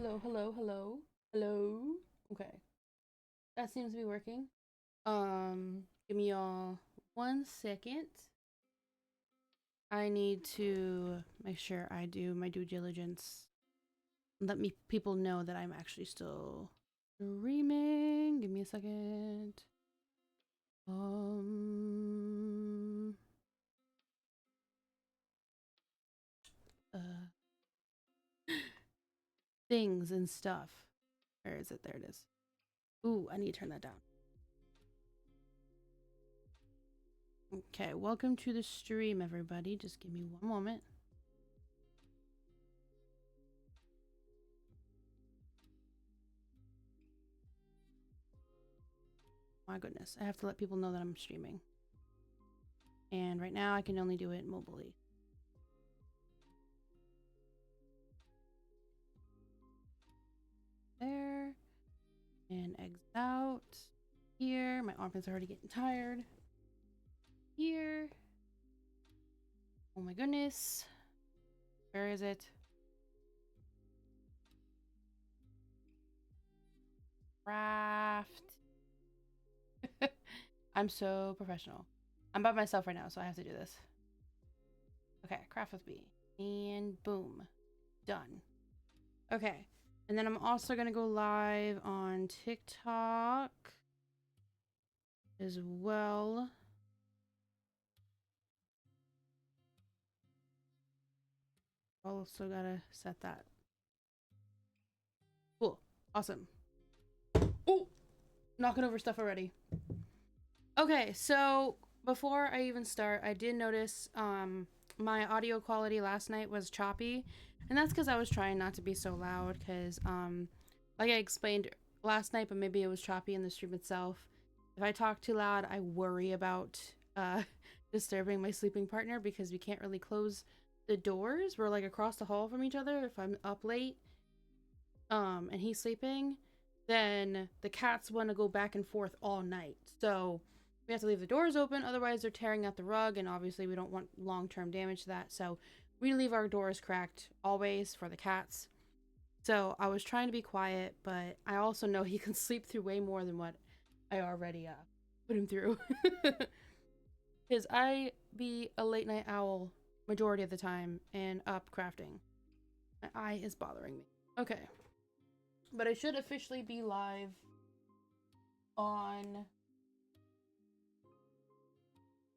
Hello, hello, hello, hello. Okay, that seems to be working. Give me all 1 second. I need to make sure I do my due diligence. Let me people know that I'm actually still streaming. Give me a second. Um, uh, things and stuff. Where is it? There it is. Ooh, I need to turn that down. Okay, welcome to the stream, everybody. Just give me one moment. My goodness, I have to let people know that I'm streaming. And right now I can only do it mobilely. There. And exit out. Here. My armpits are already getting tired. Here. Oh my goodness. Where is it? Craft. I'm so professional. I'm by myself right now, so I have to do this. Okay, craft with B. And boom. Done. Okay. And then I'm also going to go live on TikTok as well. Also gotta set that. Cool. Awesome. Oh! Knocking over stuff already. Okay, so before I even start, I did notice my audio quality last night was choppy. And that's because I was trying not to be so loud because like I explained last night, but maybe it was choppy in the stream itself. If I talk too loud, I worry about disturbing my sleeping partner because we can't really close the doors. We're like across the hall from each other if I'm up late and he's sleeping, then the cats want to go back and forth all night. So we have to leave the doors open, otherwise they're tearing out the rug, and obviously we don't want long-term damage to that. So we leave our doors cracked always for the cats. So I was trying to be quiet, but I also know he can sleep through way more than what I already put him through. Because I be a late night owl majority of the time and up crafting. My eye is bothering me. Okay. But I should officially be live on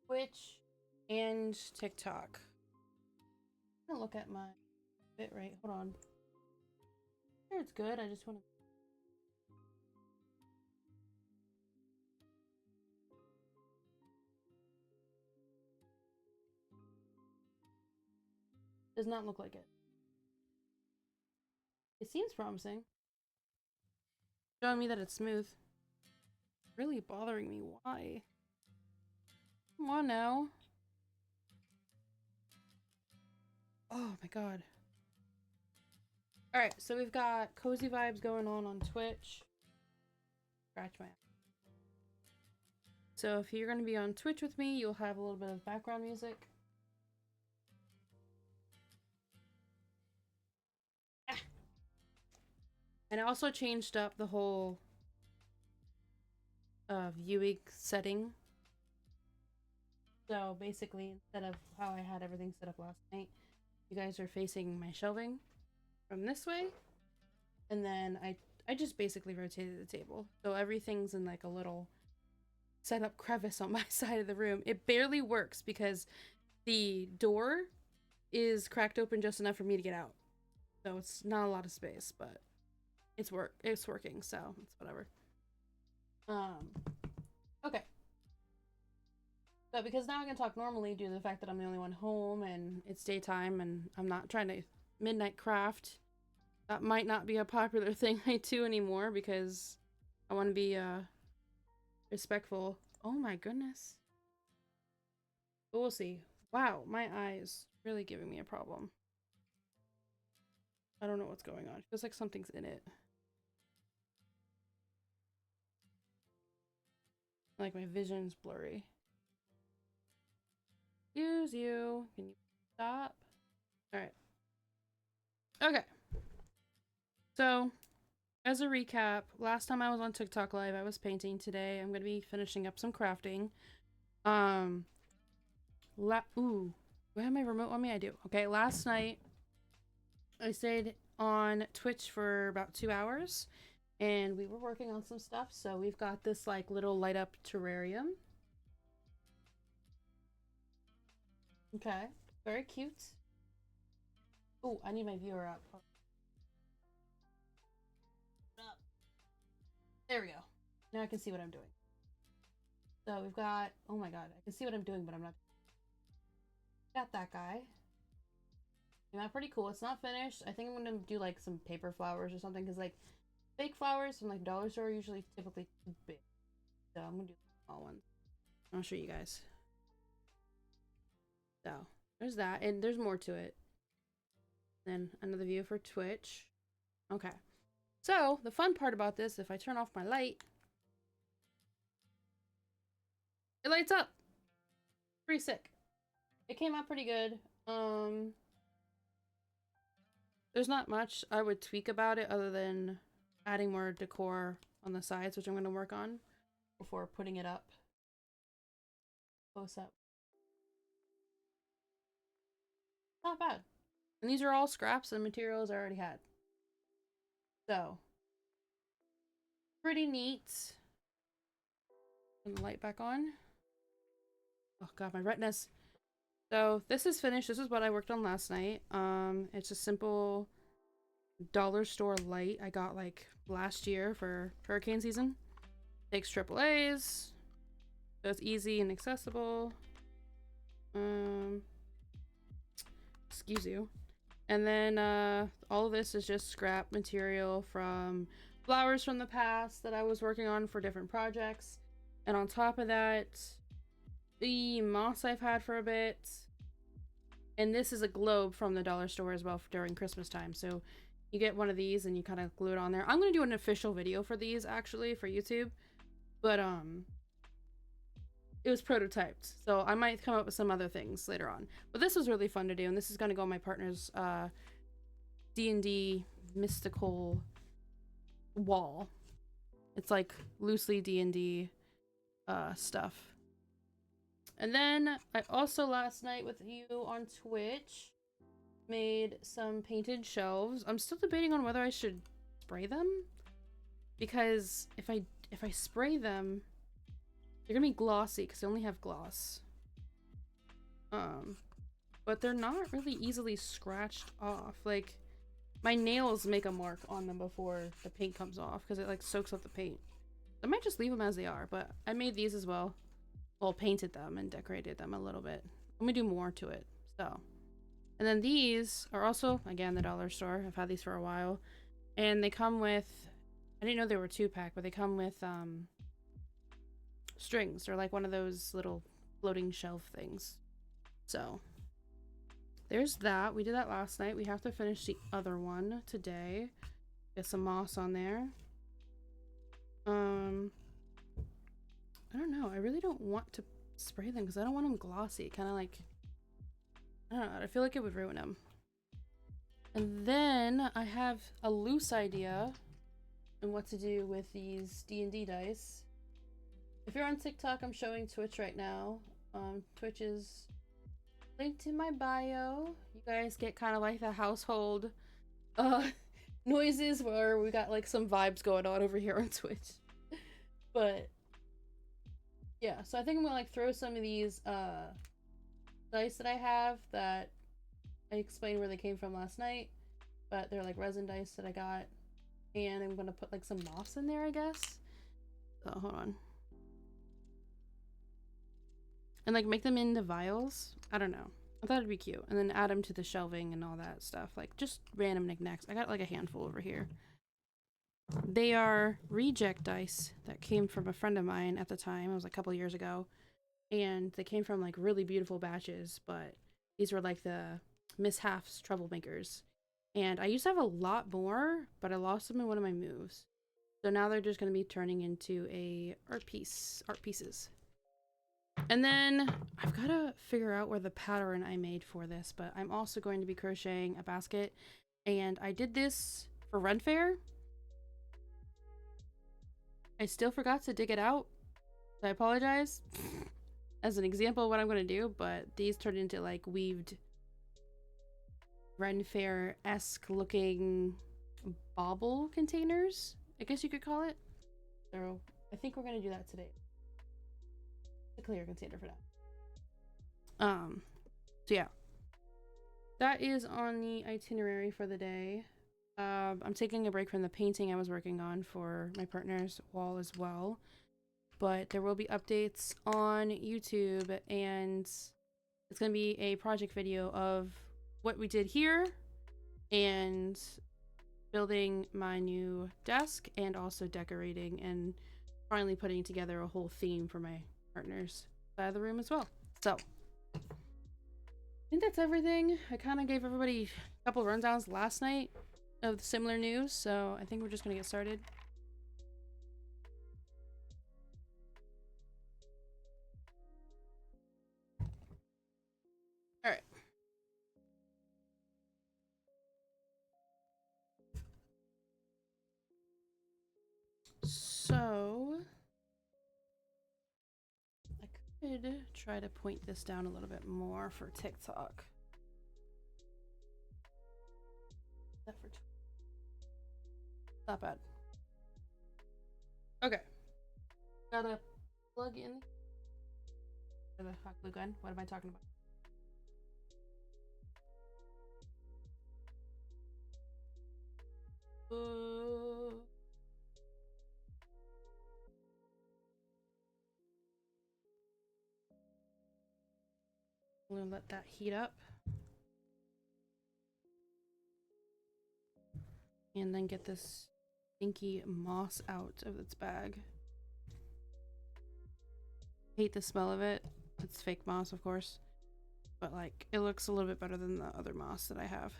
Twitch and TikTok. I'm gonna look at my bitrate. Hold on. Sure, it's good. I just want to. Does not look like it. It seems promising. Showing me that it's smooth. Really bothering me. Why? Come on now. Oh my god. Alright, so we've got cozy vibes going on Twitch. Scratch my. So if you're going to be on Twitch with me, you'll have a little bit of background music. Ah. And I also changed up the whole viewing setting. So basically, instead of how I had everything set up last night, you guys are facing my shelving from this way. And then I just basically rotated the table. So everything's in like a little set up crevice on my side of the room. It barely works because the door is cracked open just enough for me to get out. So it's not a lot of space, but it's working, so it's whatever. Okay. So because now I can talk normally due to the fact that I'm the only one home and it's daytime and I'm not trying to midnight craft, that might not be a popular thing I do anymore because I want to be respectful. Oh my goodness. But we'll see. Wow, my eye is really giving me a problem. I don't know what's going on. It feels like something's in it. Like my vision's blurry. Excuse you. Can you stop? Alright. Okay. So, as a recap, last time I was on TikTok Live, I was painting. Today, I'm going to be finishing up some crafting. Um, ooh, do I have my remote on me? I do. Okay, last night, I stayed on Twitch for about 2 hours, and we were working on some stuff. So, we've got this, like, little light up terrarium. Okay, very cute. Ooh, I need my viewer up. There we go. Now I can see what I'm doing. So we've got, oh my god, I can see what I'm doing, but I'm not. Got that guy. Came out pretty cool. It's not finished. I think I'm gonna do like some paper flowers or something, because like fake flowers from like dollar store are usually typically too big. So I'm gonna do small ones. I'll show you guys. So there's that, and there's more to it. Then another view for Twitch. Okay. So the fun part about this, if I turn off my light, it lights up. Pretty sick. It came out pretty good. There's not much I would tweak about it other than adding more decor on the sides, which I'm going to work on before putting it up. Close up. Not bad. And these are all scraps and materials I already had. So, pretty neat. Turn the light back on. Oh god, my retinas. So, this is finished. This is what I worked on last night. It's a simple dollar store light I got like last year for hurricane season. Takes AAAs. So it's easy and accessible. Excuse you. And then all of this is just scrap material from flowers from the past that I was working on for different projects. And on top of that, the moss I've had for a bit. And this is a globe from the dollar store as well during Christmas time. So you get one of these and you kind of glue it on there. I'm going to do an official video for these actually for YouTube. But it was prototyped, so I might come up with some other things later on. But this was really fun to do, and this is going to go on my partner's D&D mystical wall. It's like loosely D&D stuff. And then I also last night with you on Twitch made some painted shelves. I'm still debating on whether I should spray them, because if I spray them, they're gonna be glossy because they only have gloss. But they're not really easily scratched off. Like, my nails make a mark on them before the paint comes off because it like soaks up the paint. I might just leave them as they are, but I made these as well. Well, painted them and decorated them a little bit. Let me do more to it. So, and then these are also, again, the dollar store. I've had these for a while. And they come with, I didn't know they were 2-pack, but they come with strings. They're like one of those little floating shelf things. So there's that. We did that last night. We have to finish the other one today. Get some moss on there. I don't know. I really don't want to spray them because I don't want them glossy. Kind of like, I don't know. I feel like it would ruin them. And then I have a loose idea on what to do with these D&D dice. If you're on TikTok, I'm showing Twitch right now. Twitch is linked in my bio. You guys get kind of like the household noises where we got like some vibes going on over here on Twitch. But yeah, so I think I'm gonna like throw some of these dice that I have that I explained where they came from last night, but they're like resin dice that I got, and I'm gonna put like some moss in there, I guess. So hold on. And like make them into vials. I don't know. I thought it'd be cute. And then add them to the shelving and all that stuff. Like just random knickknacks. I got like a handful over here. They are reject dice that came from a friend of mine at the time. It was like a couple years ago. And they came from like really beautiful batches. But these were like the mishaps troublemakers. And I used to have a lot more, but I lost them in one of my moves. So now they're just going to be turning into art pieces. And then I've got to figure out where the pattern I made for this, but I'm also going to be crocheting a basket. And I did this for Ren Fair. I still forgot to dig it out. So I apologize as an example of what I'm going to do, but these turned into like weaved Ren Fair-esque looking bauble containers, I guess you could call it. So I think we're going to do that today. The clear container for that. So yeah. That is on the itinerary for the day. I'm taking a break from the painting I was working on for my partner's wall as well. But there will be updates on YouTube, and it's going to be a project video of what we did here and building my new desk and also decorating and finally putting together a whole theme for my partner's side of the room as well. So I think that's everything. I kind of gave everybody a couple rundowns last night of similar news, so I think we're just gonna get started. All right. So I could try to point this down a little bit more for TikTok. Not bad. Okay. Gotta plug in the hot glue gun. What am I talking about? I'm gonna let that heat up. And then get this stinky moss out of its bag. Hate the smell of it. It's fake moss, of course. But like, it looks a little bit better than the other moss that I have.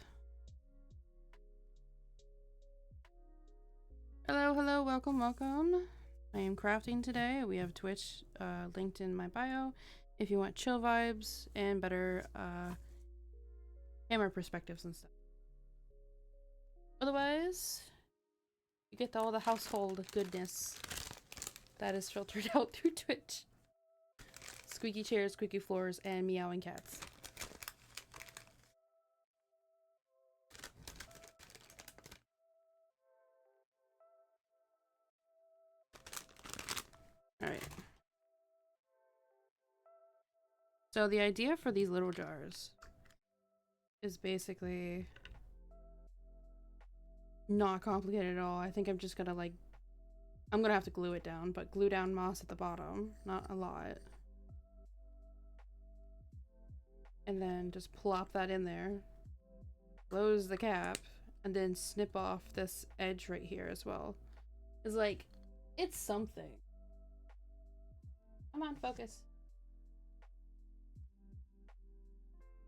Hello, hello, welcome, welcome. I am crafting today. We have Twitch linked in my bio if you want chill vibes and better camera perspectives and stuff. Otherwise, you get all the household goodness that is filtered out through Twitch. Squeaky chairs, squeaky floors, and meowing cats. Alright. So the idea for these little jars is basically not complicated at all. I think I'm just gonna like, I'm gonna have to glue it down, but glue down moss at the bottom, not a lot. And then just plop that in there, close the cap, and then snip off this edge right here as well. It's like, it's something. Come on, focus.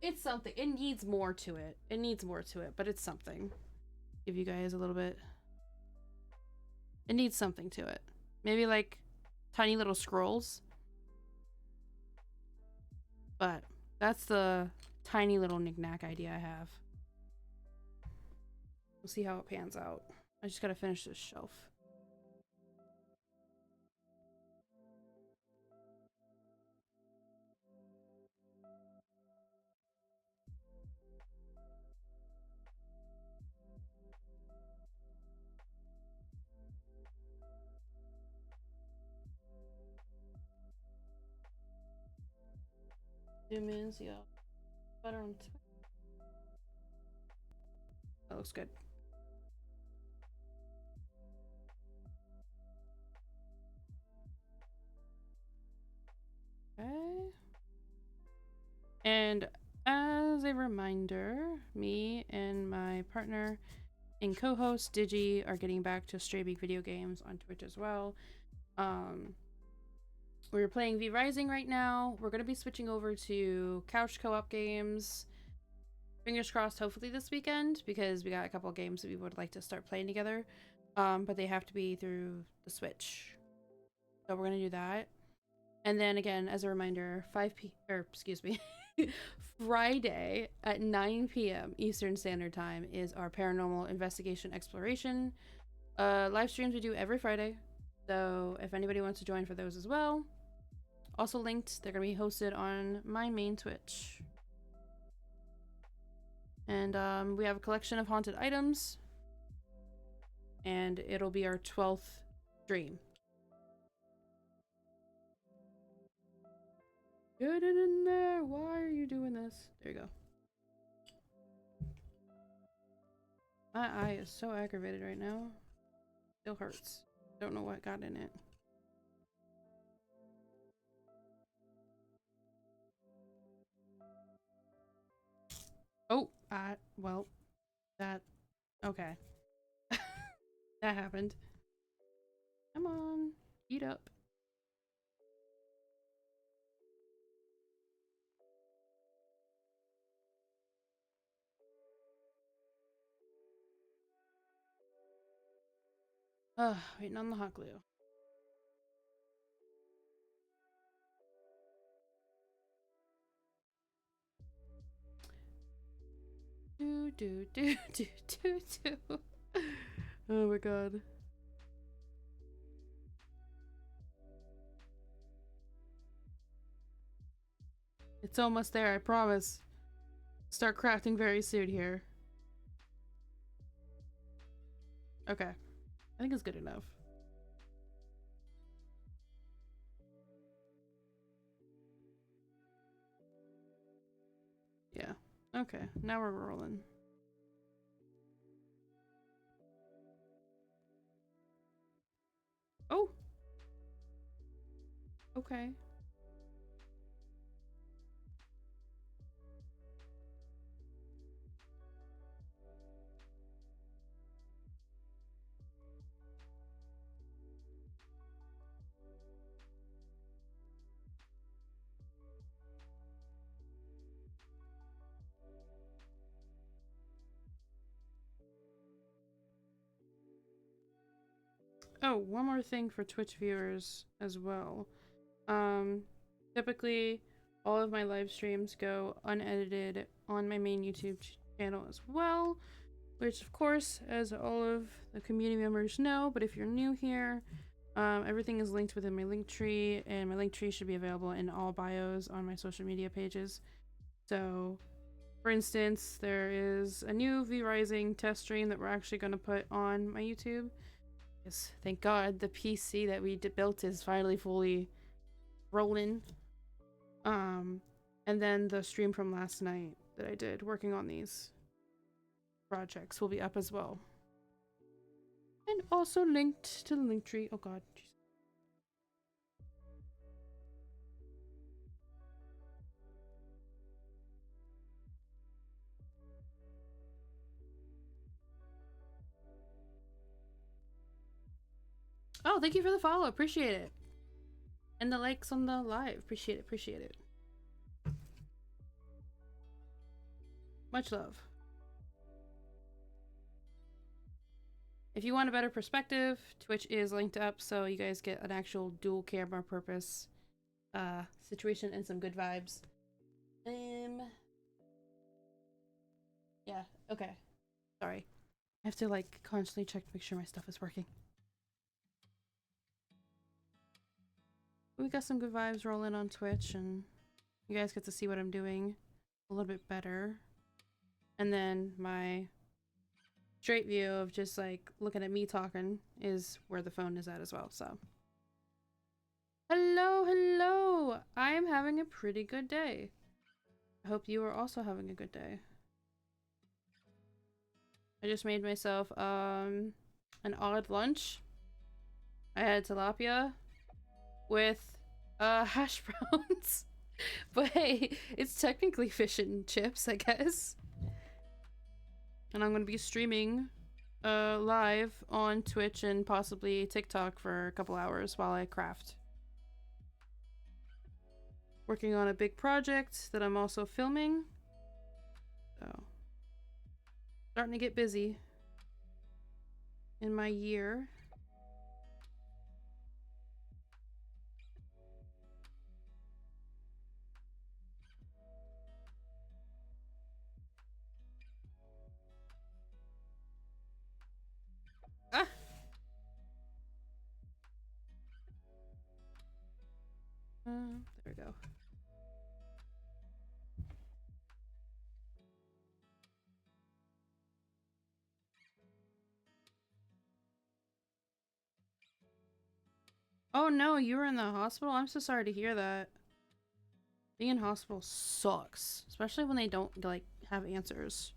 It's something. It needs more to it. It needs more to it, but it's something. Give you guys a little bit. It needs something to it. Maybe like tiny little scrolls. But that's the tiny little knick-knack idea I have. We'll see how it pans out. I just gotta finish this shelf. Zoom in, see how better on Twitch. That looks good. Okay. And as a reminder, me and my partner and co-host Digi are getting back to streaming video games on Twitch as well. We're playing V Rising right now. We're going to be switching over to couch co-op games. Fingers crossed, hopefully this weekend, because we got a couple of games that we would like to start playing together. But they have to be through the Switch. So we're going to do that. And then again, as a reminder, 5 p.m. or excuse me, Friday at 9 p.m. Eastern Standard Time is our paranormal investigation exploration live streams we do every Friday. So if anybody wants to join for those as well, also linked, they're going to be hosted on my main Twitch. And we have a collection of haunted items, and it'll be our 12th stream. Get it in there. Why are you doing this? There you go. My eye is so aggravated right now. Still hurts. Don't know what got in it. Oh, well, that, okay. That happened. Come on, eat up. Waiting on the hot glue. Do. Oh my god. It's almost there, I promise. Start crafting very soon here. Okay. I think it's good enough. Yeah. Okay, now we're rolling. Oh! Okay. Oh, one more thing for Twitch viewers as well. Typically, all of my live streams go unedited on my main YouTube channel as well, which of course, as all of the community members know, but if you're new here, everything is linked within my linktree, and my linktree should be available in all bios on my social media pages. So, for instance, there is a new V-Rising test stream that we're actually going to put on my YouTube. Yes, thank God the PC that we built is finally fully rolling. And then the stream from last night that I did working on these projects will be up as well. And also linked to the linktree. Oh god. Oh, thank you for the follow. Appreciate it. And the likes on the live. Appreciate it. Appreciate it. Much love. If you want a better perspective, Twitch is linked up so you guys get an actual dual camera purpose situation and some good vibes. Yeah, okay. Sorry. I have to like constantly check to make sure my stuff is working. We got some good vibes rolling on Twitch, and you guys get to see what I'm doing a little bit better. And then my straight view of just like looking at me talking is where the phone is at as well. So hello, I am having a pretty good day. I hope you are also having a good day. I just made myself an odd lunch. I had tilapia with hash browns. But hey, it's technically fish and chips, I guess. And I'm gonna be streaming live on Twitch and possibly TikTok for a couple hours while I craft. Working on a big project that I'm also filming. So, starting to get busy in my year. There we go. Oh no, you were in the hospital? I'm so sorry to hear that. Being in hospital sucks, especially when they don't, like, have answers.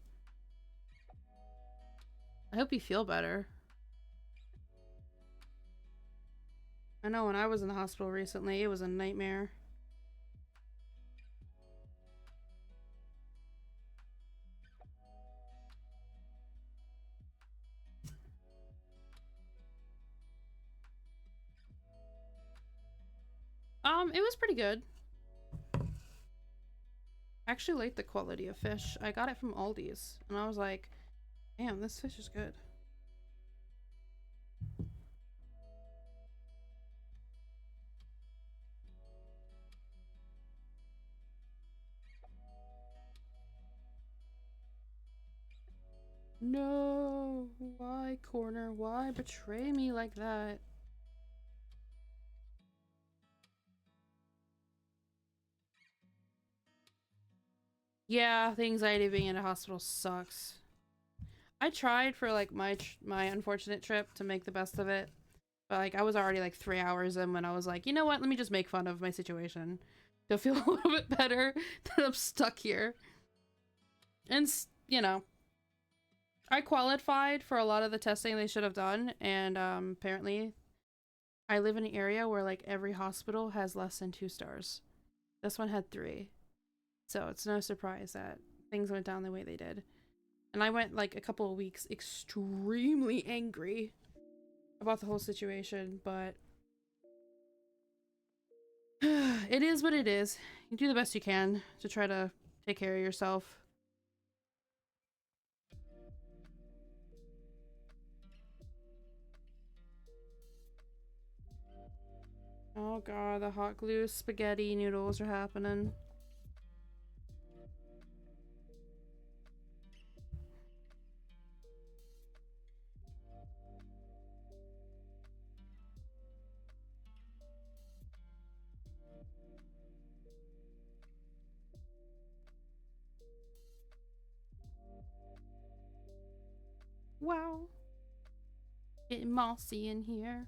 I hope you feel better. I know when I was in the hospital recently, it was a nightmare. It was pretty good. I actually liked the quality of fish. I got it from Aldi's, and I was like, damn, this fish is good. No, why corner? Why betray me like that? Yeah, the anxiety of being in a hospital sucks. I tried for like my unfortunate trip to make the best of it, but like I was already like 3 hours in when I was like, you know what? Let me just make fun of my situation to feel a little bit better that I'm stuck here. And you know, I qualified for a lot of the testing they should have done, and apparently, I live in an area where like every hospital has less than 2 stars. This one had 3, so it's no surprise that things went down the way they did. And I went like a couple of weeks extremely angry about the whole situation, but it is what it is. You do the best you can to try to take care of yourself. Oh god, the hot glue spaghetti noodles are happening. Wow. Getting mossy in here.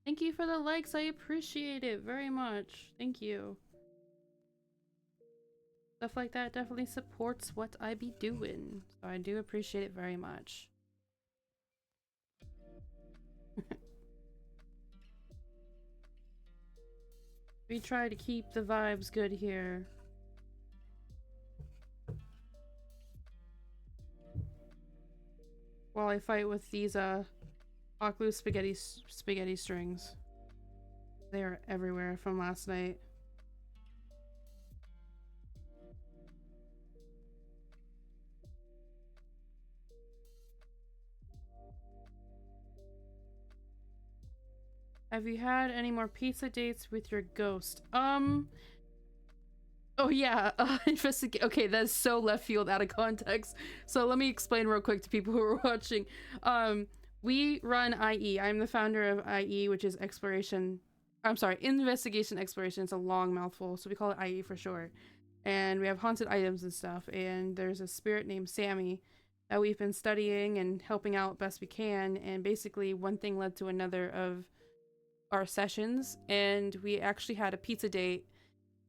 Thank you for the likes. I appreciate it very much. Thank you. Stuff like that definitely supports what I be doing. So I do appreciate it very much. We try to keep the vibes good here. While I fight with these hot glue spaghetti strings. They are everywhere from last night. Have you had any more pizza dates with your ghost? Oh yeah, investigate. Okay, that's so left field, out of context. So let me explain real quick to people who are watching. We run IE. I'm the founder of IE, which is exploration. I'm sorry, investigation exploration. It's a long mouthful, so we call it IE for short. And we have haunted items and stuff. And there's a spirit named Sammy that we've been studying and helping out best we can. And basically, one thing led to another of our sessions, and we actually had a pizza date,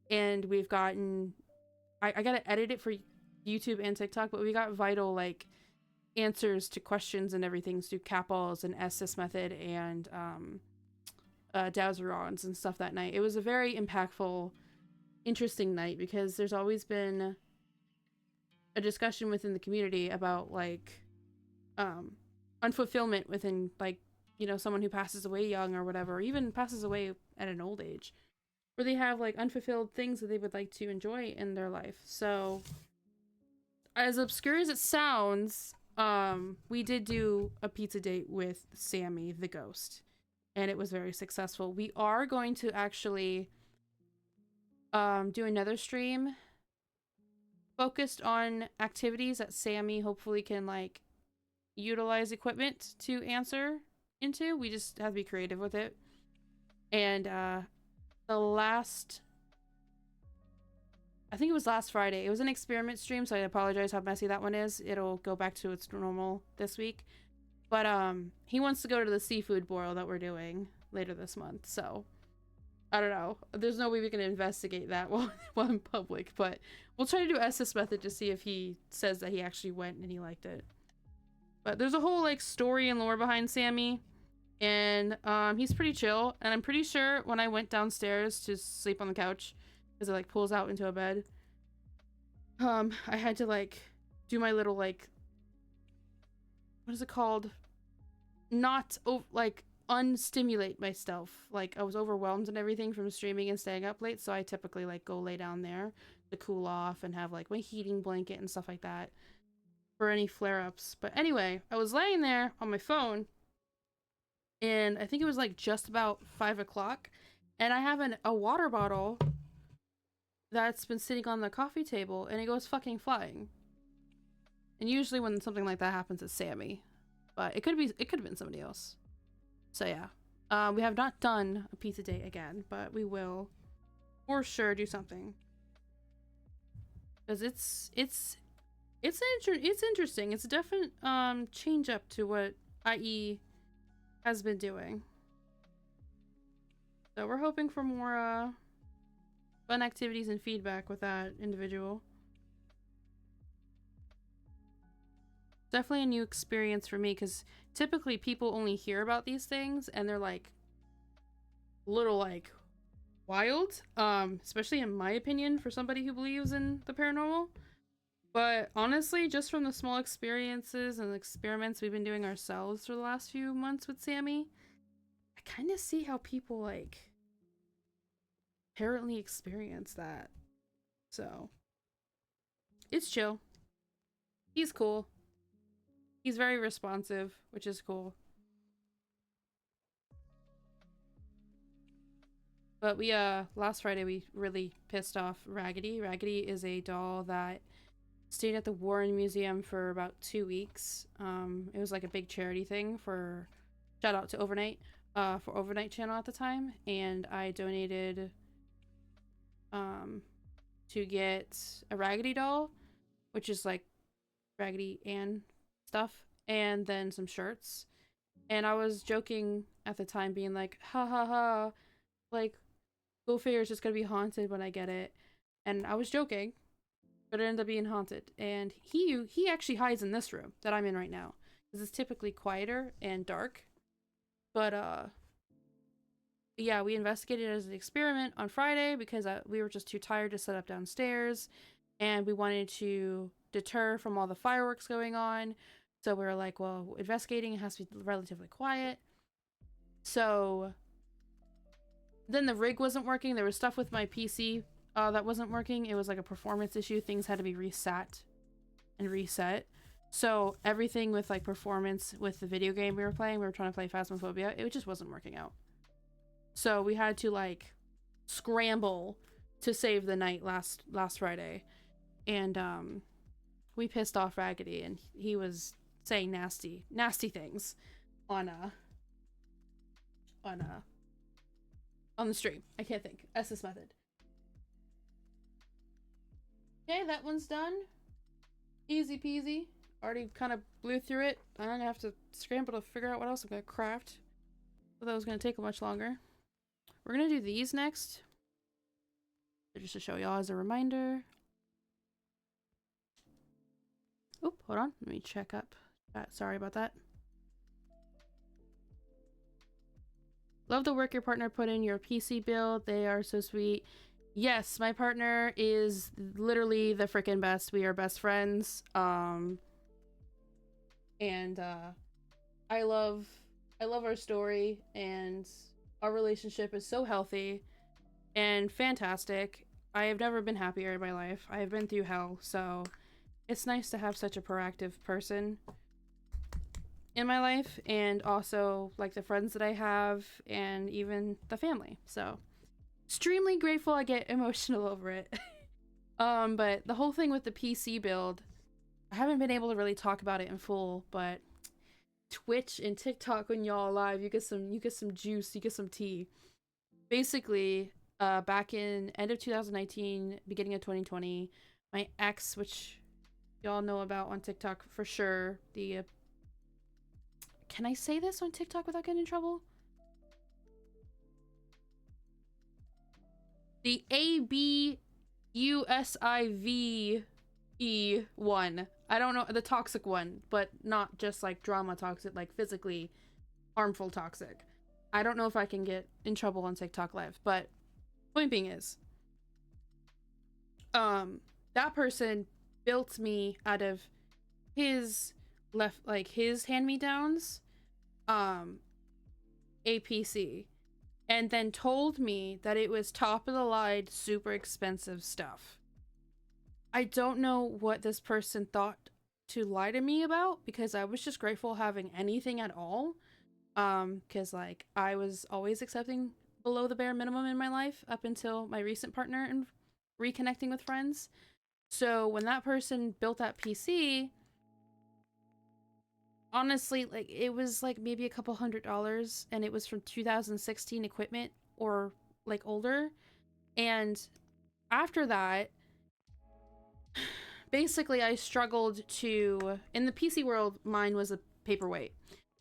and we've gotten I gotta edit it for YouTube and TikTok, but we got vital like answers to questions and everything through Capals and Estes method and Dowserons and stuff that night. It was a very impactful, interesting night because there's always been a discussion within the community about like unfulfillment within, like, you know, someone who passes away young or whatever, or even passes away at an old age, where they have like unfulfilled things that they would like to enjoy in their life. So as obscure as it sounds, we did do a pizza date with Sammy the ghost, and it was very successful. We are going to actually do another stream focused on activities that Sammy hopefully can like utilize equipment to answer into. We just have to be creative with it. And the last, I think it was last Friday, it was an experiment stream, so I apologize how messy that one is. It'll go back to its normal this week. But he wants to go to the seafood boil that we're doing later this month, so I don't know. There's no way we can investigate that while in public, but we'll try to do SS method to see if he says that he actually went and he liked it. But there's a whole like story and lore behind Sammy, and he's pretty chill. And I'm pretty sure when I went downstairs to sleep on the couch, because it like pulls out into a bed, I had to like do my little like, what is it called? Not like unstimulate myself. Like I was overwhelmed and everything from streaming and staying up late, so I typically like go lay down there to cool off and have like my heating blanket and stuff like that for any flare-ups. But anyway, I was laying there on my phone, and I think it was like just about 5 o'clock, and I have a water bottle that's been sitting on the coffee table, and it goes fucking flying. And usually when something like that happens, it's Sammy, but it could have been somebody else. So yeah, we have not done a pizza date again, but we will for sure do something, because it's interesting. It's a definite change up to what IE has been doing. So we're hoping for more fun activities and feedback with that individual. Definitely a new experience for me, because typically people only hear about these things and they're like little like wild, especially in my opinion for somebody who believes in the paranormal. But honestly, just from the small experiences and experiments we've been doing ourselves for the last few months with Sammy, I kind of see how people like apparently experience that. So it's chill. He's cool. He's very responsive, which is cool. But we last Friday we really pissed off Raggedy. Raggedy is a doll that stayed at the Warren Museum for about 2 weeks. It was like a big charity thing for, shout out to Overnight, for Overnight channel at the time, and I donated to get a Raggedy doll, which is like Raggedy Ann stuff, and then some shirts. And I was joking at the time, being like, ha ha ha, like, go figure, it's just gonna be haunted when I get it. And I was joking, but it ended up being haunted. And he actually hides in this room that I'm in right now, because it's typically quieter and dark. But yeah, we investigated it as an experiment on Friday because we were just too tired to set up downstairs, and we wanted to deter from all the fireworks going on. So we were like, well, investigating, it has to be relatively quiet. So then the rig wasn't working. There was stuff with my PC that wasn't working. It was like a performance issue. Things had to be reset and reset. So everything with like performance with the video game we were playing, we were trying to play Phasmophobia, it just wasn't working out. So we had to like scramble to save the night last Friday. And we pissed off Raggedy, and he was saying nasty things on the stream. I can't think. SS method. Okay, that one's done. Easy peasy. Already kind of blew through it. I'm gonna have to scramble to figure out what else I'm gonna craft. But that was gonna take much longer. We're gonna do these next, just to show y'all as a reminder. Oop, hold on. Let me check up. Sorry about that. Love the work your partner put in your PC build. They are so sweet. Yes, my partner is literally the freaking best. We are best friends. And I love our story, and our relationship is so healthy and fantastic. I have never been happier in my life. I have been through hell, so it's nice to have such a proactive person in my life, and also like the friends that I have and even the family. So extremely grateful. I get emotional over it. But the whole thing with the PC build, I haven't been able to really talk about it in full, but Twitch and TikTok, when y'all live, you get some juice, you get some tea. Basically, back in end of 2019, beginning of 2020, my ex, which y'all know about on TikTok for sure, the can I say this on TikTok without getting in trouble? The ABUSIVE one. I don't know, the toxic one, but not just like drama toxic, like physically harmful toxic. I don't know if I can get in trouble on TikTok live, but point being is, that person built me out of his his hand-me-downs, um, a PC, and then told me that it was top of the line, super expensive stuff. I don't know what this person thought to lie to me about, because I was just grateful having anything at all. Because like I was always accepting below the bare minimum in my life up until my recent partner and reconnecting with friends. So when that person built that PC, honestly, like it was like maybe a couple $100, and it was from 2016 equipment or like older. And after that, basically I struggled to, in the PC world, mine was a paperweight.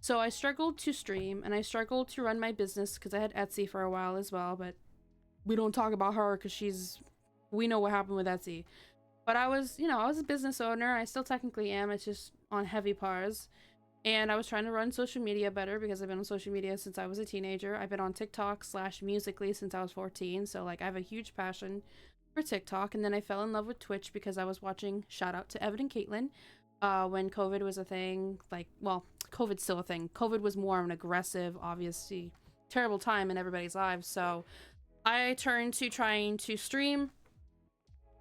So I struggled to stream, and I struggled to run my business because I had Etsy for a while as well, but we don't talk about her because we know what happened with Etsy. But I was, I was a business owner. I still technically am. It's just on heavy pars. And I was trying to run social media better because I've been on social media since I was a teenager. I've been on TikTok / Musically since I was 14. So like I have a huge passion for TikTok. And then I fell in love with Twitch because I was watching, shout out to Evan and Caitlin, when COVID was a thing. Like, well, COVID's still a thing. COVID was more of an aggressive, obviously terrible time in everybody's lives. So I turned to trying to stream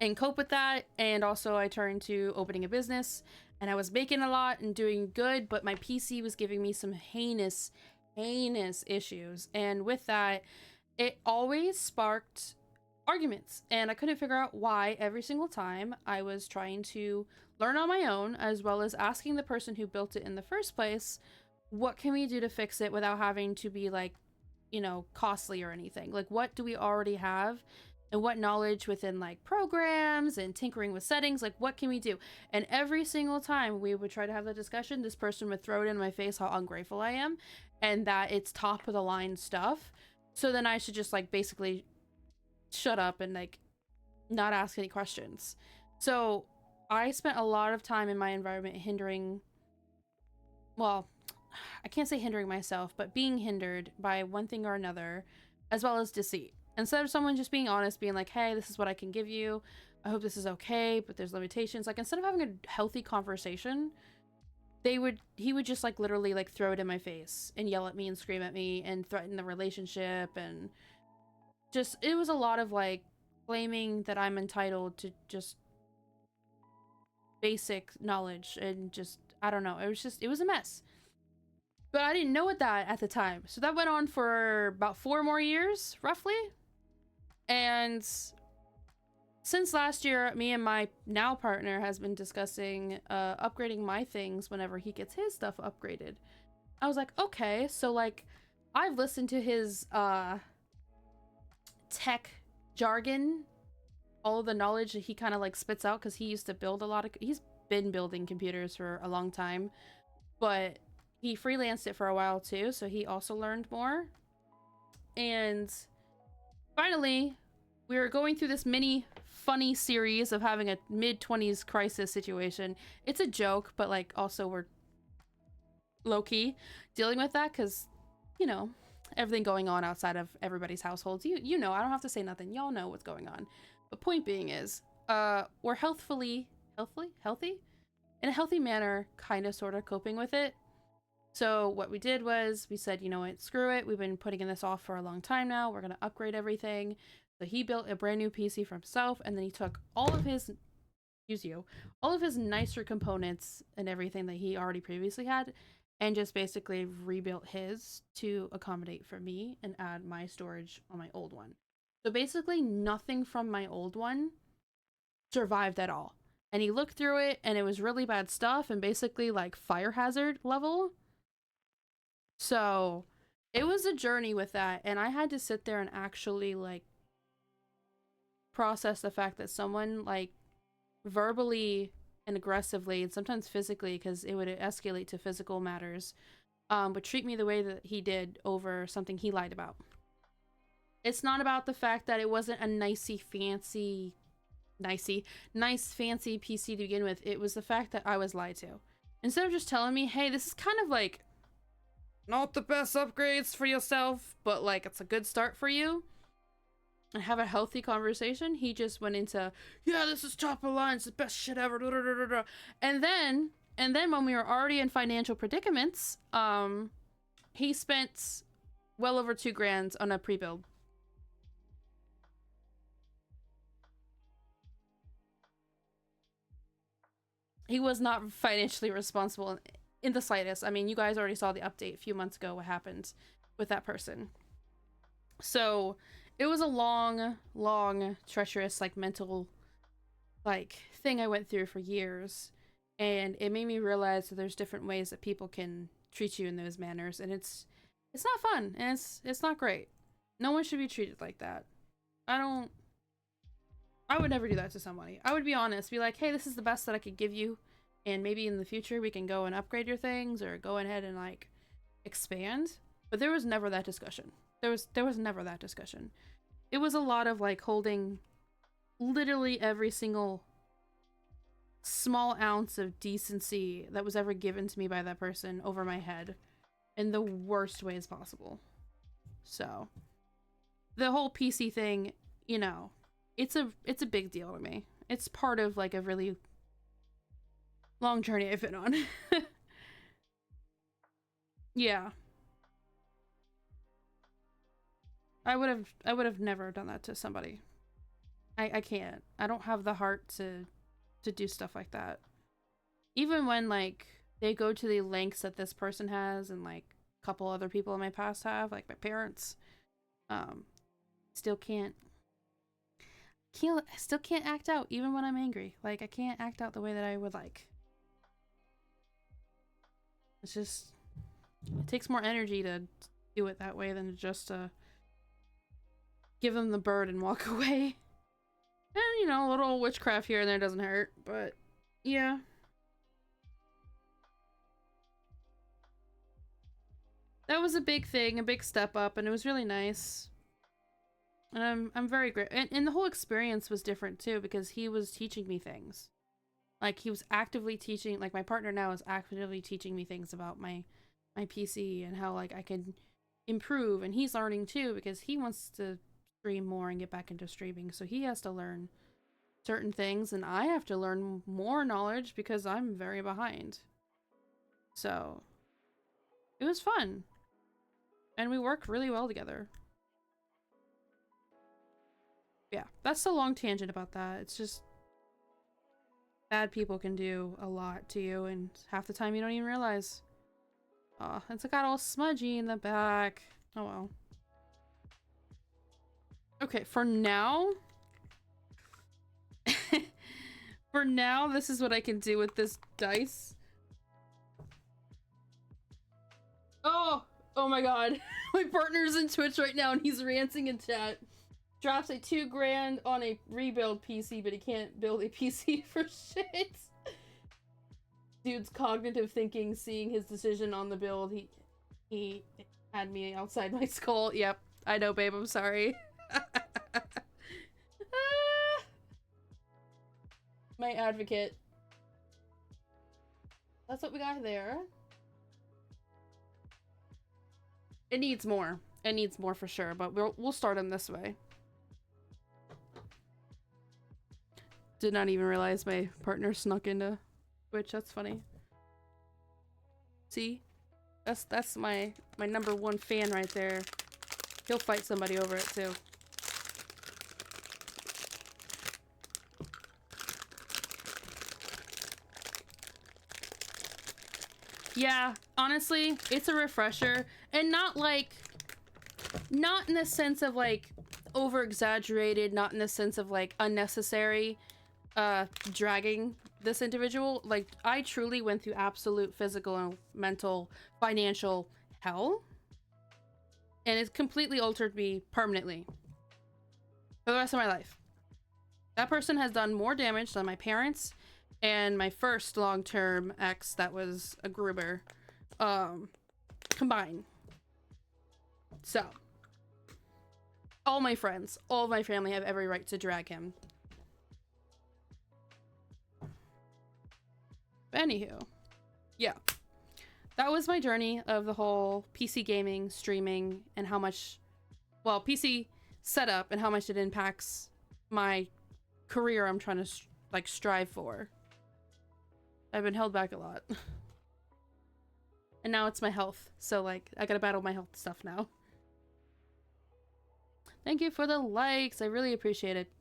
and cope with that, and also I turned to opening a business, and I was making a lot and doing good, but my PC was giving me some heinous issues, and with that it always sparked arguments, and I couldn't figure out why every single time I was trying to learn on my own, as well as asking the person who built it in the first place, what can we do to fix it without having to be like, costly or anything. Like, what do we already have, and what knowledge within like programs and tinkering with settings, like what can we do? And every single time we would try to have the discussion, this person would throw it in my face how ungrateful I am and that it's top of the line stuff. So then I should just like basically shut up and like not ask any questions. So I spent a lot of time in my environment hindering, well, I can't say hindering myself, but being hindered by one thing or another, as well as deceit. Instead of someone just being honest, being like, hey, this is what I can give you, I hope this is okay, but there's limitations. Like, instead of having a healthy conversation, he would just like literally like throw it in my face and yell at me and scream at me and threaten the relationship, and just, it was a lot of like claiming that I'm entitled to just basic knowledge, and just, I don't know, it was a mess. But I didn't know it that at the time. So that went on for about 4 more years, roughly. And since last year, me and my now partner has been discussing upgrading my things whenever he gets his stuff upgraded. I was like, okay, so like I've listened to his tech jargon, all of the knowledge that he kind of like spits out, because he used to build he's been building computers for a long time, but he freelanced it for a while too, so he also learned more. And finally, we were going through this mini funny series of having a mid-20s crisis situation. It's a joke, but like also we're low-key dealing with that because, everything going on outside of everybody's households. You know, I don't have to say nothing. Y'all know what's going on. But point being is, we're healthy, in a healthy manner, kind of sort of coping with it. So what we did was we said, you know what, screw it. We've been putting this off for a long time now. We're going to upgrade everything. So he built a brand new PC for himself, and then he took all of his, all of his nicer components and everything that he already previously had, and just basically rebuilt his to accommodate for me and add my storage on my old one. So basically nothing from my old one survived at all. And he looked through it and it was really bad stuff and basically like fire hazard level. So it was a journey with that, and I had to sit there and actually like process the fact that someone like verbally and aggressively and sometimes physically, because it would escalate to physical matters, would treat me the way that he did over something he lied about. It's not about the fact that it wasn't a nice fancy PC to begin with. It was the fact that I was lied to. Instead of just telling me, hey, this is kind of like not the best upgrades for yourself, but like it's a good start for you, and have a healthy conversation, he just went into, yeah, this is top of the line, it's the best shit ever, da, da, da, da. And then when we were already in financial predicaments, he spent well over $2,000 on a pre-build. He was not financially responsible in the slightest. I mean, you guys already saw the update a few months ago, what happened with that person. So it was a long, treacherous, like, mental, like, thing I went through for years. And it made me realize that there's different ways that people can treat you in those manners. And it's not fun. And it's not great. No one should be treated like that. I would never do that to somebody. I would be honest. Be like, hey, this is the best that I could give you. And maybe in the future we can go and upgrade your things or go ahead and, like, expand. But there was never that discussion. There was never that discussion. It was a lot of like holding literally every single small ounce of decency that was ever given to me by that person over my head in the worst ways possible. So the whole PC thing, you know, it's a big deal to me. It's part of like a really long journey I've been on. Yeah. I would have never done that to somebody. I can't. I don't have the heart to do stuff like that. Even when like they go to the lengths that this person has and like a couple other people in my past have, like my parents, still can't I still can't act out even when I'm angry. Like I can't act out the way that I would like. It's just, it takes more energy to do it that way than just give them the bird and walk away. And, you know, a little witchcraft here and there doesn't hurt, but yeah. That was a big thing, a big step up, and it was really nice. And I'm very grateful. And the whole experience was different too, because he was teaching me things. Like, he was actively teaching, like, my partner now is actively teaching me things about my PC and how, like, I can improve. And he's learning too, because he wants to stream more and get back into streaming. So he has to learn certain things, and I have to learn more knowledge because I'm very behind. So it was fun. And we worked really well together. Yeah, that's a long tangent about that. It's just bad people can do a lot to you, and half the time you don't even realize. Oh, it's got all smudgy in the back. Oh well. Okay, for now... for now, this is what I can do with this dice. Oh! Oh my god. My partner's in Twitch right now and he's ranting in chat. Drops a $2,000 on a rebuild PC, but he can't build a PC for shit. Dude's cognitive thinking, seeing his decision on the build, he had me outside my skull. Yep, I know, babe, I'm sorry. My advocate. That's what we got there. It needs more. It needs more for sure, but we'll start him this way. Did not even realize my partner snuck into Twitch. That's funny. See? That's my #1 fan right there. He'll fight somebody over it too. Yeah, honestly, it's a refresher, and not in the sense of like over exaggerated, not in the sense of like unnecessary dragging this individual. Like, I truly went through absolute physical and mental, financial hell, and it's completely altered me permanently for the rest of my life. That person has done more damage than my parents and my first long-term ex that was a groomer combined. So all my friends, all of my family have every right to drag him. But anywho, yeah, that was my journey of the whole PC gaming, streaming, and how much, well, PC setup and how much it impacts my career I'm trying to like strive for. I've been held back a lot. And now it's my health. So like, I gotta battle my health stuff now. Thank you for the likes. I really appreciate it.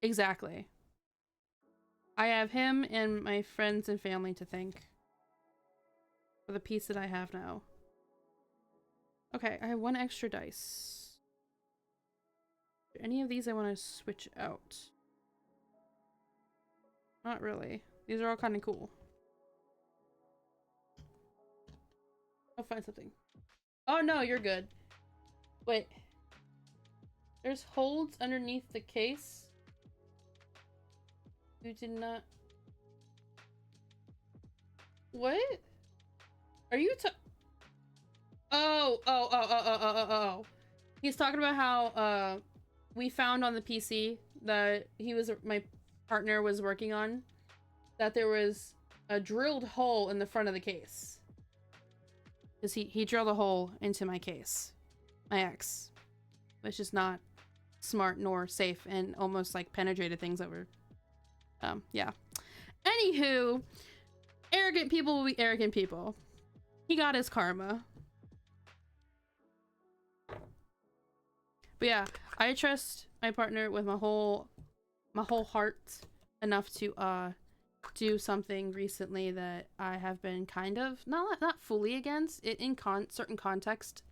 Exactly. I have him and my friends and family to thank for the peace that I have now. Okay, I have one extra dice. Any of these I want to switch out? Not really. These are all kind of cool. I'll find something. Oh no, you're good. Wait. There's holds underneath the case. You did not... What? Are you Oh. He's talking about how, we found on the PC that my partner was working on, that there was a drilled hole in the front of the case. Because he drilled a hole into my case. My ex. Which is not smart nor safe, and almost like penetrated things over. Yeah. Anywho, arrogant people will be arrogant people. He got his karma. But yeah, I trust my partner with my whole heart enough to do something recently that I have been kind of not fully against it in certain context.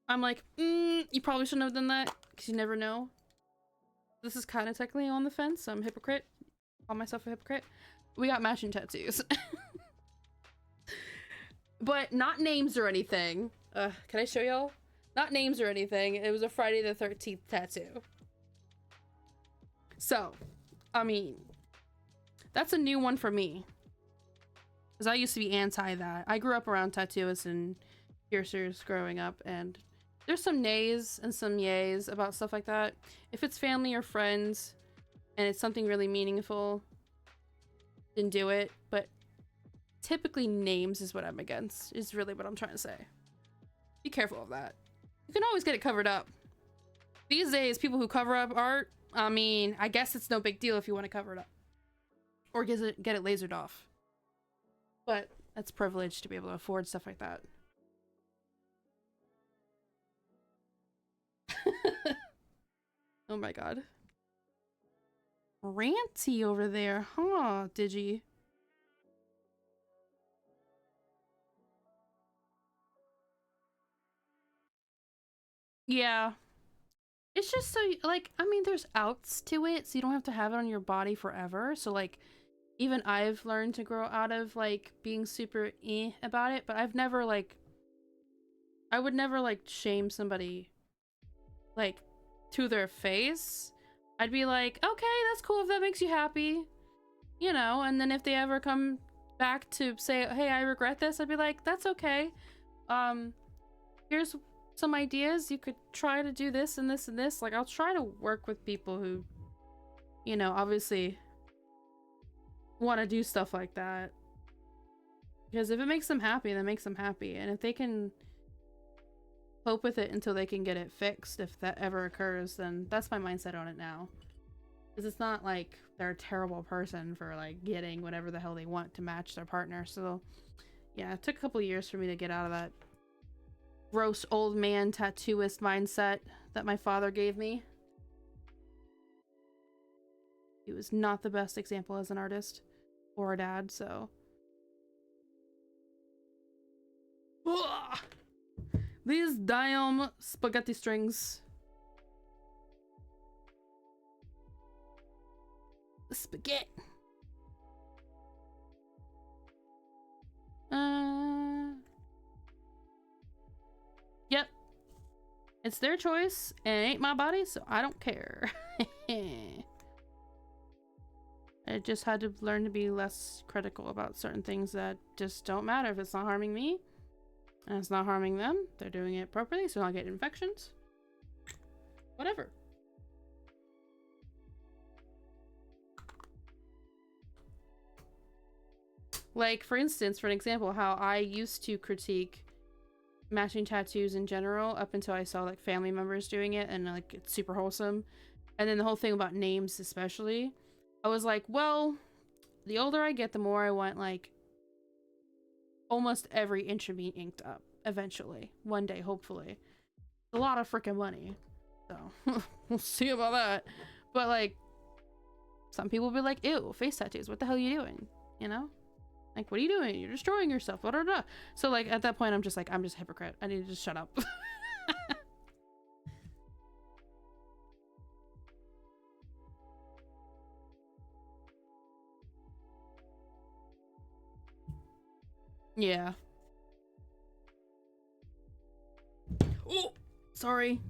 I'm like, you probably shouldn't have done that, because you never know. This is kind of technically on the fence, so I'm a hypocrite. Call myself a hypocrite. We got matching tattoos. But not names or anything. Can I show y'all? Not names or anything. It was a Friday the 13th tattoo. So, I mean, that's a new one for me. Because I used to be anti that. I grew up around tattooists and piercers growing up, and there's some nays and some yays about stuff like that. If it's family or friends and it's something really meaningful, then do it. But typically names is what I'm against, is really what I'm trying to say. Be careful of that. You can always get it covered up. These days, people who cover up art, I mean, I guess it's no big deal if you want to cover it up. Or get it lasered off. But that's privilege to be able to afford stuff like that. Oh my god. Ranty over there, huh, Digi? Yeah. It's just so, like, I mean, there's outs to it, so you don't have to have it on your body forever. So, like, even I've learned to grow out of, like, being super about it, but I've never, like, I would never, like, shame somebody, like, to their face. I'd be like, okay, that's cool if that makes you happy, you know, and then if they ever come back to say, hey, I regret this, I'd be like, that's okay. Here's some ideas. You could try to do this and this and this. Like, I'll try to work with people who, you know, obviously want to do stuff like that. Because if it makes them happy, then it makes them happy. And if they can cope with it until they can get it fixed, if that ever occurs, then that's my mindset on it now. Because it's not like they're a terrible person for, like, getting whatever the hell they want to match their partner. So, yeah, it took a couple years for me to get out of that gross old man tattooist mindset that my father gave me. He was not the best example as an artist or a dad, so These damn spaghetti strings. Spaghetti. Yep. It's their choice, and it ain't my body, so I don't care. I just had to learn to be less critical about certain things that just don't matter. If it's not harming me, and it's not harming them, they're doing it properly, so I don't get infections. Whatever. Like, for instance, for an example, how I used to critique matching tattoos in general up until I saw like family members doing it and like it's super wholesome. And then the whole thing about names especially, I was like, well, the older I get, the more I want like almost every inch of me inked up eventually. One day, hopefully. A lot of freaking money. So we'll see about that. But like some people will be like, ew, face tattoos, what the hell are you doing? You know? Like, what are you doing? You're destroying yourself. Blah, blah, blah. So, like, at that point, I'm just like, I'm just a hypocrite. I need to just shut up. Yeah. Oh, sorry.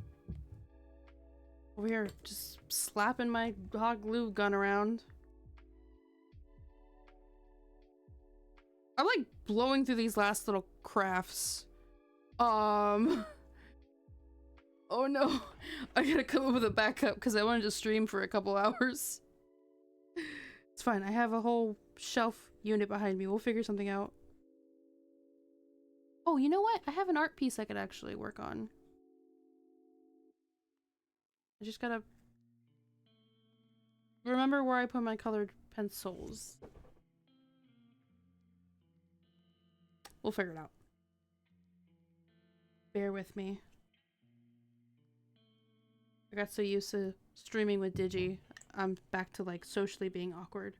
Over here, just slapping my hot glue gun around. I'm like blowing through these last little crafts. Oh no, I gotta come up with a backup because I wanted to stream for a couple hours. It's fine, I have a whole shelf unit behind me. We'll figure something out. Oh, you know what? I have an art piece I could actually work on. I just gotta remember where I put my colored pencils. We'll figure it out. Bear with me. I got so used to streaming with Digi, I'm back to like socially being awkward.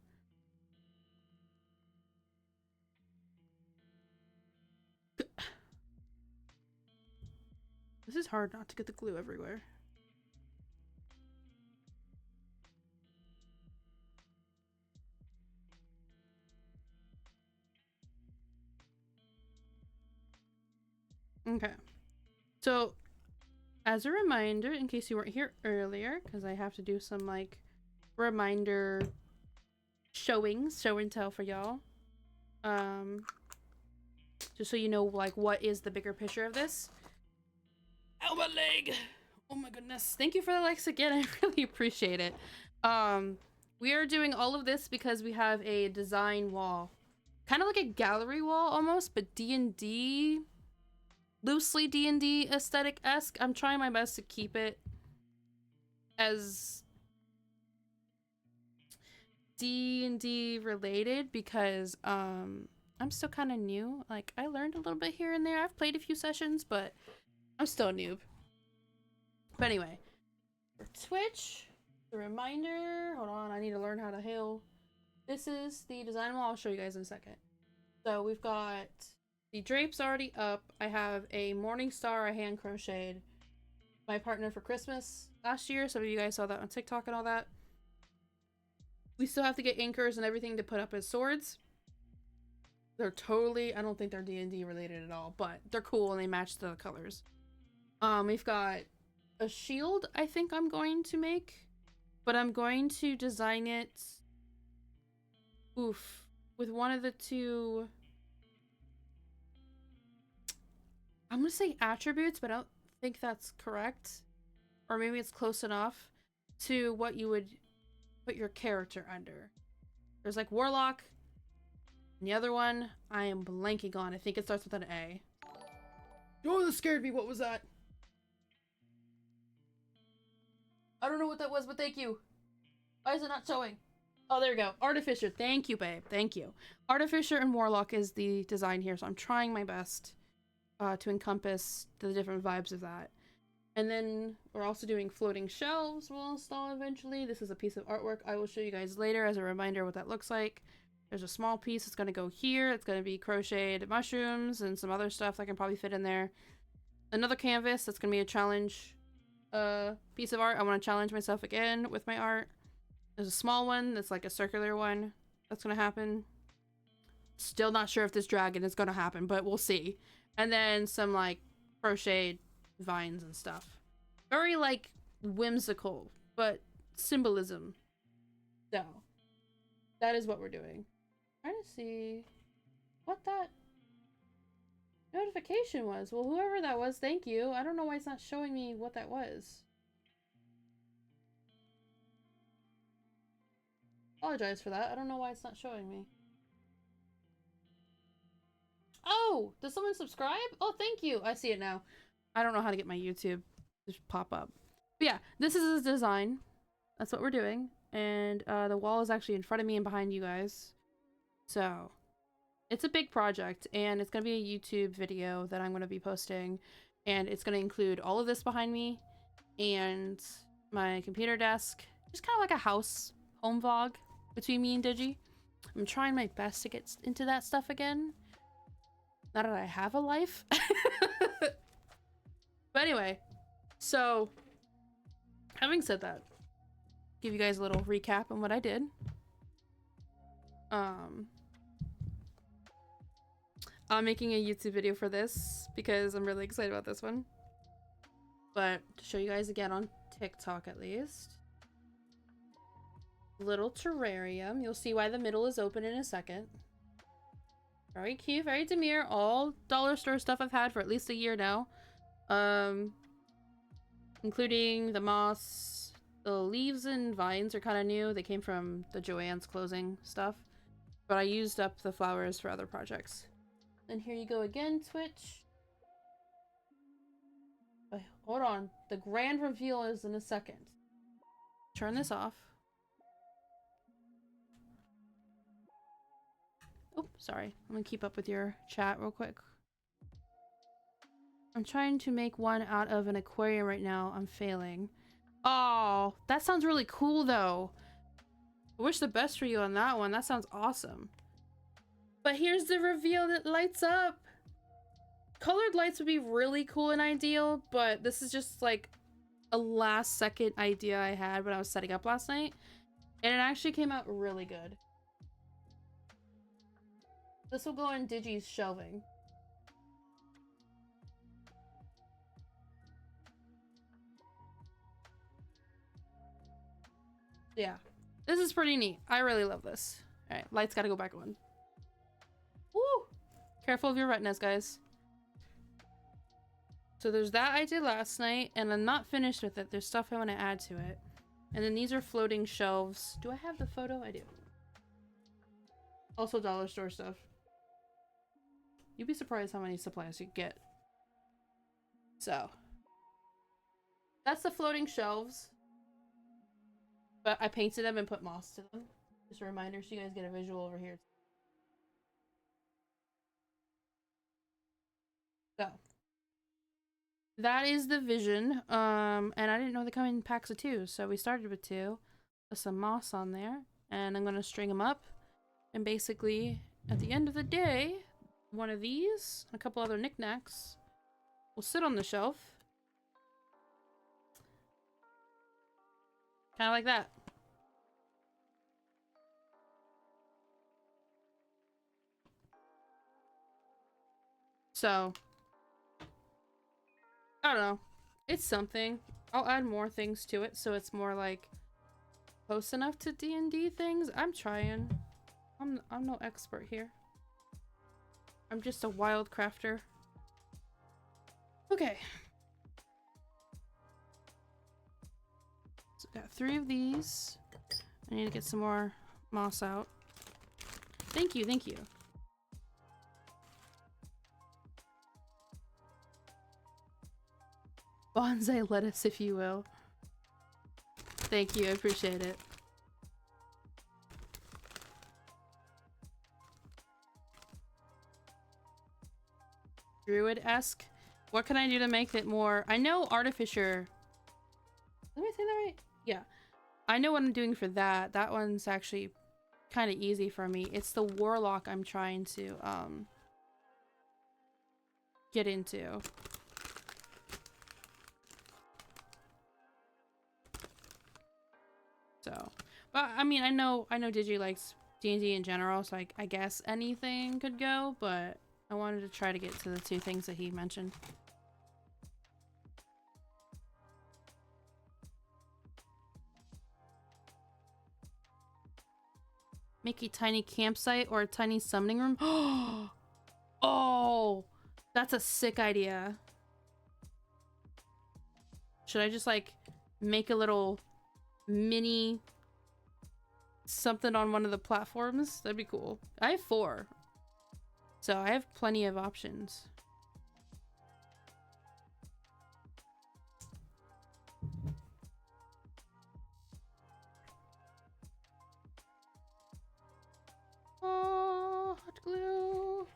This is hard not to get the glue everywhere. Okay. So, as a reminder, in case you weren't here earlier, because I have to do some like reminder show and tell for y'all. Just so you know like what is the bigger picture of this. Ow, my leg! Oh my goodness. Thank you for the likes again. I really appreciate it. We are doing all of this because we have a design wall. Kind of like a gallery wall almost, but D&D, loosely D&D aesthetic-esque. I'm trying my best to keep it as D&D related because I'm still kind of new. Like, I learned a little bit here and there. I've played a few sessions, but I'm still a noob. But anyway, for Twitch, the reminder, hold on, I need to learn how to hail. This is the design wall. I'll show you guys in a second. So we've got the drapes already up. I have a morning star I hand crocheted my partner for Christmas last year. Some of you guys saw that on TikTok and all that. We still have to get anchors and everything to put up as swords. They're totally, I don't think they're D&D related at all, but they're cool and they match the colors. We've got a shield I think I'm going to make, but I'm going to design it with one of the two, I'm gonna say attributes, but I don't think that's correct, or maybe it's close enough to what you would put your character under. There's like warlock, and the other one I am blanking on. I think it starts with an A. Oh, that scared me. What was that? I don't know what that was, but thank you. Why is it not showing? Oh, there we go. Artificer. Thank you, babe. Thank you. Artificer and Warlock is the design here, so I'm trying my best to encompass the different vibes of that. And then we're also doing floating shelves we'll install eventually. This is a piece of artwork I will show you guys later as a reminder what that looks like. There's a small piece that's going to go here. It's going to be crocheted mushrooms and some other stuff that can probably fit in there. another canvas that's gonna be a challenge piece of art. I want to challenge myself again with my art. There's a small one that's like a circular one that's gonna happen. Still not sure if this dragon is gonna happen, but we'll see. And then some like crocheted vines and stuff. Very like whimsical, but symbolism. So that is what we're doing. Trying to see what that notification was. Well, whoever that was, thank you. I don't know why it's not showing me what that was. Apologize for that. I don't know why it's not showing me. Oh, does someone subscribe? Oh, thank you. I see it now. I don't know how to get my YouTube to pop up. But yeah, this is his design. That's what we're doing. And the wall is actually in front of me and behind you guys. So it's a big project, and it's going to be a YouTube video that I'm going to be posting. And it's going to include all of this behind me and my computer desk. Just kind of like a home vlog between me and Digi. I'm trying my best to get into that stuff again. Now that I have a life. But anyway, so having said that, give you guys a little recap on what I did. I'm making a YouTube video for this because I'm really excited about this one. But to show you guys again on TikTok at least. Little terrarium. You'll see why the middle is open in a second. Very cute, very demure. All dollar store stuff I've had for at least a year now. Including the moss. The leaves and vines are kind of new. They came from the Joann's closing stuff. But I used up the flowers for other projects. And here you go again, Twitch. Hold on. The grand reveal is in a second. Turn this off. Oh, sorry. I'm gonna keep up with your chat real quick. I'm trying to make one out of an aquarium right now. I'm failing. Oh, that sounds really cool though. I wish the best for you on that one. That sounds awesome. But here's the reveal that lights up. Colored lights would be really cool and ideal, but this is just like a last second idea I had when I was setting up last night. And it actually came out really good. This will go in Digi's shelving. Yeah, this is pretty neat. I really love this. All right, lights gotta go back on. Woo! Careful of your retinas, guys. So there's that I did last night, and I'm not finished with it. There's stuff I want to add to it. And then these are floating shelves. Do I have the photo? I do. Also dollar store stuff. You'd be surprised how many supplies you get. So that's the floating shelves. But I painted them and put moss to them. Just a reminder so you guys get a visual over here. So that is the vision. And I didn't know they come in packs of 2, so we started with 2. Put some moss on there, and I'm gonna string them up. And basically, at the end of the day, one of these, and a couple other knickknacks, will sit on the shelf. Kind of like that. So, I don't know. It's something. I'll add more things to it so it's more like close enough to D&D things. I'm trying. I'm no expert here. I'm just a wild crafter. Okay. So got 3 of these. I need to get some more moss out. Thank you, thank you. Bonsai lettuce, if you will. Thank you, I appreciate it. Druid-esque. What can I do to make it more? I know Artificer. Did I say that right? Yeah. I know what I'm doing for that. That one's actually kind of easy for me. It's the Warlock I'm trying to get into. So, but I mean, I know Digi likes D&D in general, so I guess anything could go, but I wanted to try to get to the two things that he mentioned. Make a tiny campsite or a tiny summoning room. Oh, that's a sick idea. Should I just like make a little mini something on one of the platforms? That'd be cool. I have 4, so I have plenty of options. Oh, hot glue.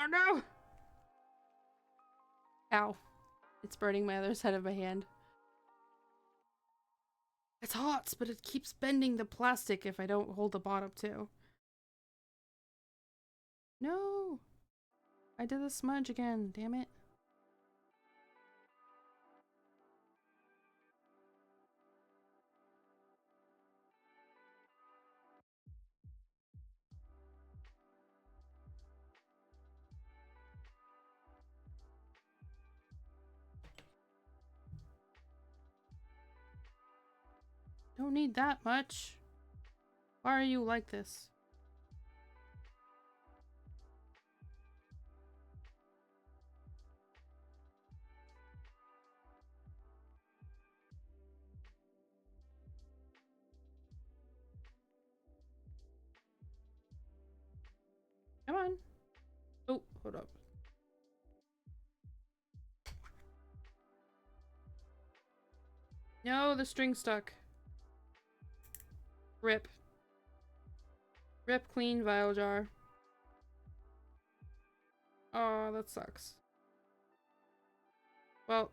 Oh no! Ow. It's burning my other side of my hand. It's hot, but it keeps bending the plastic if I don't hold the bottom too. No! I did the smudge again, damn it. Don't need that much. Why are you like this? Come on. Oh, hold up. No, the string's stuck. Rip. Rip clean vial jar. Oh, that sucks. Well.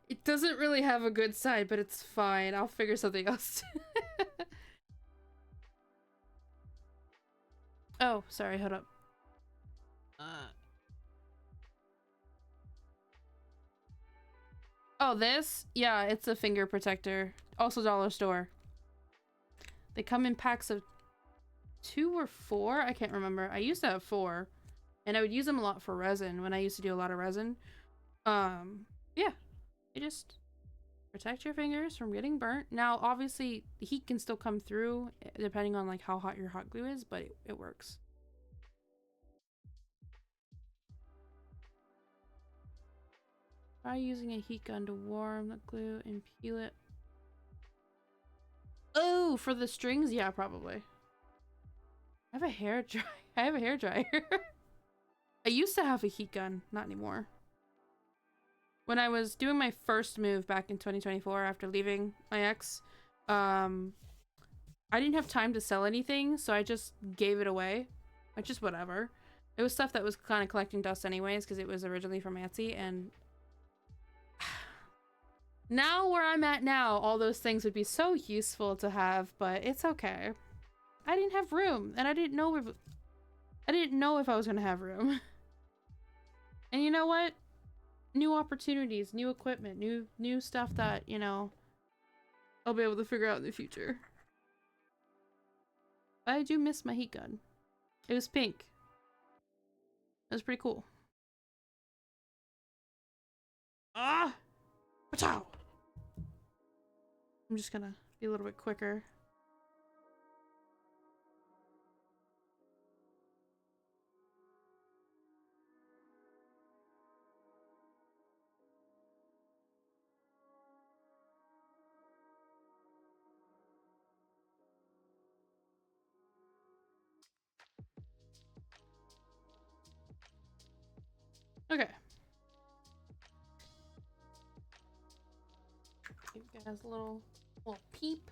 It doesn't really have a good side, but it's fine. I'll figure something else. Oh, sorry, hold up. Oh, this? Yeah, it's a finger protector. Also dollar store. They come in packs of 2 or 4? I can't remember. I used to have 4. And I would use them a lot for resin when I used to do a lot of resin. Yeah. They just protect your fingers from getting burnt. Now, obviously, the heat can still come through depending on like how hot your hot glue is, but it works. Try using a heat gun to warm the glue and peel it. Oh, for the strings? Yeah, probably. I have a hair dryer. I have a hair dryer. I used to have a heat gun, not anymore. When I was doing my first move back in 2024 after leaving my ex, I didn't have time to sell anything, so I just gave it away. Like, just whatever. It was stuff that was kind of collecting dust anyways, because it was originally from Etsy, and now where I'm at now, all those things would be so useful to have, but it's okay. I didn't have room, and I didn't know if I was gonna have room. And you know what? New opportunities, new equipment, new stuff that, you know, I'll be able to figure out in the future. But I do miss my heat gun. It was pink. It was pretty cool. Ah! Pachow! I'm just gonna be a little bit quicker. Okay. Give you guys a little peep.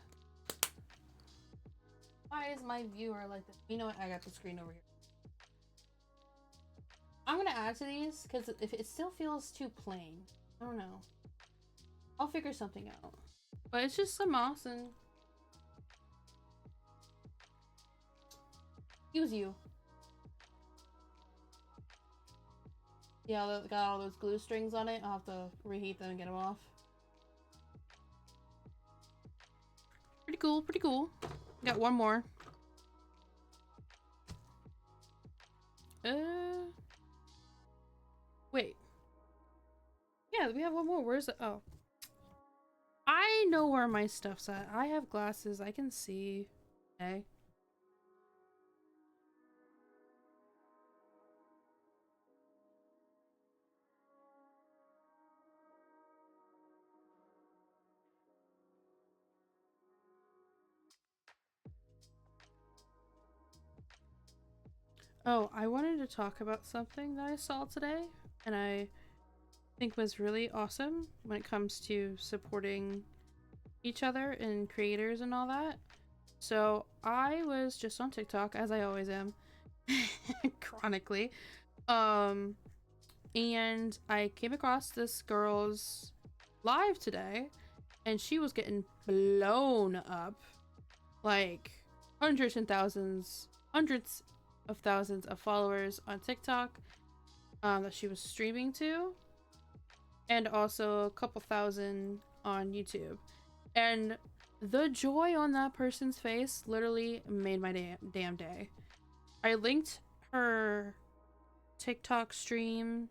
Why is my viewer like this? You know what? I got the screen over here. I'm gonna add to these because if it still feels too plain, I don't know. I'll figure something out. But it's just some moss and Excuse you. Yeah, that got all those glue strings on it. I'll have to reheat them and get them off. Pretty cool, pretty cool. Got one more. Wait. Yeah, we have one more. Where's it? Oh. I know where my stuff's at. I have glasses. I can see. Okay. Oh, I wanted to talk about something that I saw today, and I think was really awesome when it comes to supporting each other and creators and all that. So I was just on TikTok, as I always am, chronically, and I came across this girl's live today, and she was getting blown up, like hundreds of thousands of followers on TikTok that she was streaming to, and also a couple thousand on YouTube. And the joy on that person's face literally made my damn day. I linked her TikTok stream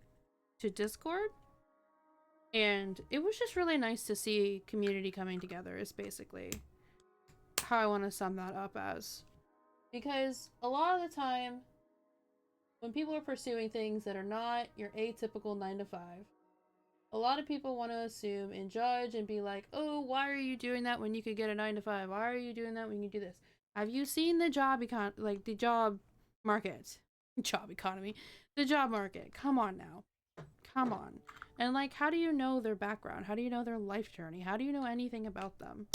to Discord, and it was just really nice to see community coming together is basically how I want to sum that up as. Because a lot of the time, when people are pursuing things that are not your atypical 9 to 5, a lot of people want to assume and judge and be like, oh, why are you doing that when you could get a 9 to 5? Why are you doing that when you do this? Have you seen the job the job market? Job economy. The job market. Come on now. Come on. And like, how do you know their background? How do you know their life journey? How do you know anything about them?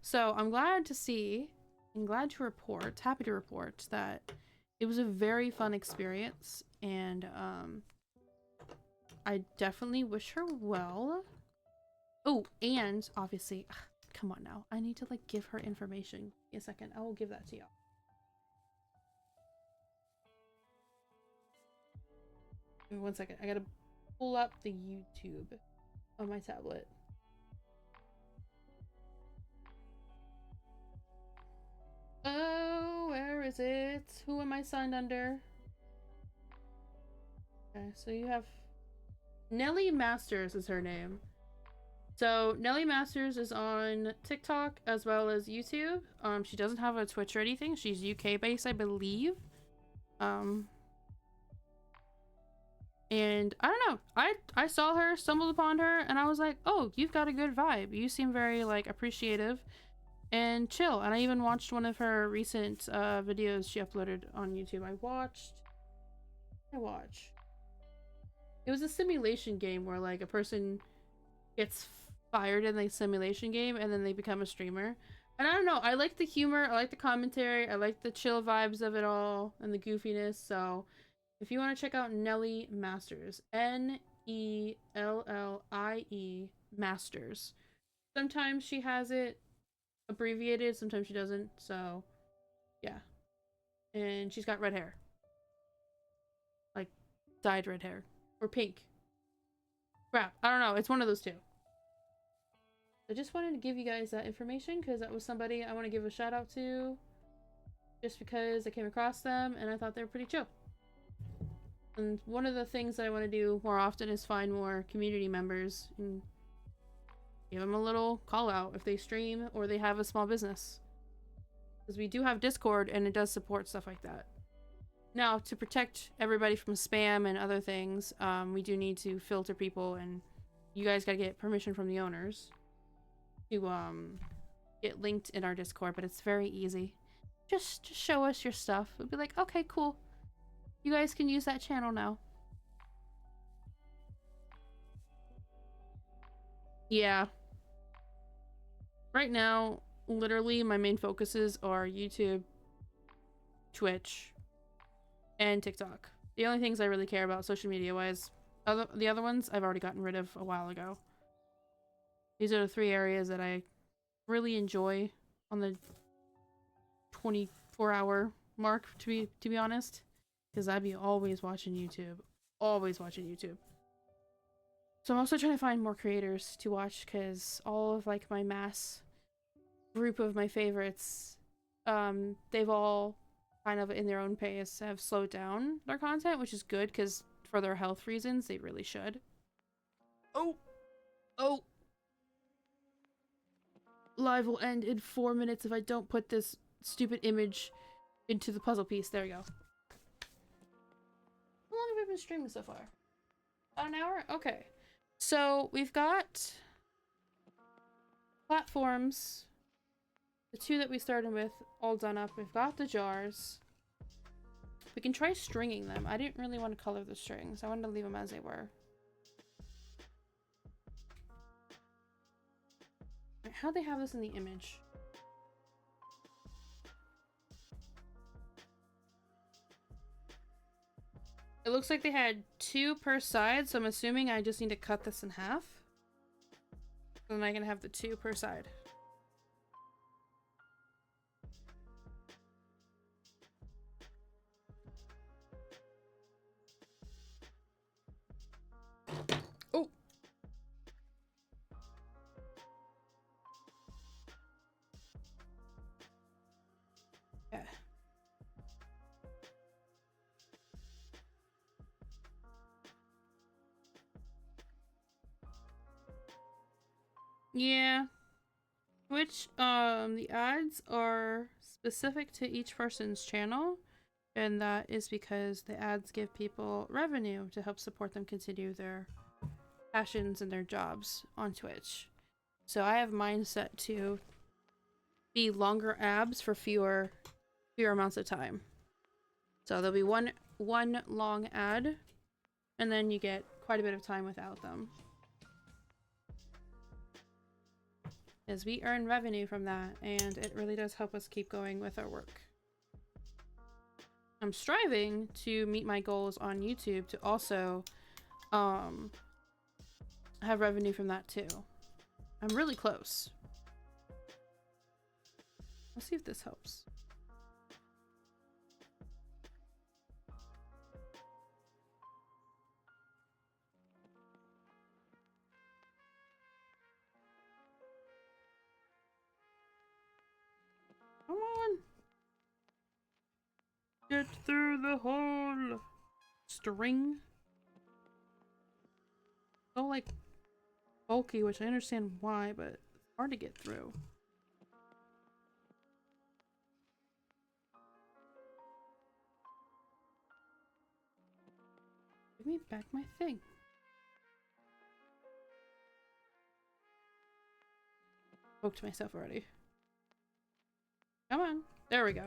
So I'm glad to see and happy to report that it was a very fun experience, and I definitely wish her well. Oh, and obviously, come on now. I need to like give her information. In a second, I will give that to y'all. Give me 1 second. I gotta pull up the YouTube on my tablet. Oh, where is it? Who am I signed under? Okay, so you have Nelly Masters is her name. So Nelly Masters is on TikTok as well as YouTube. She doesn't have a Twitch or anything. She's UK based, I believe. And I don't know. I saw her, stumbled upon her, and I was like, oh, you've got a good vibe. You seem very like appreciative and chill. And I even watched one of her recent videos she uploaded on YouTube. I watched. It was a simulation game where like a person gets fired in the simulation game and then they become a streamer. And I don't know, I like the humor, I like the commentary, I like the chill vibes of it all and the goofiness. So if you want to check out Nelly Masters, Nellie Masters. Sometimes she has it abbreviated, sometimes she doesn't. So yeah. And she's got red hair. Like dyed red hair. Or pink. Crap, I don't know, it's one of those two. I just wanted to give you guys that information because that was somebody I want to give a shout out to just because I came across them and I thought they were pretty chill. And one of the things that I want to do more often is find more community members and give them a little call out if they stream or they have a small business. Because we do have Discord and it does support stuff like that. Now, to protect everybody from spam and other things, we do need to filter people, and you guys gotta get permission from the owners to get linked in our Discord, but it's very easy. Just show us your stuff. We'll be like, okay, cool. You guys can use that channel now. Yeah. Right now, literally, my main focuses are YouTube, Twitch, and TikTok. The only things I really care about social media wise, the other ones I've already gotten rid of a while ago. These are the 3 areas that I really enjoy on the 24-hour mark, to be honest, because I'd be always watching YouTube. Always watching YouTube. So I'm also trying to find more creators to watch, because all of like my mass group of my favorites, they've all kind of in their own pace have slowed down their content, which is good, because for their health reasons they really should. Oh, live will end in 4 minutes if I don't put this stupid image into the puzzle piece. There we go. How long have we been streaming so far? About an hour? Okay. So we've got platforms, the 2 that we started with, all done up. We've got the jars. We can try stringing them. I didn't really want to color the strings. I wanted to leave them as they were. How'd they have this in the image? It looks like they had 2 per side, so I'm assuming I just need to cut this in half. And then I can have the 2 per side. Oh! Yeah. Yeah. Which, the ads are specific to each person's channel, and that is because the ads give people revenue to help support them continue their passions and their jobs on Twitch. So I have mine set to be longer abs for fewer amounts of time. So there'll be one long ad, and then you get quite a bit of time without them. As we earn revenue from that, and it really does help us keep going with our work. I'm striving to meet my goals on YouTube to also have revenue from that too. I'm really close. Let's see if this helps. Come on. Get through the hole. String. So like bulky, which I understand why, but it's hard to get through. Give me back my thing. Poked myself already. Come on. There we go.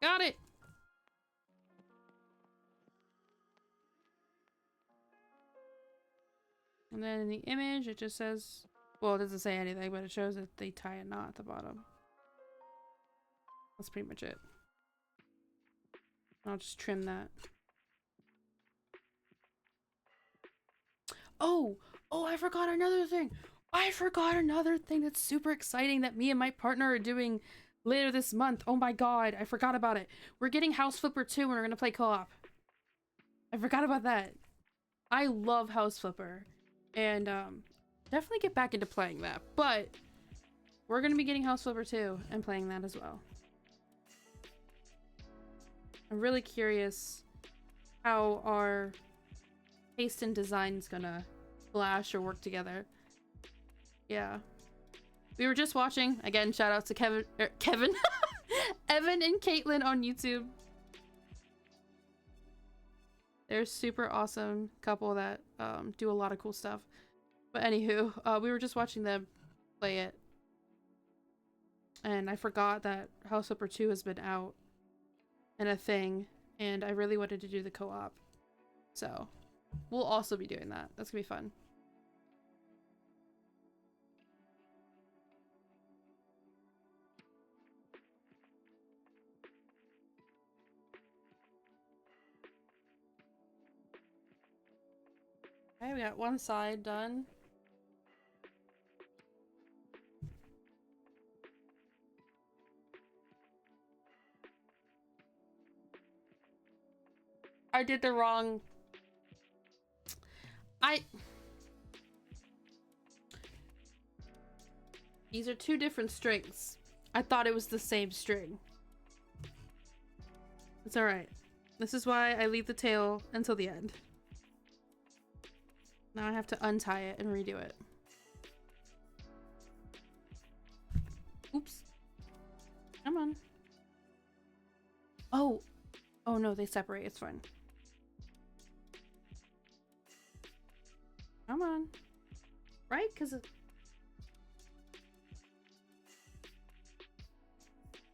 Got it! And then in the image, it just says, well, it doesn't say anything, but it shows that they tie a knot at the bottom. That's pretty much it. I'll just trim that. Oh, I forgot another thing. I forgot another thing that's super exciting that me and my partner are doing later this month. Oh my god, I forgot about it. We're getting House Flipper 2 and we're gonna play co-op. I forgot about that. I love House Flipper. And definitely get back into playing that. But we're gonna be getting House Flipper 2 and playing that as well. I'm really curious how our taste in design is gonna clash or work together. Yeah. We were just watching, again, shout out to Kevin, Evan and Caitlin on YouTube. They're a super awesome couple that do a lot of cool stuff. But anywho, we were just watching them play it. And I forgot that House Flipper 2 has been out and a thing. And I really wanted to do the co-op. So, we'll also be doing that. That's gonna be fun. Okay, we got one side done. I did the wrong... These are two different strings. I thought it was the same string. It's alright. This is why I leave the tail until the end. Now I have to untie it and redo it. Oops. Come on. Oh. Oh no, they separate. It's fine. Come on. Right? Because...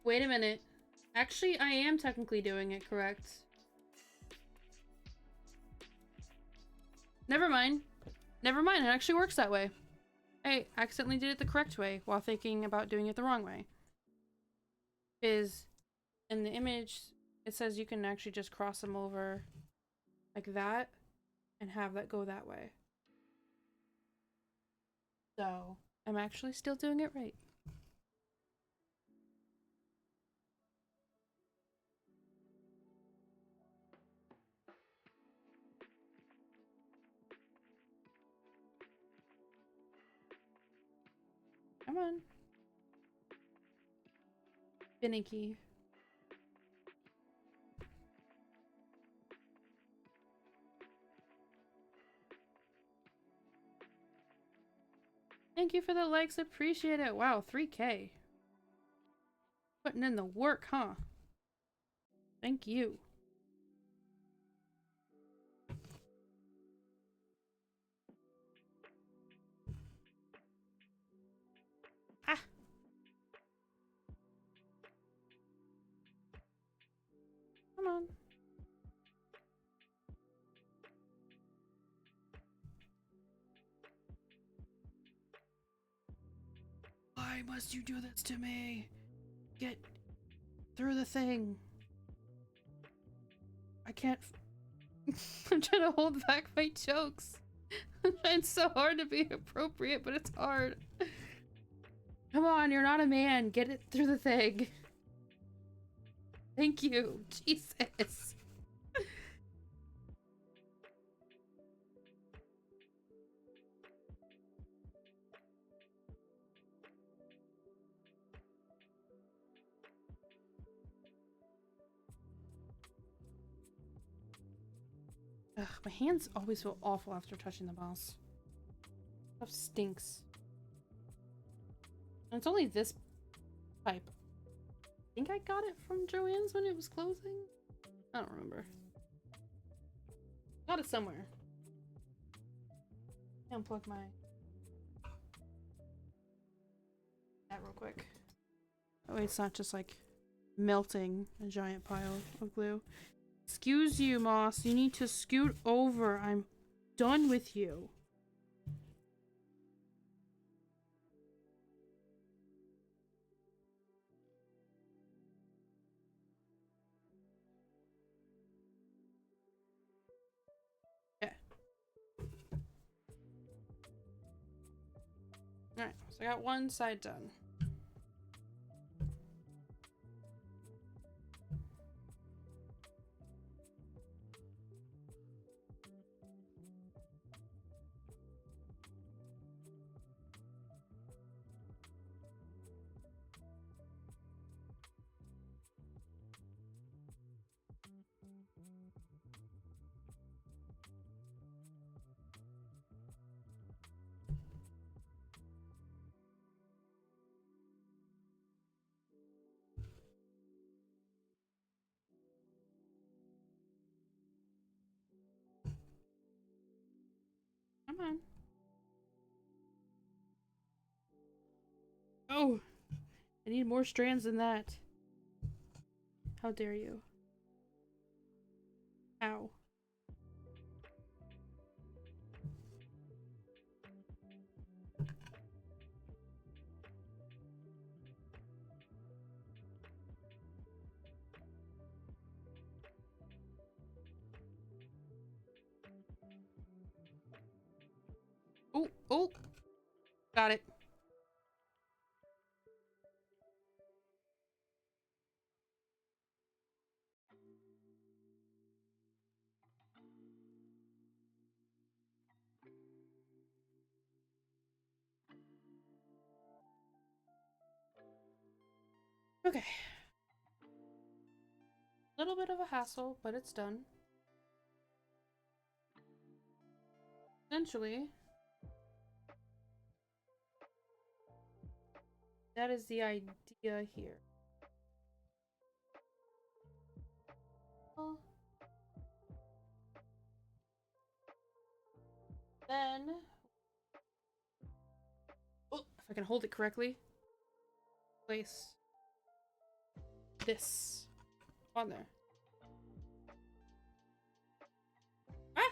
Wait a minute. Actually, I am technically doing it correct. Never mind. Never mind, it actually works that way. I accidentally did it the correct way while thinking about doing it the wrong way. Is in the image, it says you can actually just cross them over like that and have that go that way. So, I'm actually still doing it right. Come on. Finicky. Thank you for the likes, appreciate it. Wow, 3K. Putting in the work, huh? Thank you. Ah! Come on. Why must you do this to me? Get through the thing. I can't. I'm trying to hold back my jokes. I'm trying so hard to be appropriate, but it's hard. Come on, you're not a man. Get it through the thing. Thank you. Jesus. Ugh, my hands always feel awful after touching the mouse. Stuff stinks. And it's only this pipe. I think I got it from Joann's when it was closing. I don't remember. Got it somewhere. Unplug my... that real quick. That way it's not just like melting a giant pile of glue. Excuse you, Moss. You need to scoot over. I'm done with you. Okay. Alright, so I got one side done. Come on. Oh! I need more strands than that. How dare you? Ow. Oh, oh! Got it. Okay. A little bit of a hassle, but it's done. Essentially, that is the idea here. Well, then, oh, if I can hold it correctly, place this on there. Ah!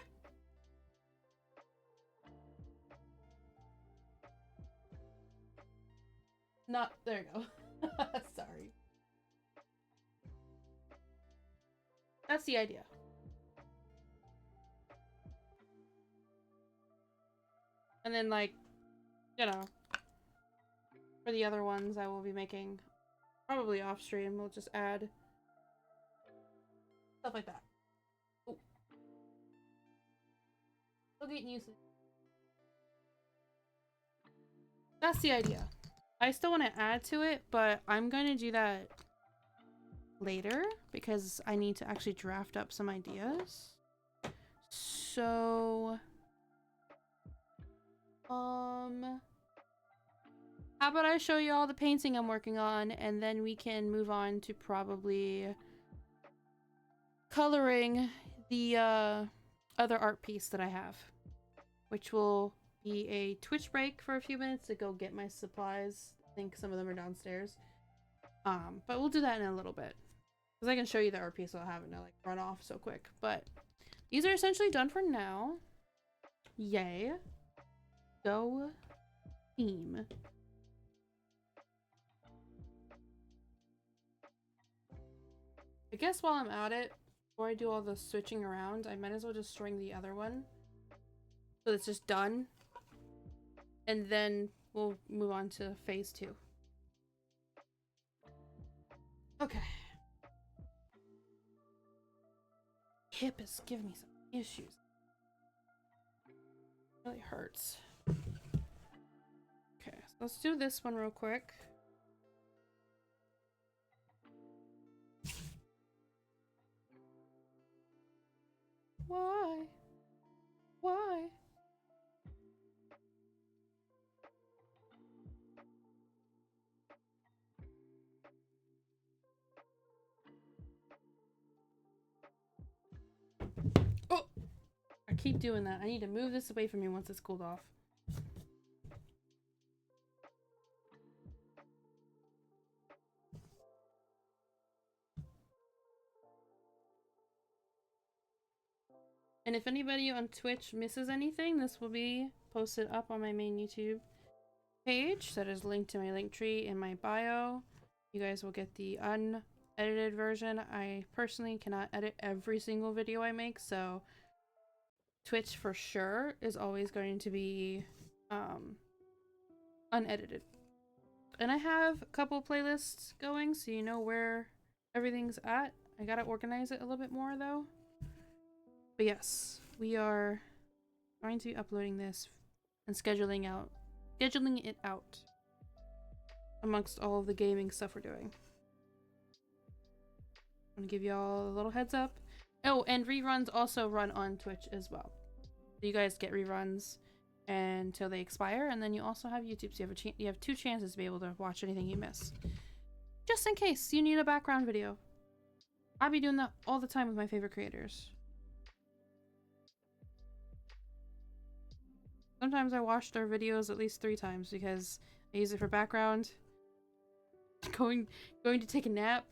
Not, there you go. Sorry. That's the idea. And then, like, you know, for the other ones I will be making, probably off stream, we'll just add stuff like that. Oh. Still getting used to it. That's the idea. I still want to add to it, but I'm going to do that later because I need to actually draft up some ideas. So, how about I show you all the painting I'm working on, and then we can move on to probably coloring the other art piece that I have, which will be a Twitch break for a few minutes to go get my supplies. I think some of them are downstairs. But we'll do that in a little bit. Because I can show you the art piece so I'll have it to like run off so quick. But these are essentially done for now. Yay. Go team. I guess while I'm at it, before I do all the switching around, I might as well just string the other one. So it's just done. And then we'll move on to phase 2. Okay. Hip is giving me some issues. It really hurts. Okay, so let's do this one real quick. Why? Why? Oh! I keep doing that. I need to move this away from me once it's cooled off. And if anybody on Twitch misses anything, this will be posted up on my main YouTube page that is linked to my link tree in my bio. You guys will get the unedited version. I personally cannot edit every single video I make, so Twitch for sure is always going to be unedited. And I have a couple playlists going, so you know where everything's at. I gotta organize it a little bit more though. But yes, we are going to be uploading this and scheduling it out amongst all of the gaming stuff we're doing. I'm gonna give y'all a little heads up. Oh, and reruns also run on Twitch as well. So you guys get reruns until they expire, and then you also have YouTube, so you have 2 chances to be able to watch anything you miss. Just in case you need a background video. I be doing that all the time with my favorite creators. Sometimes I watch their videos at least 3 times because I use it for background, going to take a nap,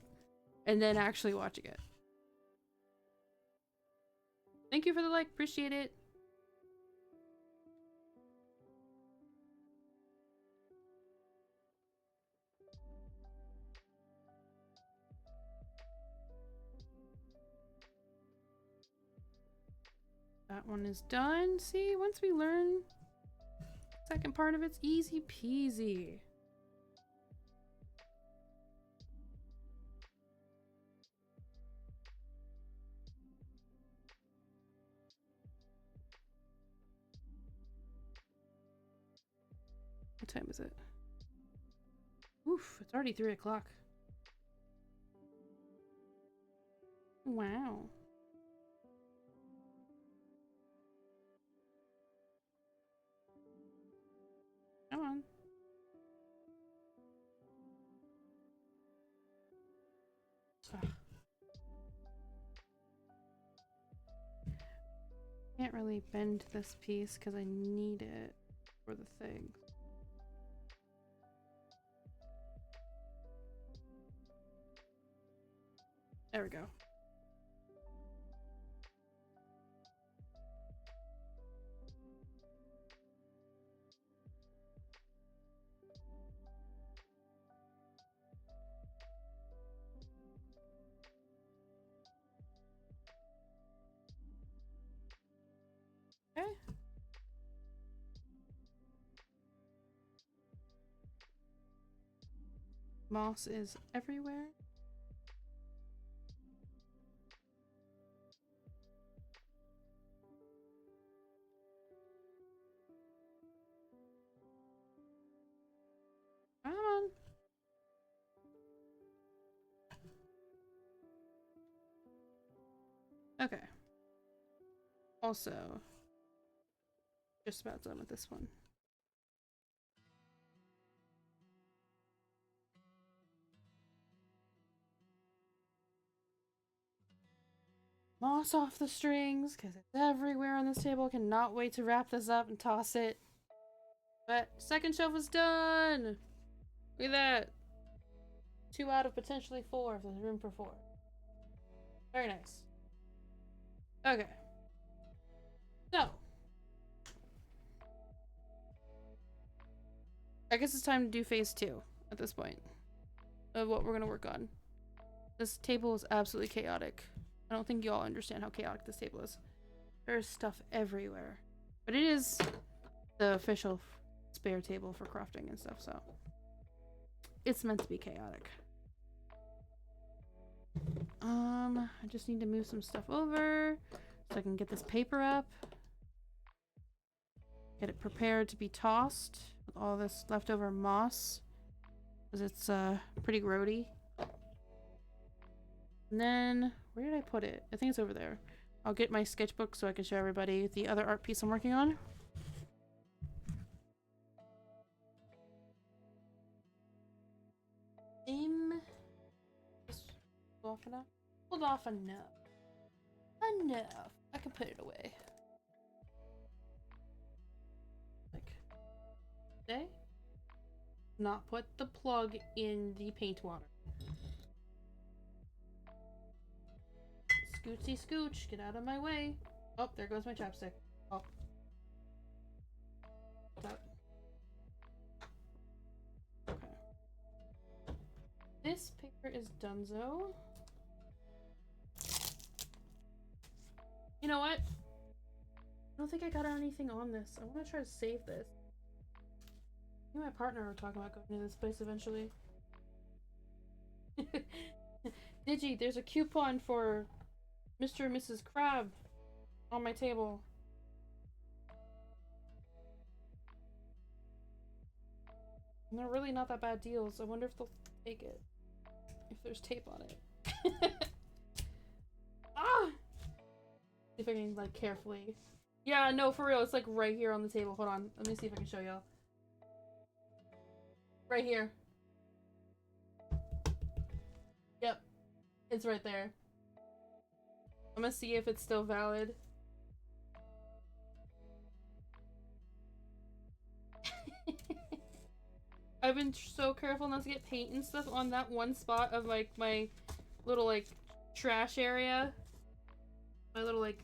and then actually watching it. Thank you for the like, appreciate it. That one is done. See, once we learn the second part of it's easy peasy. What time is it? Oof, it's already 3 o'clock. Wow. Come on. Ugh. Can't really bend this piece because I need it for the thing. There we go. Okay. Moss is everywhere. Come on. Okay. Also, just about done with this one. Moss off the strings because it's everywhere on this table. Cannot wait to wrap this up and toss it. But second shelf is done. Look at that. 2 out of potentially 4 if there's room for 4. Very nice. Okay. So. I guess it's time to do phase 2 at this point of what we're going to work on. This table is absolutely chaotic. I don't think you all understand how chaotic this table is. There's stuff everywhere. But it is the official spare table for crafting and stuff, so it's meant to be chaotic. I just need to move some stuff over so I can get this paper up. Get it prepared to be tossed with all this leftover moss because it's pretty grody. And then where did I put it? I think it's over there. I'll get my sketchbook so I can show everybody the other art piece I'm working on. Off enough? Hold off enough. Enough. I can put it away. Like, okay. Not put the plug in the paint water. Scootsy scooch, get out of my way. Oh, there goes my chapstick. Oh. That. Okay. This paper is donezo. You know what? I don't think I got anything on this. I want to try to save this. Me and my partner were talking about going to this place eventually. Digi, there's a coupon for Mr. and Mrs. Crab on my table. And they're really not that bad deals. I wonder if they'll take it. If there's tape on it. Ah! See if I can, like, carefully. Yeah, no, for real. It's, like, right here on the table. Hold on. Let me see if I can show y'all. Right here. Yep. It's right there. I'm gonna see if it's still valid. I've been so careful not to get paint and stuff on that one spot of, like, my little, like, trash area. My little, like,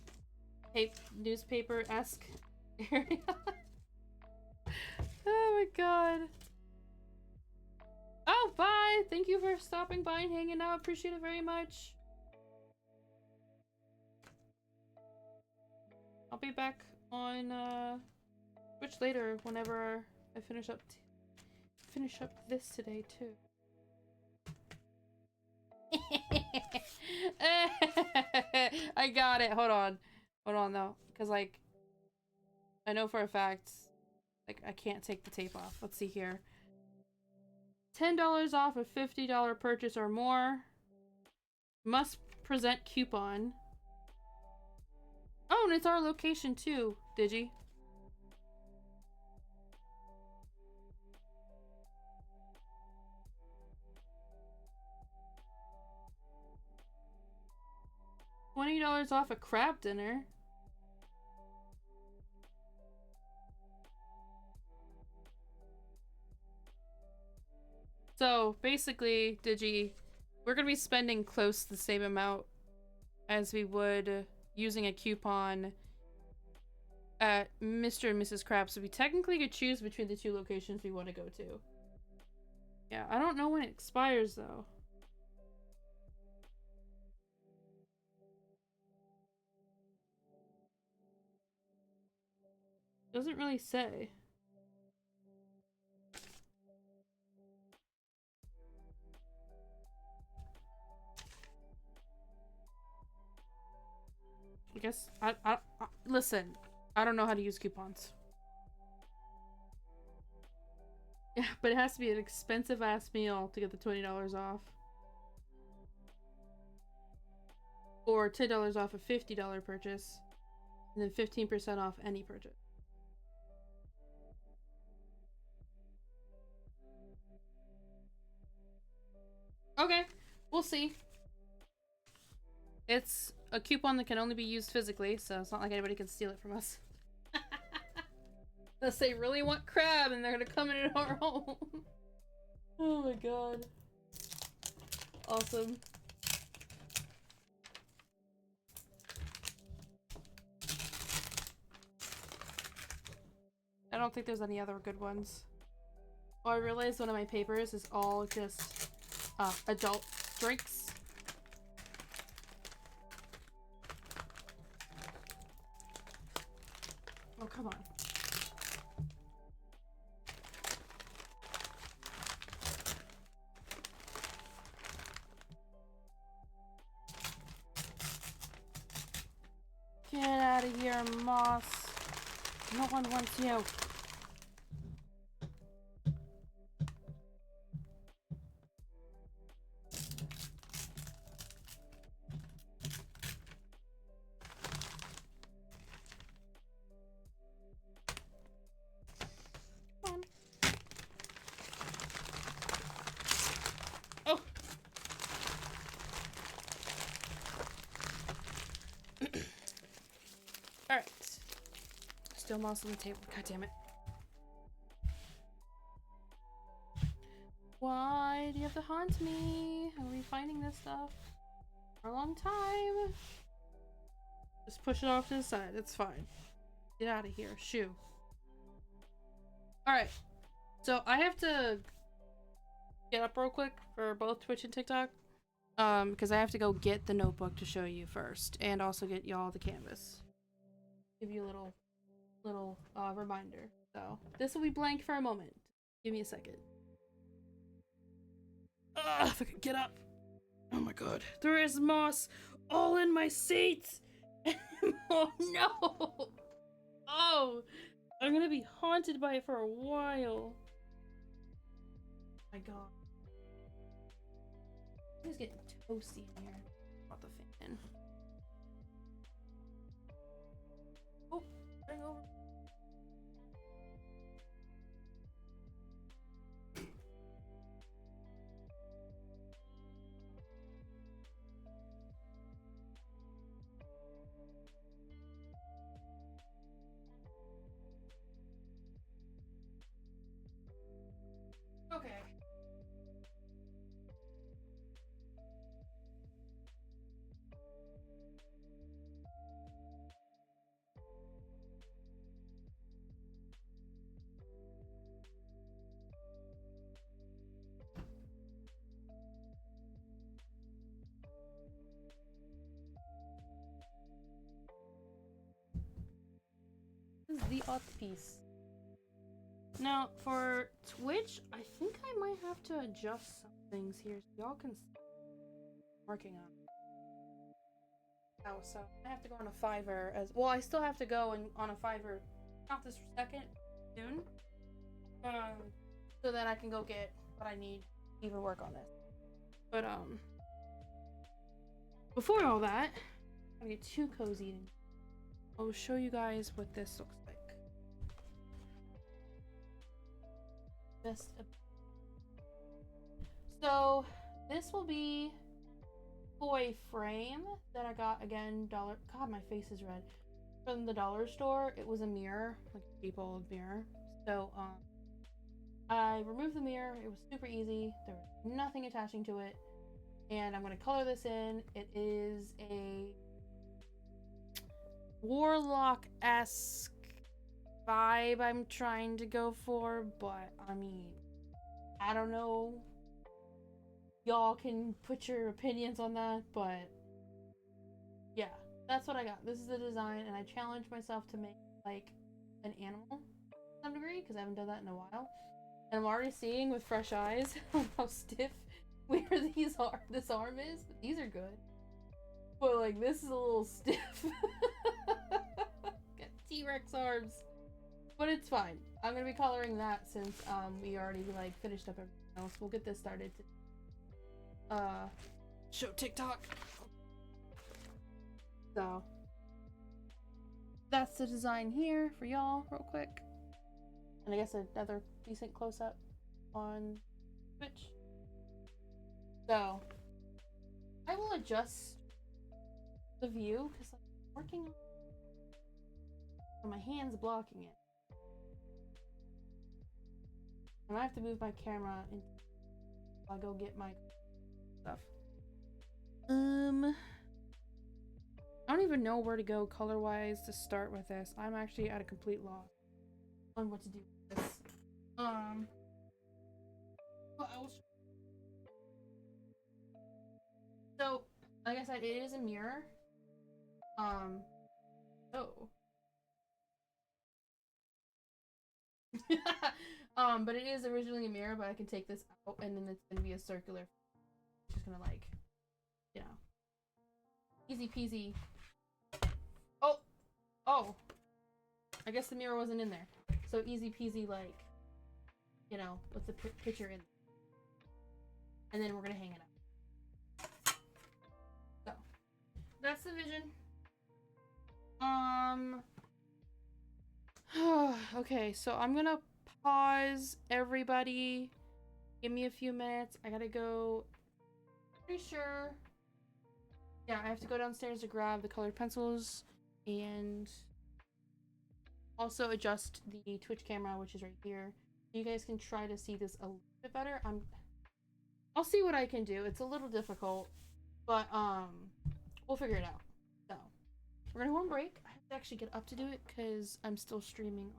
newspaper-esque area. Oh my god. Oh, bye! Thank you for stopping by and hanging out. Appreciate it very much. I'll be back on Twitch later whenever I finish up this today too. I got it. Hold on though, because like I know for a fact like I can't take the tape off. Let's see here. $10 off a $50 purchase or more. Must present coupon. Oh, and it's our location too, Digi. $20 off a crab dinner. So basically, Digi, we're gonna be spending close to the same amount as we would using a coupon at Mr. and Mrs. Krabs. So we technically could choose between the two locations we want to go to. Yeah, I don't know when it expires though. Doesn't really say. I guess I listen. I don't know how to use coupons. Yeah, but it has to be an expensive ass meal to get the $20 off. Or $10 off a $50 purchase. And then 15% off any purchase. Okay, we'll see. It's a coupon that can only be used physically, so it's not like anybody can steal it from us. Unless they really want crab and they're gonna come into our home. Oh my god. Awesome. I don't think there's any other good ones. Oh, I realized one of my papers is all just adult drinks. Oh, come on. Get out of here, Moss. No one wants you. Come on. Oh. Alright. Still Moss on the table. God damn it. Why do you have to haunt me? I've been finding this stuff for a long time. Just push it off to the side. It's fine. Get out of here. Shoo. Alright. So I have to get up real quick for both Twitch and TikTok. Because I have to go get the notebook to show you first. And also get y'all the canvas. Give you a little reminder. So this will be blank for a moment. Give me a second. If I could get up. Oh my god. There is moss all in my seat. Oh no. Oh, I'm gonna be haunted by it for a while. Oh my god. It's getting toasty in here. About the fan. Oh, bring over. Okay. This is the art piece. Now, for Twitch, I think I might have to adjust some things here so y'all can see working on it. Oh, so I have to go on a Fiverr as well. I still have to go on a Fiverr, not this second, soon. So then I can go get what I need to even work on this. But before all that, I get too cozy. I'll show you guys what this looks like. So this will be toy frame that I got again. God, my face is red. From the dollar store. It was a mirror, like a cheap old mirror. So I removed the mirror. It was super easy. There was nothing attaching to it. And I'm going to color this in. It is a warlock-esque vibe I'm trying to go for, but I mean, I don't know. Y'all can put your opinions on that, but yeah, that's what I got. This is the design, and I challenged myself to make like an animal to some degree because I haven't done that in a while. And I'm already seeing with fresh eyes how stiff where this arm is, but these are good. But like this is a little stiff. Got T-Rex arms. But it's fine. I'm gonna be coloring that since we already like finished up everything else. We'll get this started to show TikTok. So that's the design here for y'all real quick. And I guess another decent close-up on Twitch. So I will adjust the view because I'm working on my hands blocking it. And I have to move my camera and I'll go get my stuff. I don't even know where to go color-wise to start with this. I'm actually at a complete loss on what to do with this. But I was... So, like I said, it is a mirror. Oh. But it is originally a mirror, but I can take this out and then it's gonna be a circular. Just gonna like, you know, easy peasy. Oh, I guess the mirror wasn't in there. So easy peasy, like, you know, with the picture in. And then we're gonna hang it up. So that's the vision. Okay, so I'm gonna pause everybody. Give me a few minutes. I gotta go. Pretty sure. Yeah, I have to go downstairs to grab the colored pencils and also adjust the Twitch camera, which is right here. You guys can try to see this a little bit better. I'll see what I can do. It's a little difficult, but we'll figure it out. So we're gonna go on break. I have to actually get up to do it because I'm still streaming.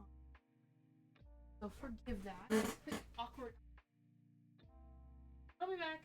So forgive that. It's a bit awkward. I'll be back.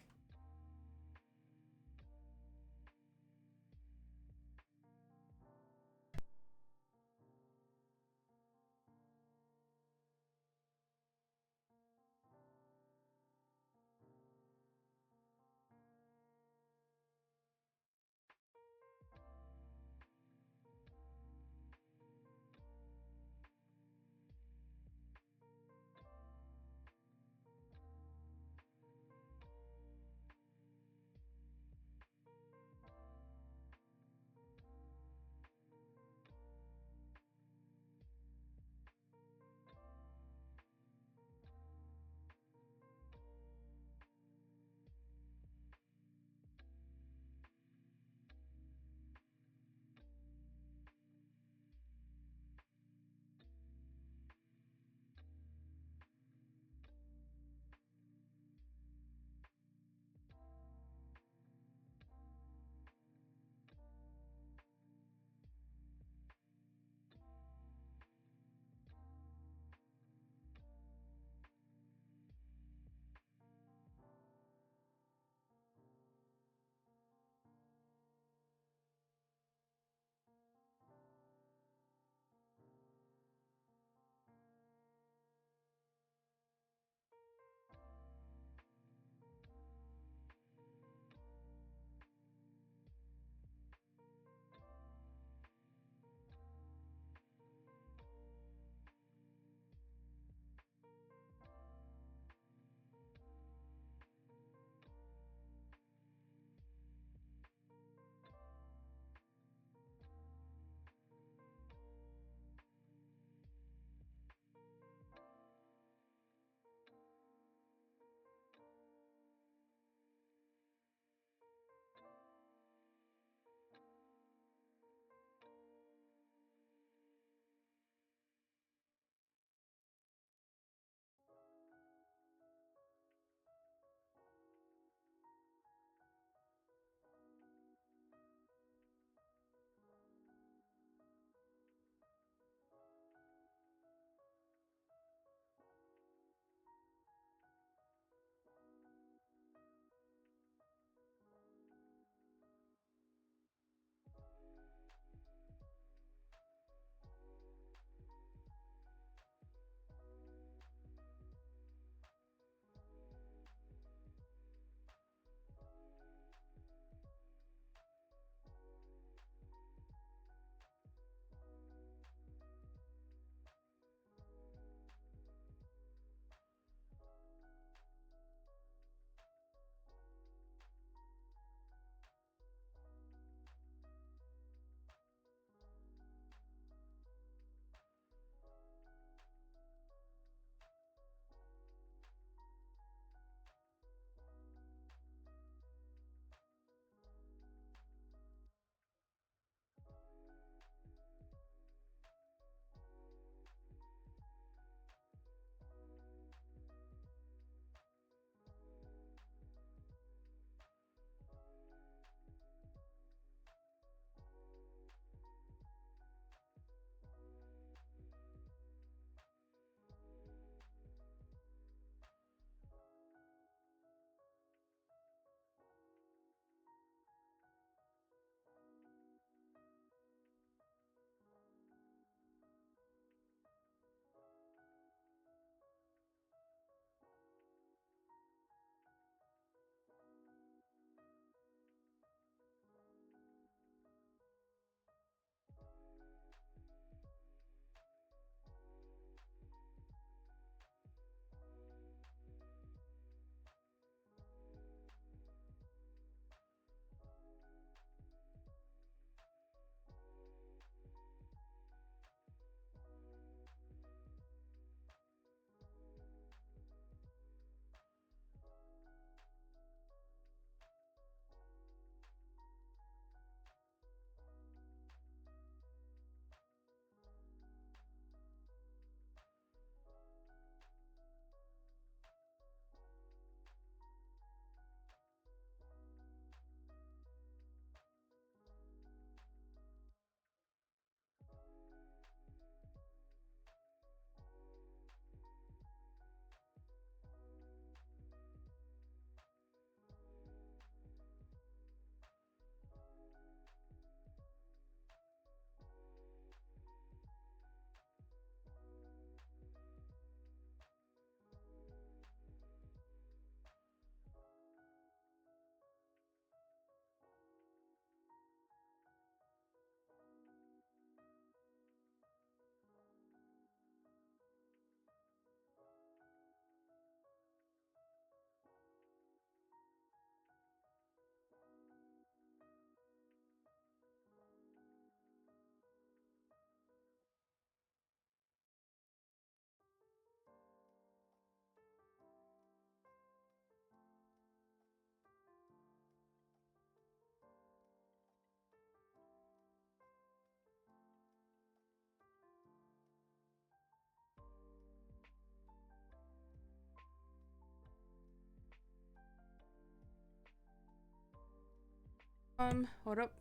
Hold up.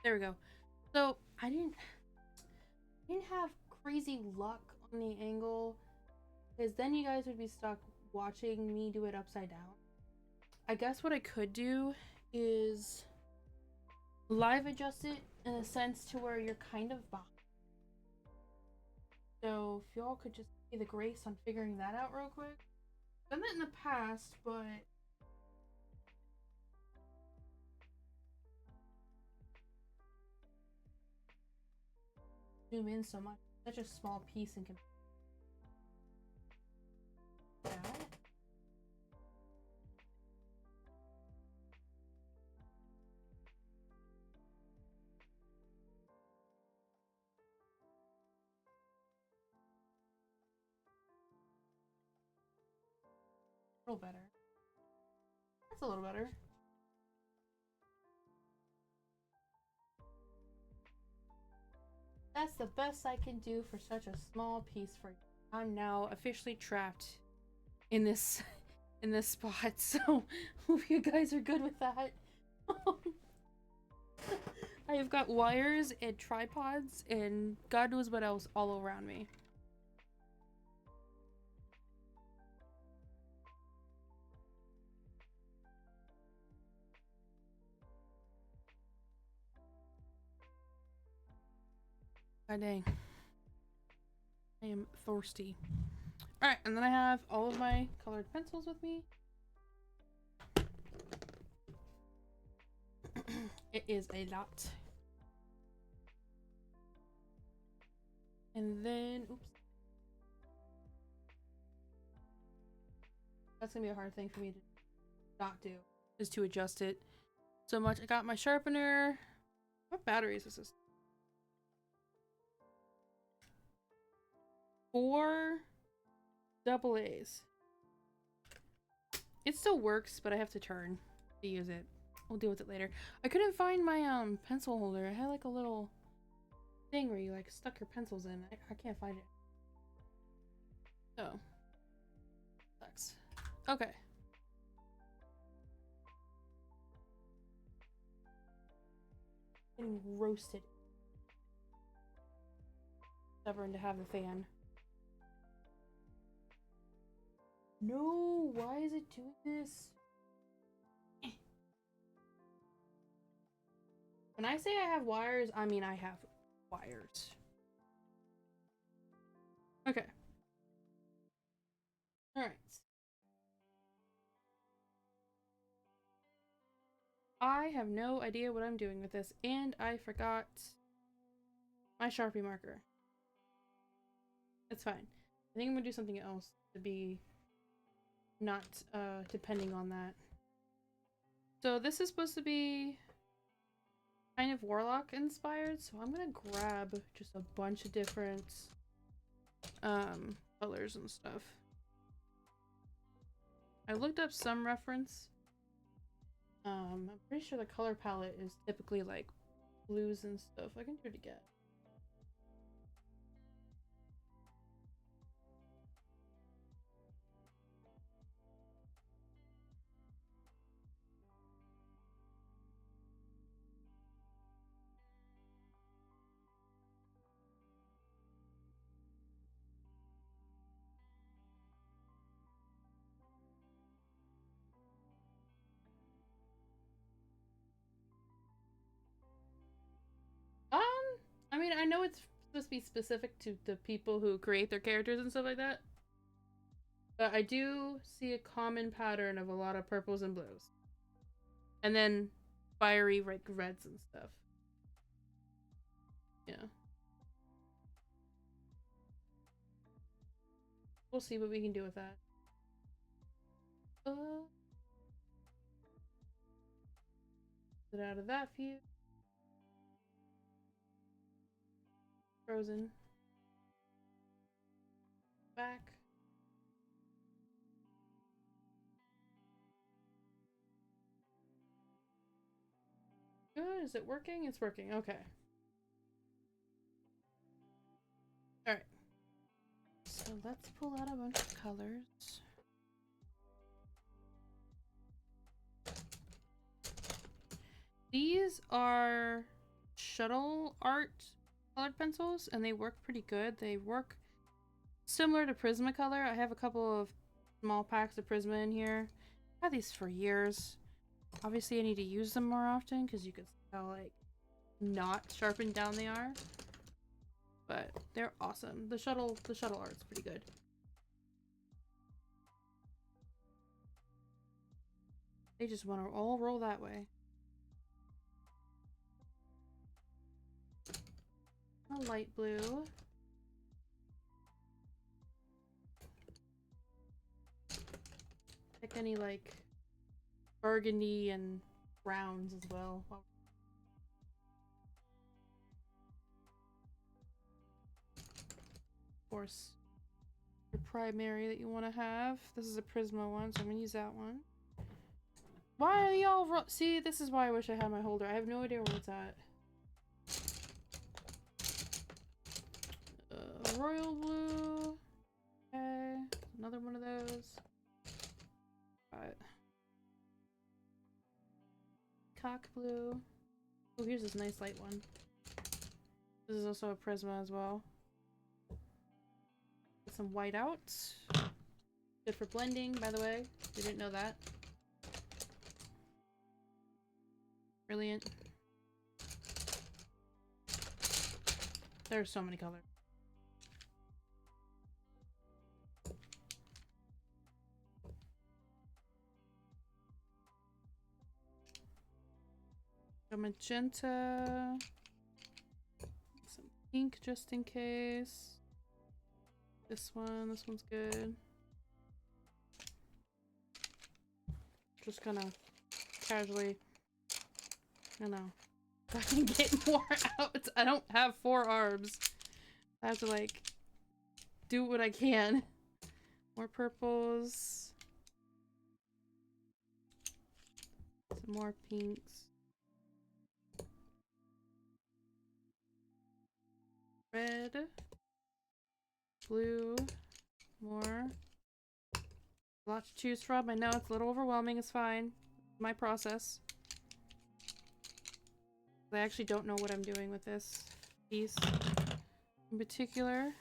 There we go. So I didn't have crazy luck on the angle, because then you guys would be stuck watching me do it upside down. I guess what I could do is live adjust it in a sense to where you're kind of behind. So if y'all could just see the grace on figuring that out real quick. I've done that in the past, but zoom in so much. Such a small piece in comparison. A little better. That's a little better. That's the best I can do for such a small piece for you. I'm now officially trapped in this spot, so hope you guys are good with that. I have got wires and tripods and God knows what else all around me. God dang. I am thirsty. Alright, and then I have all of my colored pencils with me. It is a lot. And then, oops. That's gonna be a hard thing for me to not do, is to adjust it so much. I got my sharpener. What batteries is this? 4 AA's. It still works, but I have to turn to use it. We'll deal with it later. I couldn't find my pencil holder. I had like a little thing where you like stuck your pencils in. I can't find it. Oh. Sucks. Okay. Getting roasted. Stubborn to have the fan. No, why is it doing this? When I say I have wires, I mean I have wires. Okay. Alright. I have no idea what I'm doing with this, and I forgot my Sharpie marker. It's fine. I think I'm gonna do something else to be not depending on that. So this is supposed to be kind of Warlock inspired, so I'm gonna grab just a bunch of different colors and stuff. I looked up some reference. I'm pretty sure the color palette is typically like blues and stuff. I can do it again. I mean, I know it's supposed to be specific to the people who create their characters and stuff like that, but I do see a common pattern of a lot of purples and blues. And then fiery like reds and stuff. Yeah. We'll see what we can do with that. Get out of that view. Frozen. Back. Good. Is it working? It's working. Okay. Alright. So let's pull out a bunch of colors. These are shuttle art colored pencils, and they work pretty good. They work similar to Prismacolor. I have a couple of small packs of Prisma in here. I've had these for years. Obviously, I need to use them more often because you can see how like not sharpened down they are. But they're awesome. The shuttle art's pretty good. They just want to all roll that way. A light blue. Pick any like burgundy and browns as well. Of course, your primary that you want to have. This is a Prisma one, so I'm gonna use that one. Why are y'all see? This is why I wish I had my holder. I have no idea where it's at. Royal blue. Okay, another one of those. Got cock blue. Oh, here's this nice light one. This is also a Prisma as well. Get some white out. Good for blending, by the way. You didn't know that. Brilliant. There are so many colors. A magenta. Some pink just in case. This one's good. Just gonna casually, I don't know, if I can get more out. I don't have 4 arms. I have to like do what I can. More purples. Some more pinks. Red. Blue. More. A lot to choose from. I know it's a little overwhelming. It's fine. It's my process. I actually don't know what I'm doing with this piece in particular.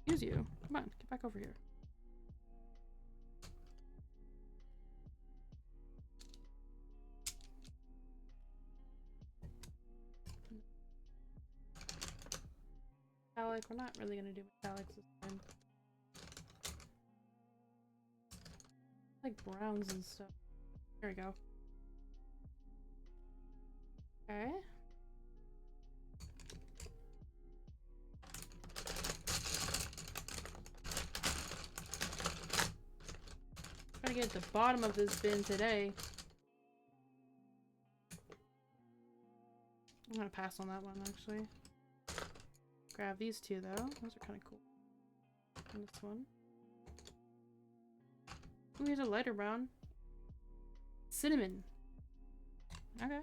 Excuse you. Come on, get back over here. Metallic. We're not really gonna do metallics this time. Like browns and stuff. There we go. Okay. Trying to get at the bottom of this bin today. I'm gonna pass on that one actually. Grab these two though. Those are kind of cool. And this one. Ooh, here's a lighter brown. Cinnamon. Okay.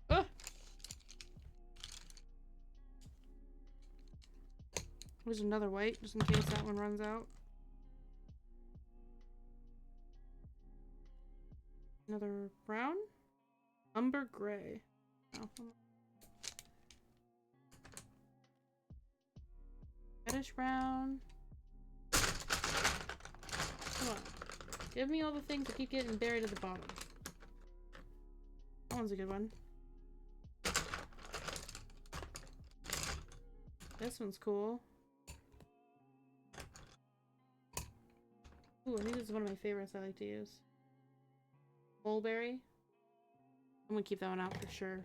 Ah! There's another white, just in case that one runs out. Another brown? Umber gray. Oh. Reddish brown. Come on. Give me all the things that keep getting buried at the bottom. That one's a good one. This one's cool. Ooh, I think this is one of my favorites I like to use. Mulberry. I'm gonna keep that one out for sure.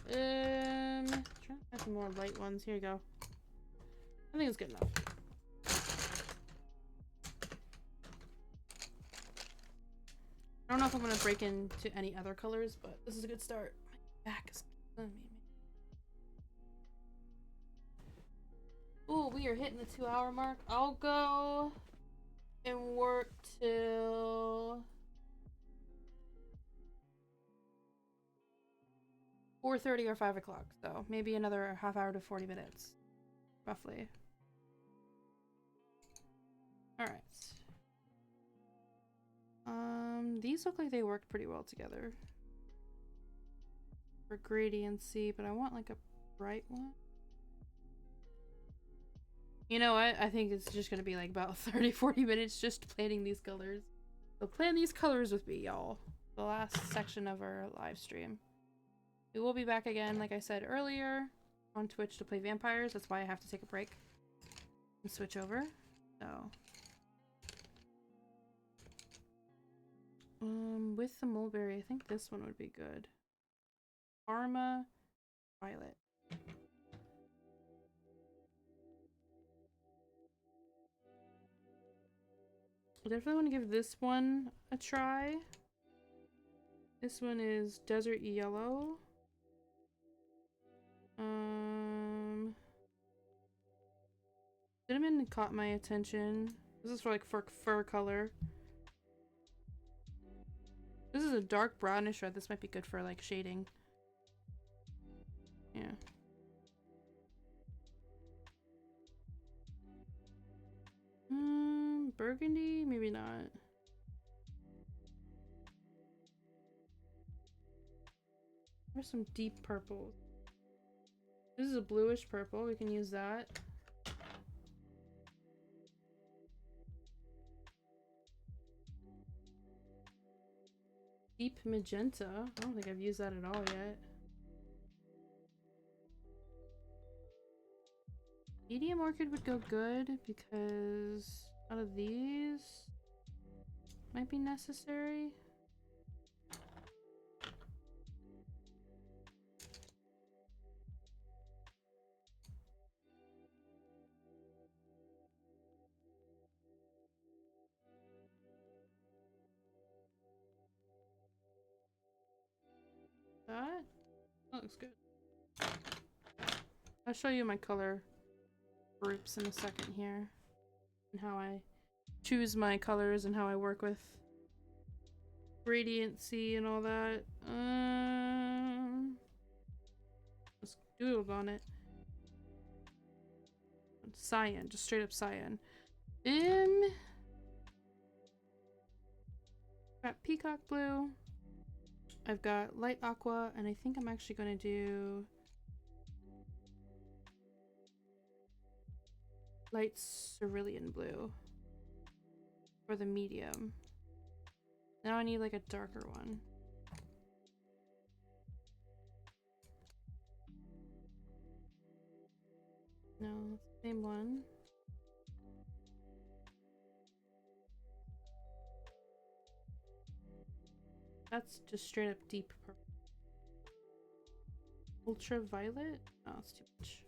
Trying to find some more light ones. Here you go. I think it's good enough. I don't know if I'm gonna break into any other colors, but this is a good start. My back is killing me. Oh, we are hitting the 2-hour mark. I'll go and work till 4:30 or 5 o'clock. So maybe another half hour to 40 minutes, roughly. All right. These look like they worked pretty well together for gradiency, but I want like a bright one. You know what? I think it's just gonna be like about 30-40 minutes just planning these colors. So plan these colors with me, y'all. The last section of our live stream. We will be back again, like I said earlier, on Twitch to play vampires. That's why I have to take a break and switch over. So, with the mulberry, I think this one would be good. Parma Violet. I definitely want to give this one a try. This one is Desert Yellow. Cinnamon caught my attention. This is for like fur color. This is a dark brownish red. This might be good for like shading. Yeah. Burgundy? Maybe not. There's some deep purples. This is a bluish purple. We can use that. Deep magenta. I don't think I've used that at all yet. Medium orchid would go good because out of these might be necessary. That looks good. I'll show you my color groups in a second here and how I choose my colors and how I work with gradiency and all that. Just doodled on it. Cyan, just straight up cyan. Got peacock blue. I've got light aqua, and I think I'm actually gonna do light cerulean blue for the medium. Now I need like a darker one. No, same one. That's just straight up deep purple. Ultraviolet? Oh, it's too much.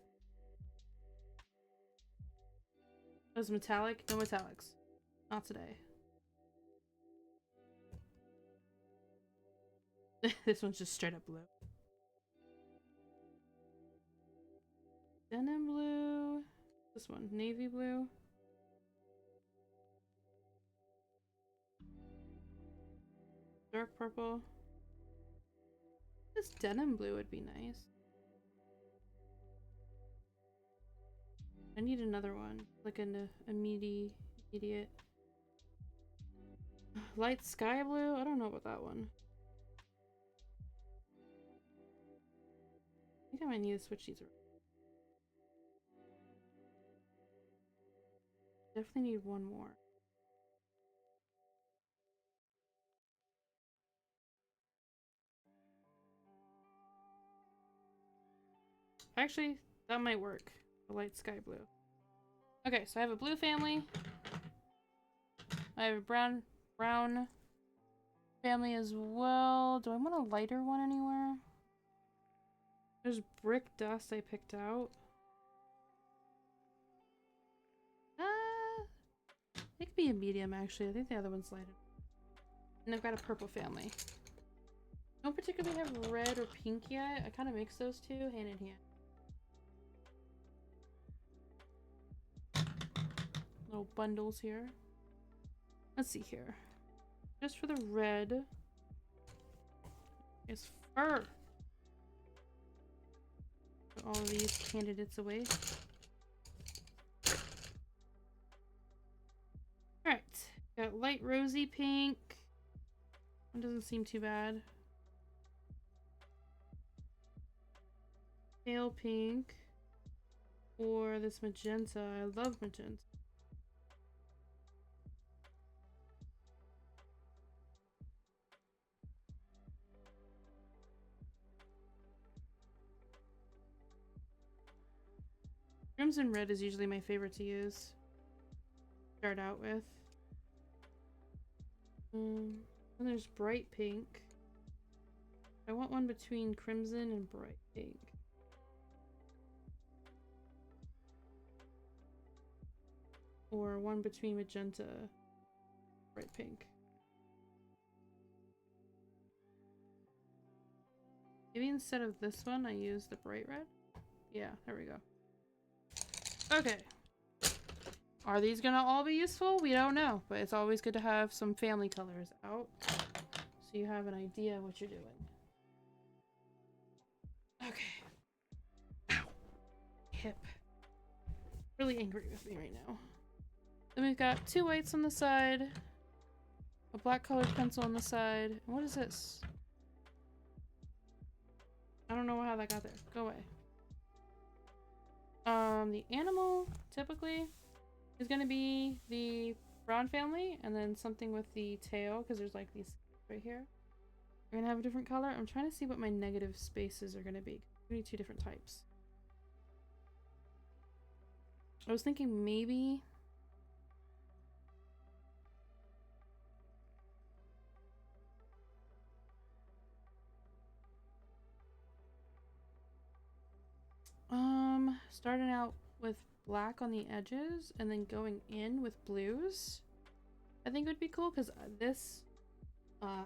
Those metallic? No metallics. Not today. This one's just straight up blue. Denim blue. This one, navy blue. Dark purple. This denim blue would be nice. I need another one, like an immediate. Light sky blue? I don't know about that one. I think I might need to switch these around. Definitely need one more. Actually, that might work. The light sky blue. Okay, so I have a blue family. I have a brown family as well. Do I want a lighter one anywhere? There's brick dust I picked out. It could be a medium actually. I think the other one's lighter. And I've got a purple family. Don't particularly have red or pink yet. I kind of mix those two hand in hand. little bundles here. Let's see here. Just for the red is fur. Put all of these candidates away. Alright. Got light rosy pink. That doesn't seem too bad. Pale pink. Or this magenta. I love magenta. Crimson red is usually my favorite to use. Start out with. And there's bright pink. I want one between crimson and bright pink. Or one between magenta, bright pink. Maybe instead of this one, I use the bright red? Yeah, there we go. Okay. Are these gonna all be useful? We don't know, but it's always good to have some family colors out so you have an idea of what you're doing. Okay. Ow. Hip. Really angry with me right now. Then we've got 2 whites on the side, a black colored pencil on the side. And what is this? I don't know how that got there. Go away. The animal typically is going to be the brown family, and then something with the tail, because there's like these right here. We're gonna have a different color. I'm trying to see what my negative spaces are gonna be. We need 2 different types. I was thinking maybe starting out with black on the edges and then going in with blues, I think would be cool, because this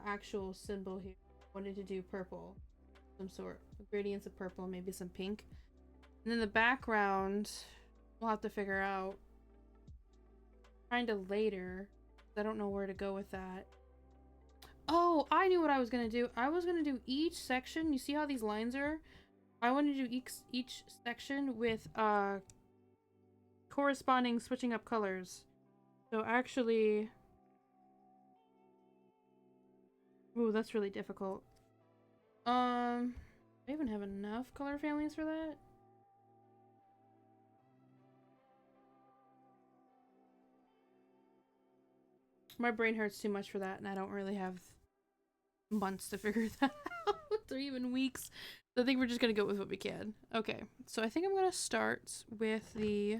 actual symbol here wanted to do purple, some sort of gradients of purple, maybe some pink, and then the background we'll have to figure out kind of later. I don't know where to go with that. Oh, I knew what I was gonna do. I was gonna do each section. You see how these lines are? I want to do each section with corresponding switching up colors. So actually, ooh, that's really difficult. I even have enough color families for that. My brain hurts too much for that, and I don't really have months to figure that out, or even weeks. So I think we're just gonna go with what we can. Okay, so I think I'm gonna start with the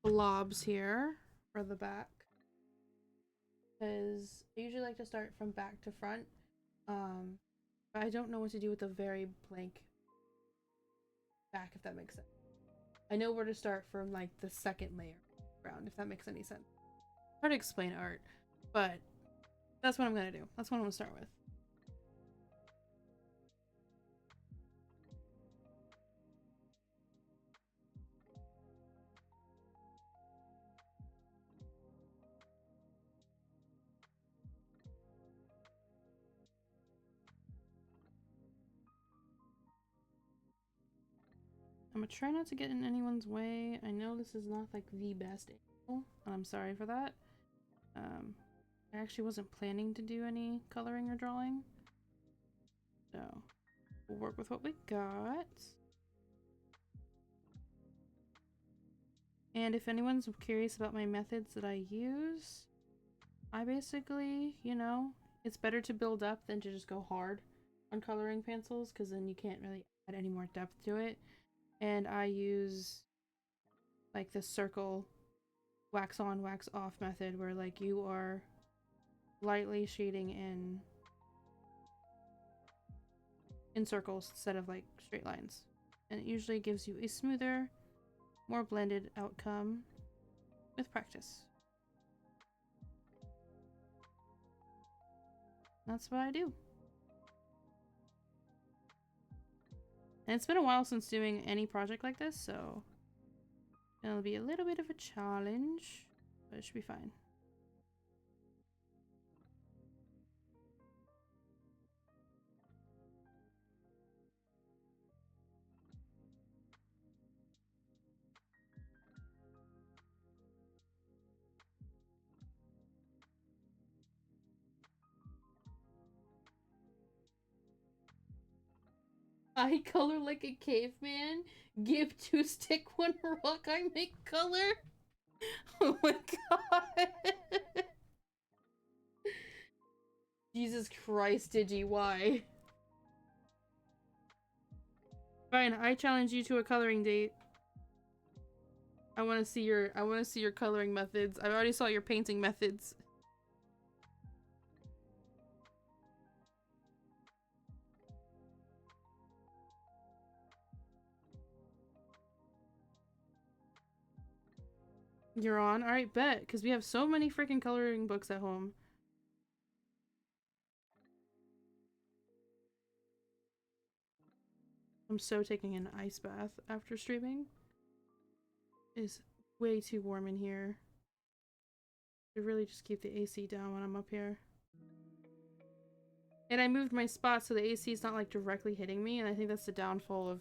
blobs here for the back, because I usually like to start from back to front. But I don't know what to do with the very blank back, if that makes sense. I know where to start from, like the second layer around, if that makes any sense. Hard to explain art, but that's what I'm gonna do. That's what I'm gonna start with. I'm gonna try not to get in anyone's way. I know this is not like the best angle, and I'm sorry for that. I actually wasn't planning to do any coloring or drawing, so we'll work with what we got. And if anyone's curious about my methods that I use, I basically, you know, it's better to build up than to just go hard on coloring pencils, because then you can't really add any more depth to it. And I use like the circle wax on, wax off method, where like you are lightly shading in circles instead of like straight lines. And it usually gives you a smoother, more blended outcome with practice. That's what I do. And it's been a while since doing any project like this, so it'll be a little bit of a challenge. but it should be fine. I color like a caveman. Give 2 stick 1 rock. I make color. Oh my god. Jesus Christ, Digi, why? Fine, I challenge you to a coloring date. I want to see your coloring methods. I already saw your painting methods. You're on? Alright, bet. Because we have so many freaking coloring books at home. I'm so taking an ice bath after streaming. It's way too warm in here. I really just keep the AC down when I'm up here. And I moved my spot so the AC is not like directly hitting me, and I think that's the downfall of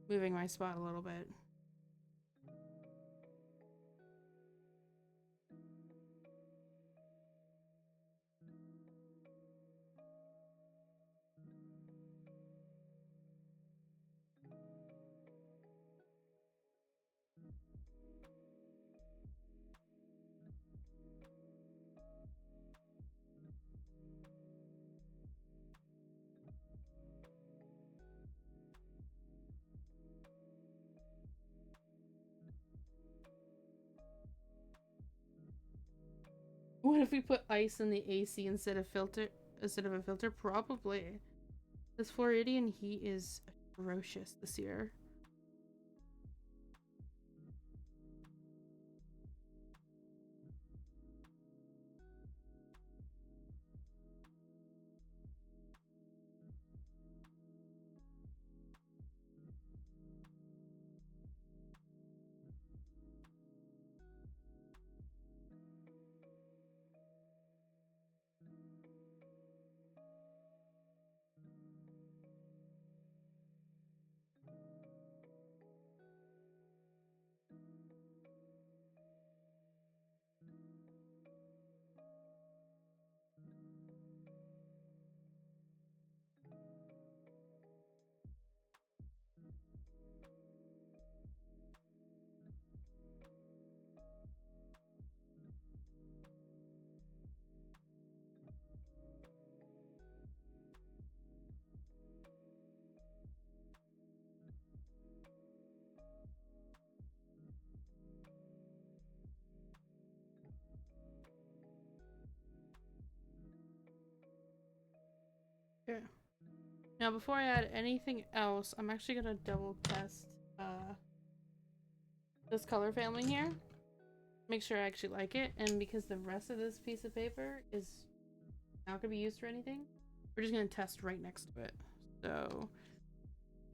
moving my spot a little bit. What if we put ice in the AC instead of a filter? Probably. This Floridian heat is atrocious this year. Okay. Now before I add anything else, I'm actually gonna double test this color family here. Make sure I actually like it, and because the rest of this piece of paper is not gonna be used for anything, we're just gonna test right next to it. So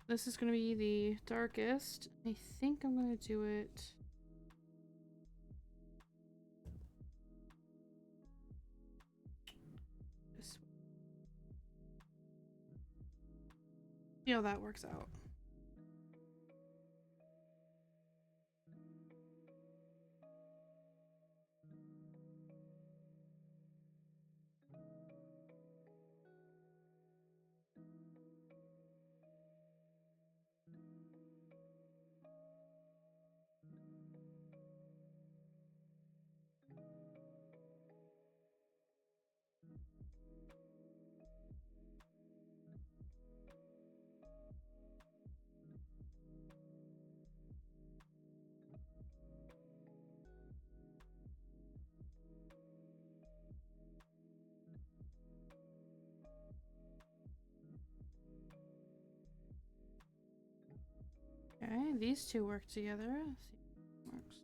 this is gonna be the darkest. I think I'm gonna do it this way. See how that works out. Okay, these two work together. Let's see if it works.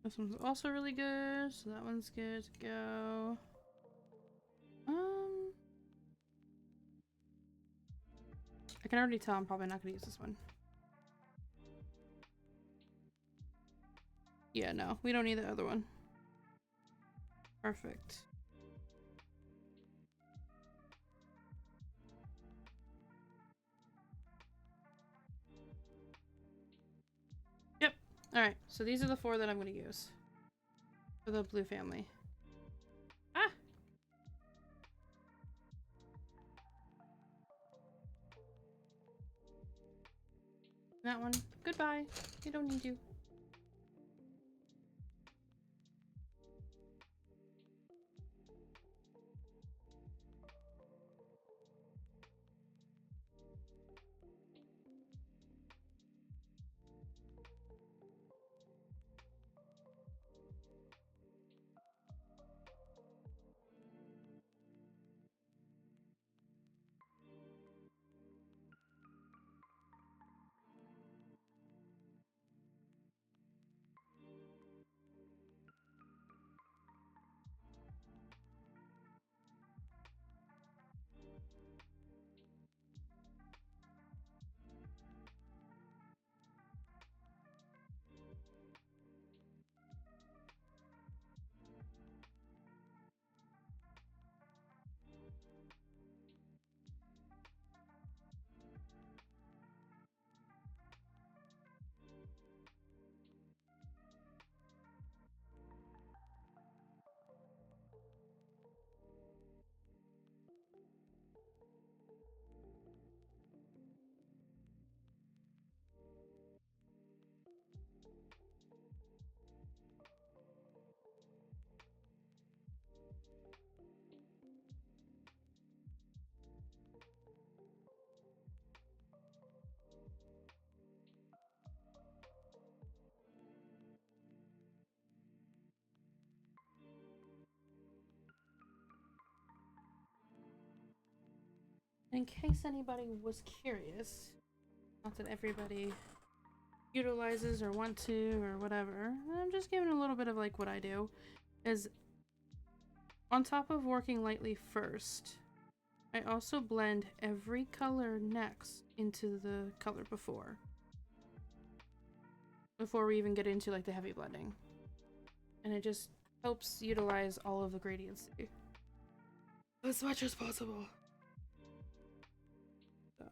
This one's also really good, so that one's good to go. I can already tell I'm probably not gonna use this one. Yeah, no, we don't need the other one. Perfect. Yep. Alright, so these are the 4 that I'm gonna use for the blue family. Ah! That one. Goodbye. We don't need you. In case anybody was curious, not that everybody utilizes or want to or whatever, I'm just giving a little bit of like what I do is on top of working lightly first, I also blend every color next into the color before we even get into like the heavy blending, and it just helps utilize all of the gradients as much as possible. So,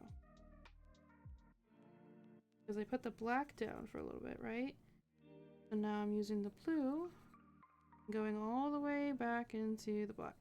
because I put the black down for a little bit, right? So now I'm using the blue, going all the way back into the black.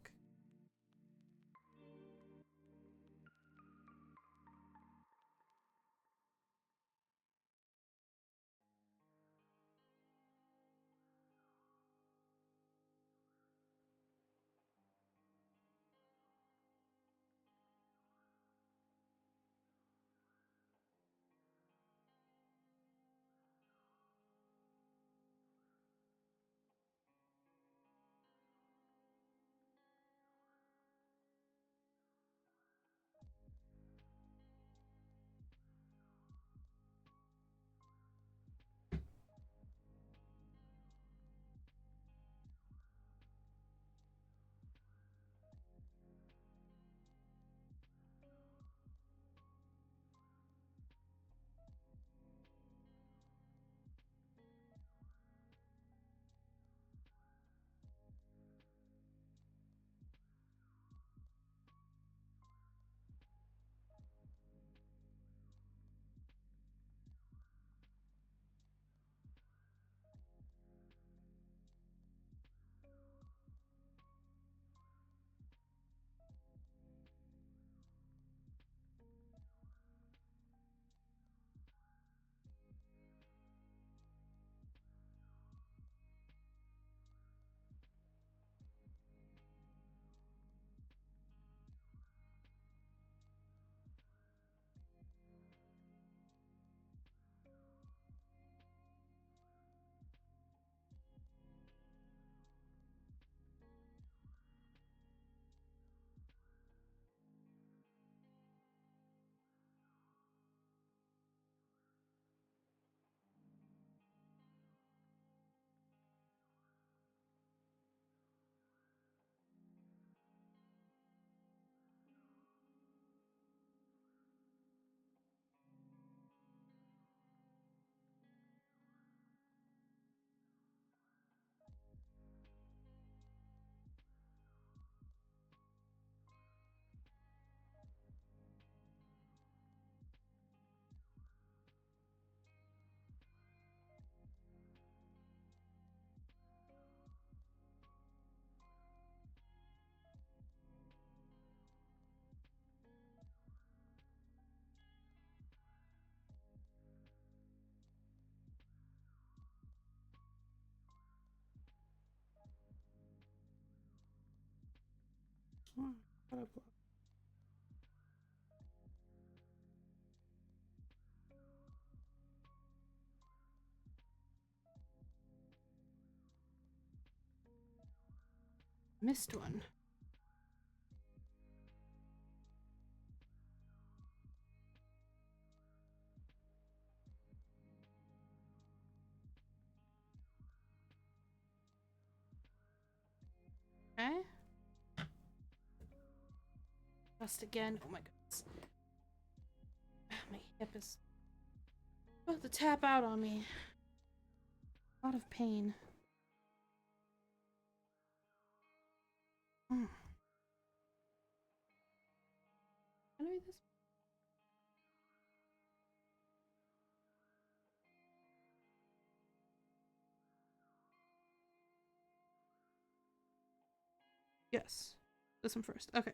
Oh, what up? Missed one. Okay. Just again. Oh my goodness. My hip is about to tap out on me. A lot of pain. Can I read this? Yes. This one first. Okay.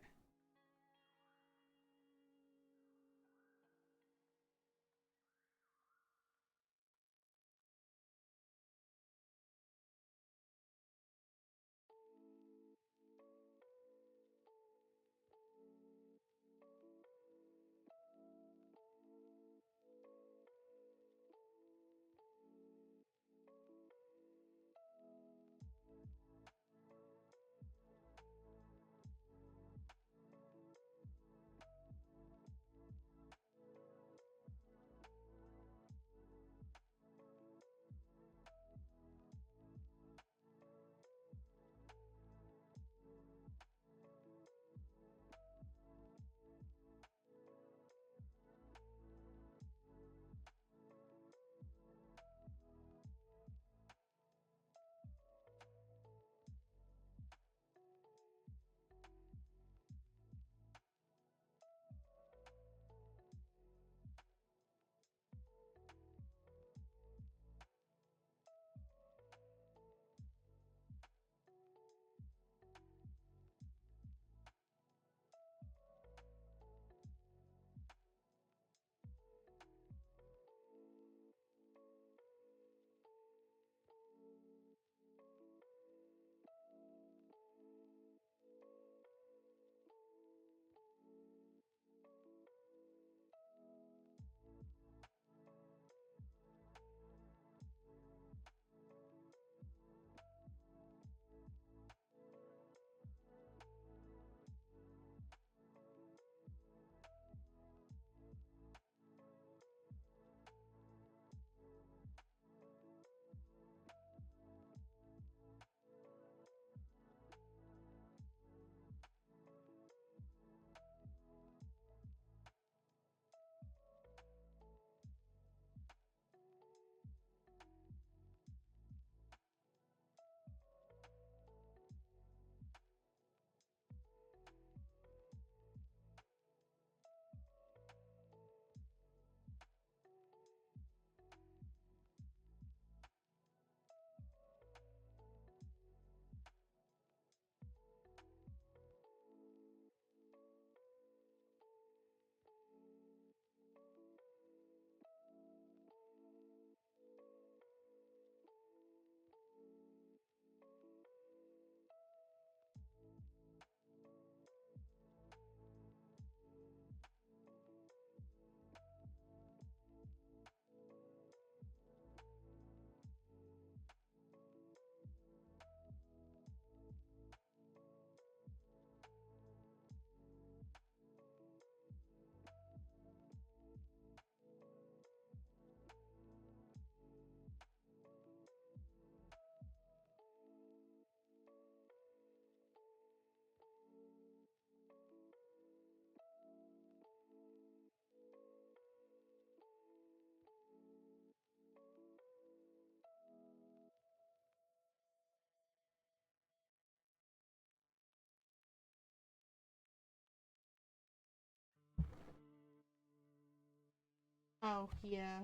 Oh, yeah.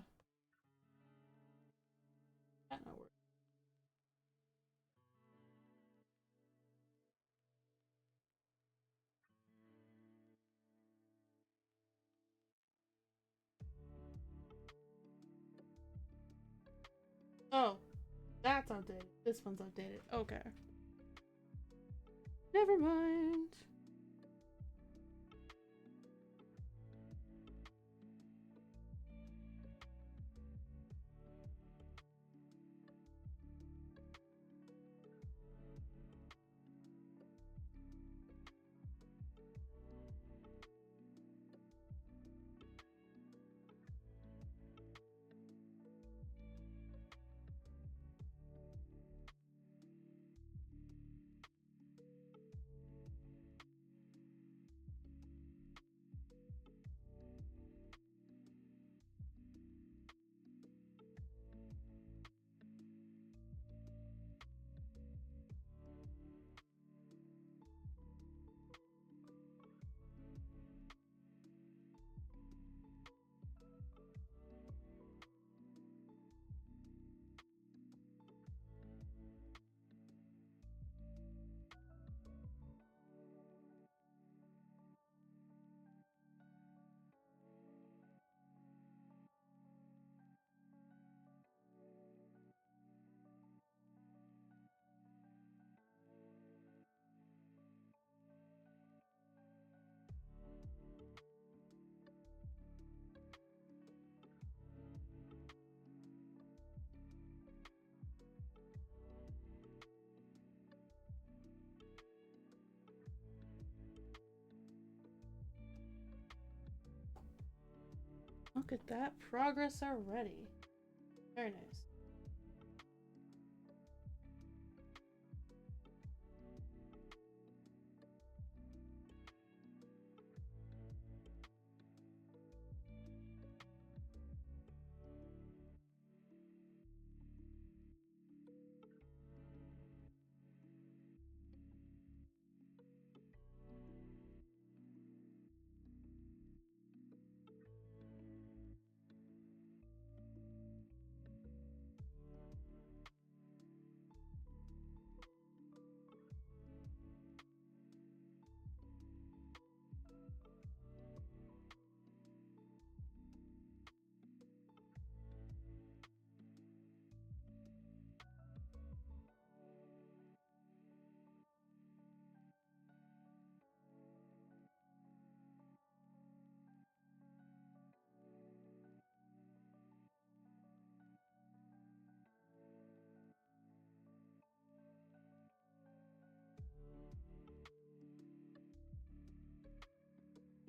That not work. Oh, that's outdated. This one's outdated. Okay. Never mind. Look at that progress already. Very nice.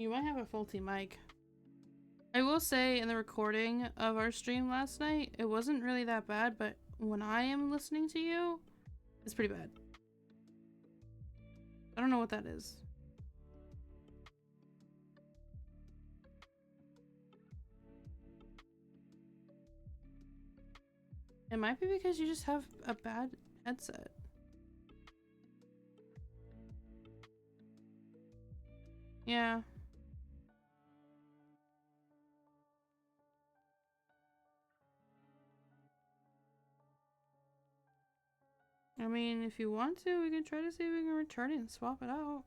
You might have a faulty mic. I will say in the recording of our stream last night, it wasn't really that bad, but when I am listening to you, it's pretty bad. I don't know what that is. It might be because you just have a bad headset. Yeah. I mean, if you want to, we can try to see if we can return it and swap it out.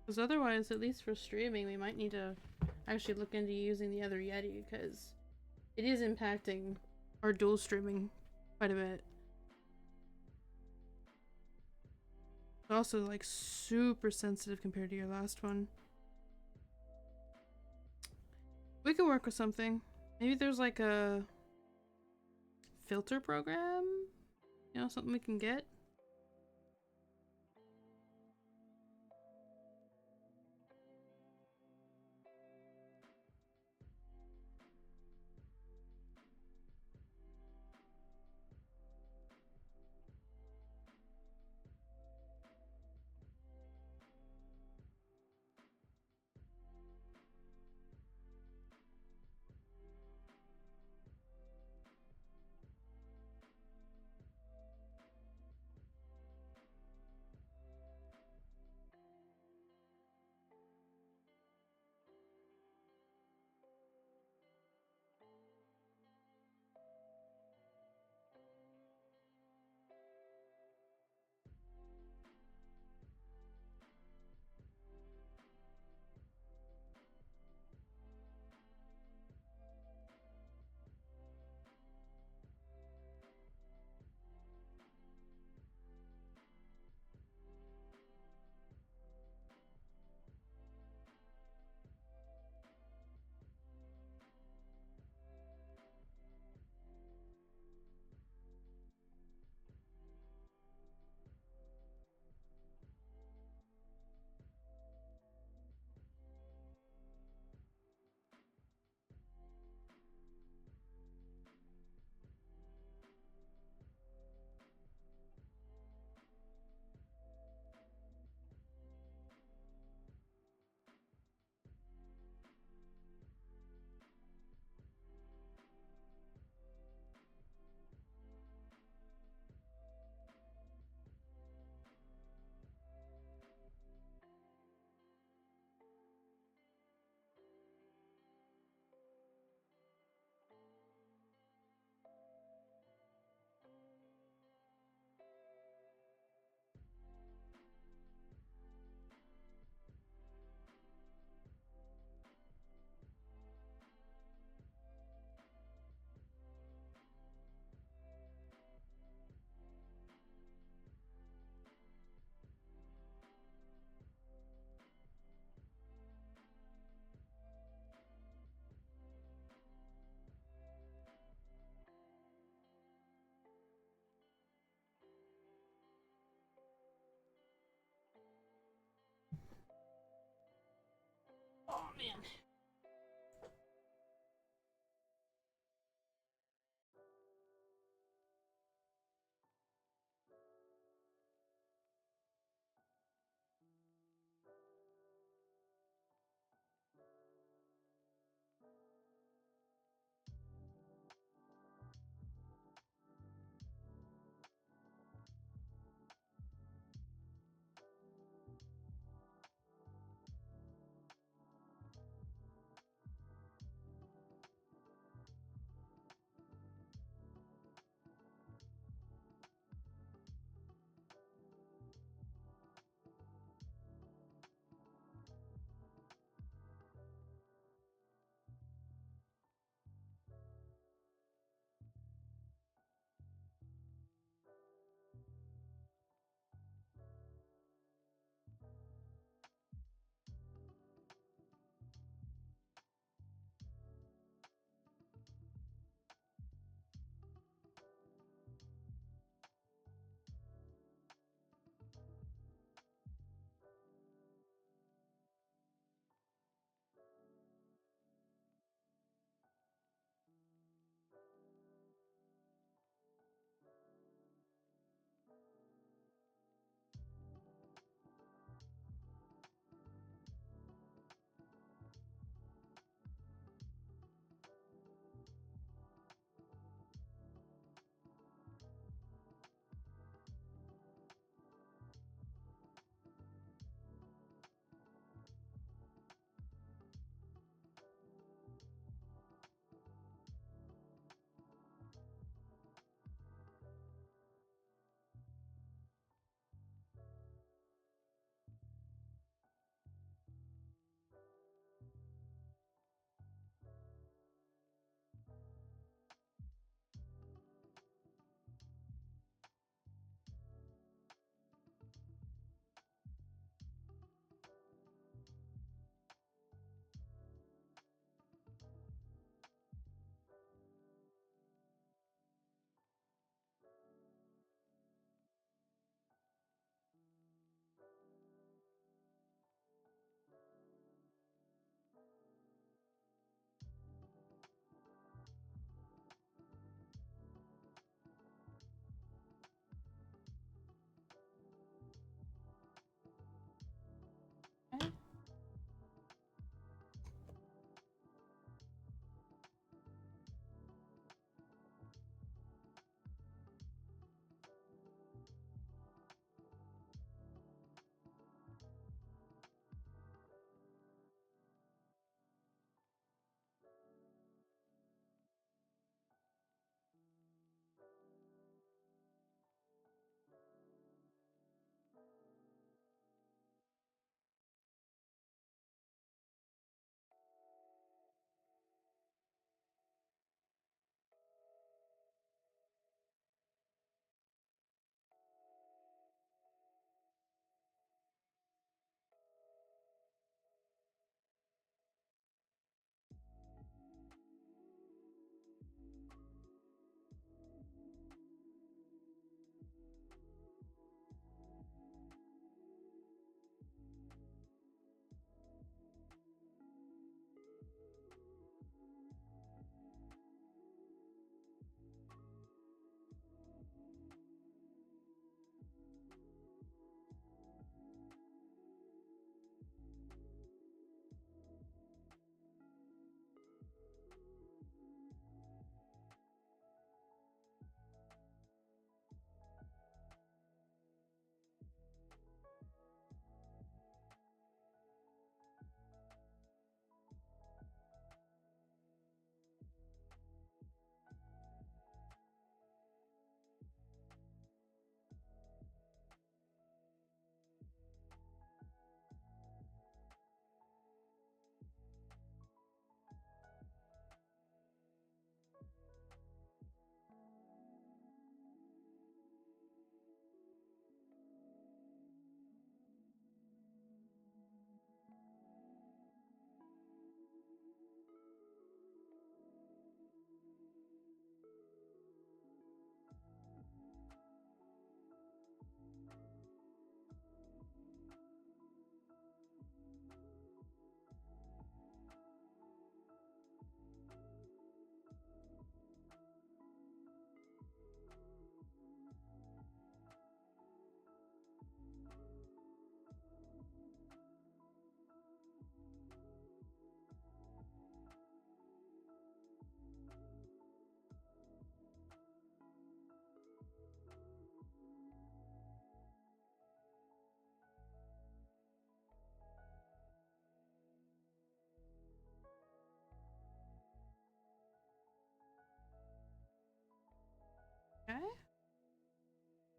Because otherwise, at least for streaming, we might need to actually look into using the other Yeti, because it is impacting our dual streaming quite a bit. It's also like super sensitive compared to your last one. We could work with something. Maybe there's like a filter program? You know, something we can get?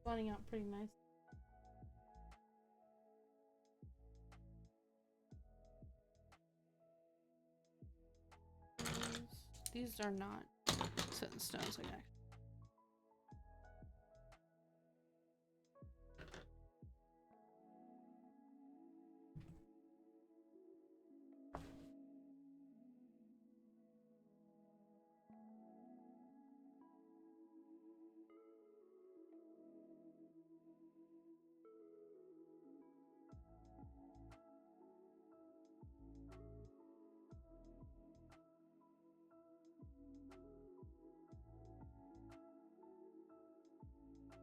spawning out pretty nice. These are not set in stone, so yeah.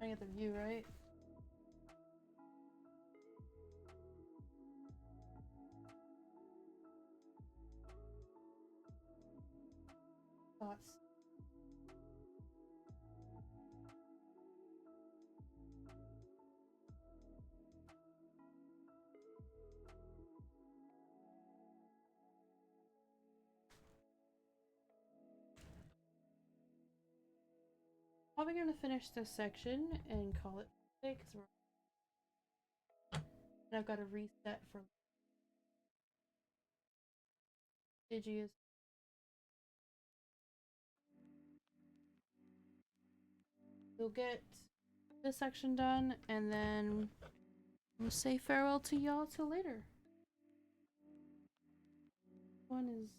I get the view right. Thoughts. Probably gonna finish this section and call it today because I've got to reset for Digi. We'll get this section done and then we'll say farewell to y'all till later. One is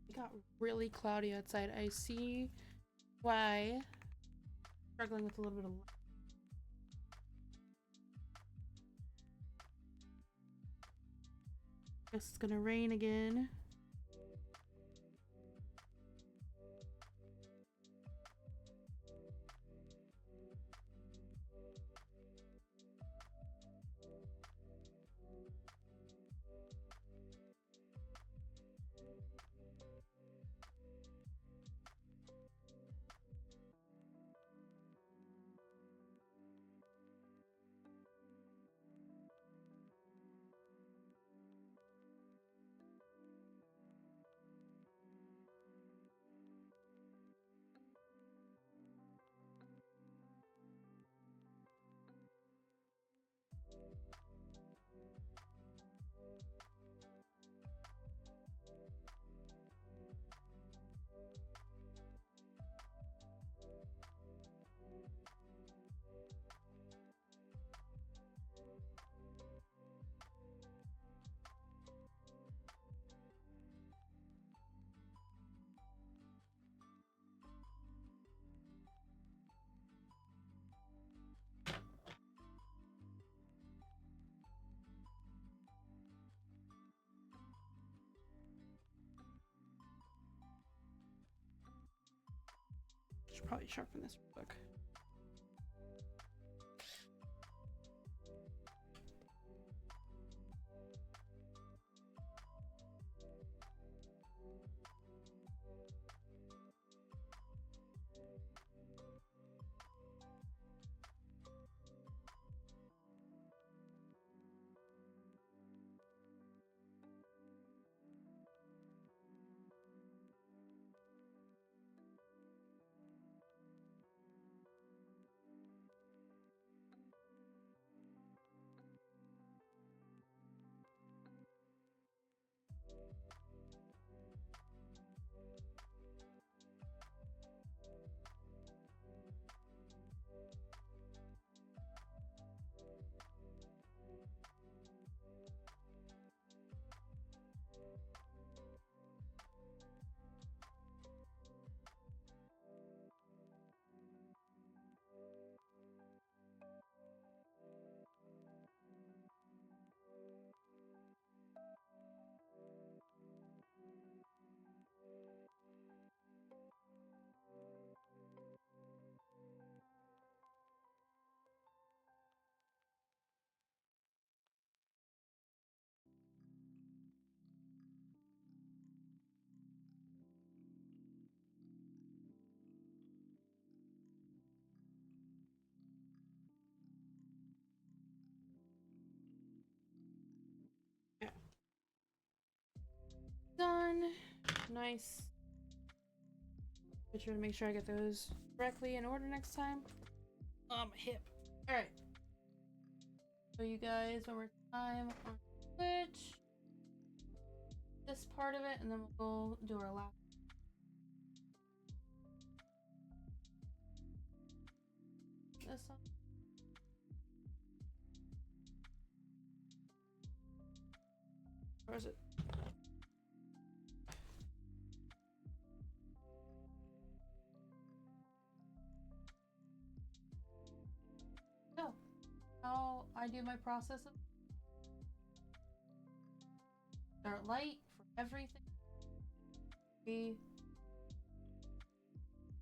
it got really cloudy outside. I see why. Struggling with a little bit of light. Guess it's gonna rain again. Should probably sharpen this real quick. nice. Be sure to make sure I get those correctly in order next time. Oh, my hip. Alright. Show you guys one more time on Twitch. This part of it, and then we'll go do our last. This one. Where is it? So, how I do my process of start light for everything. The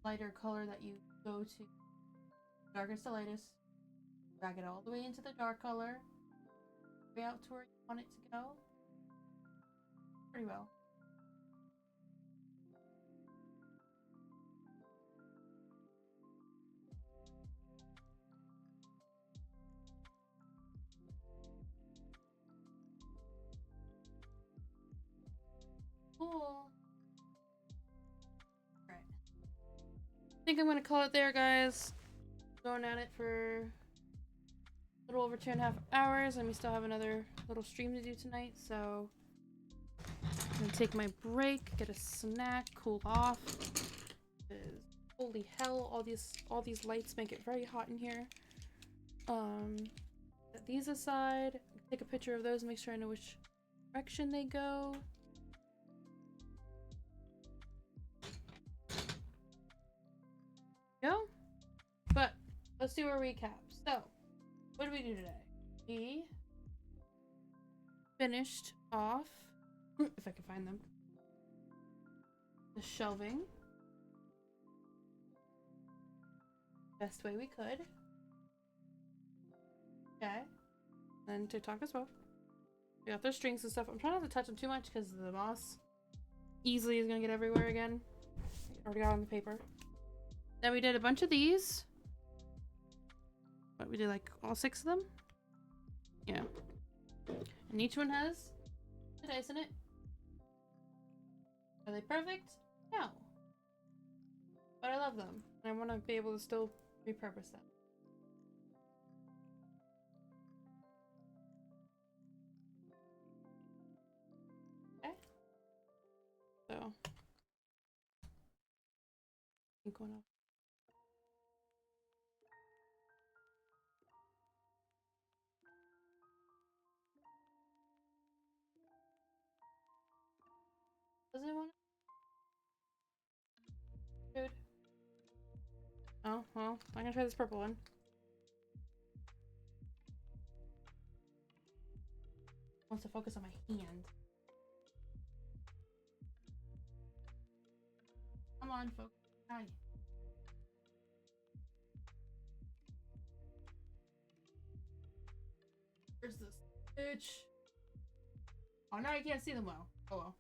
lighter color that you go to, darkest to lightest. Drag it all the way into the dark color. Way out to where you want it to go. Pretty well. Cool. Alright. I think I'm gonna call it there, guys. Going at it for a little over 2.5 hours, and we still have another little stream to do tonight, so I'm gonna take my break, get a snack, cool off. Because holy hell, all these lights make it very hot in here. Set these aside, take a picture of those, make sure I know which direction they go. Go. But let's do a recap. So, what did we do today? We finished off, if I can find them, the shelving best way we could. Okay. Then TikTok as well. We got those strings and stuff. I'm trying not to touch them too much because the moss easily is gonna get everywhere again. Already got on the paper. Then we did a bunch of these. But we did like all 6 of them. Yeah. And each one has a dice in it. Are they perfect? No. But I love them. And I want to be able to still repurpose them. Okay. So. Pink one up. Doesn't it want to? Good. Oh, well, I'm gonna try this purple one. Wants to focus on my hand. Come on, focus. Hi. Where's this bitch? Oh, now I can't see them well. Oh well.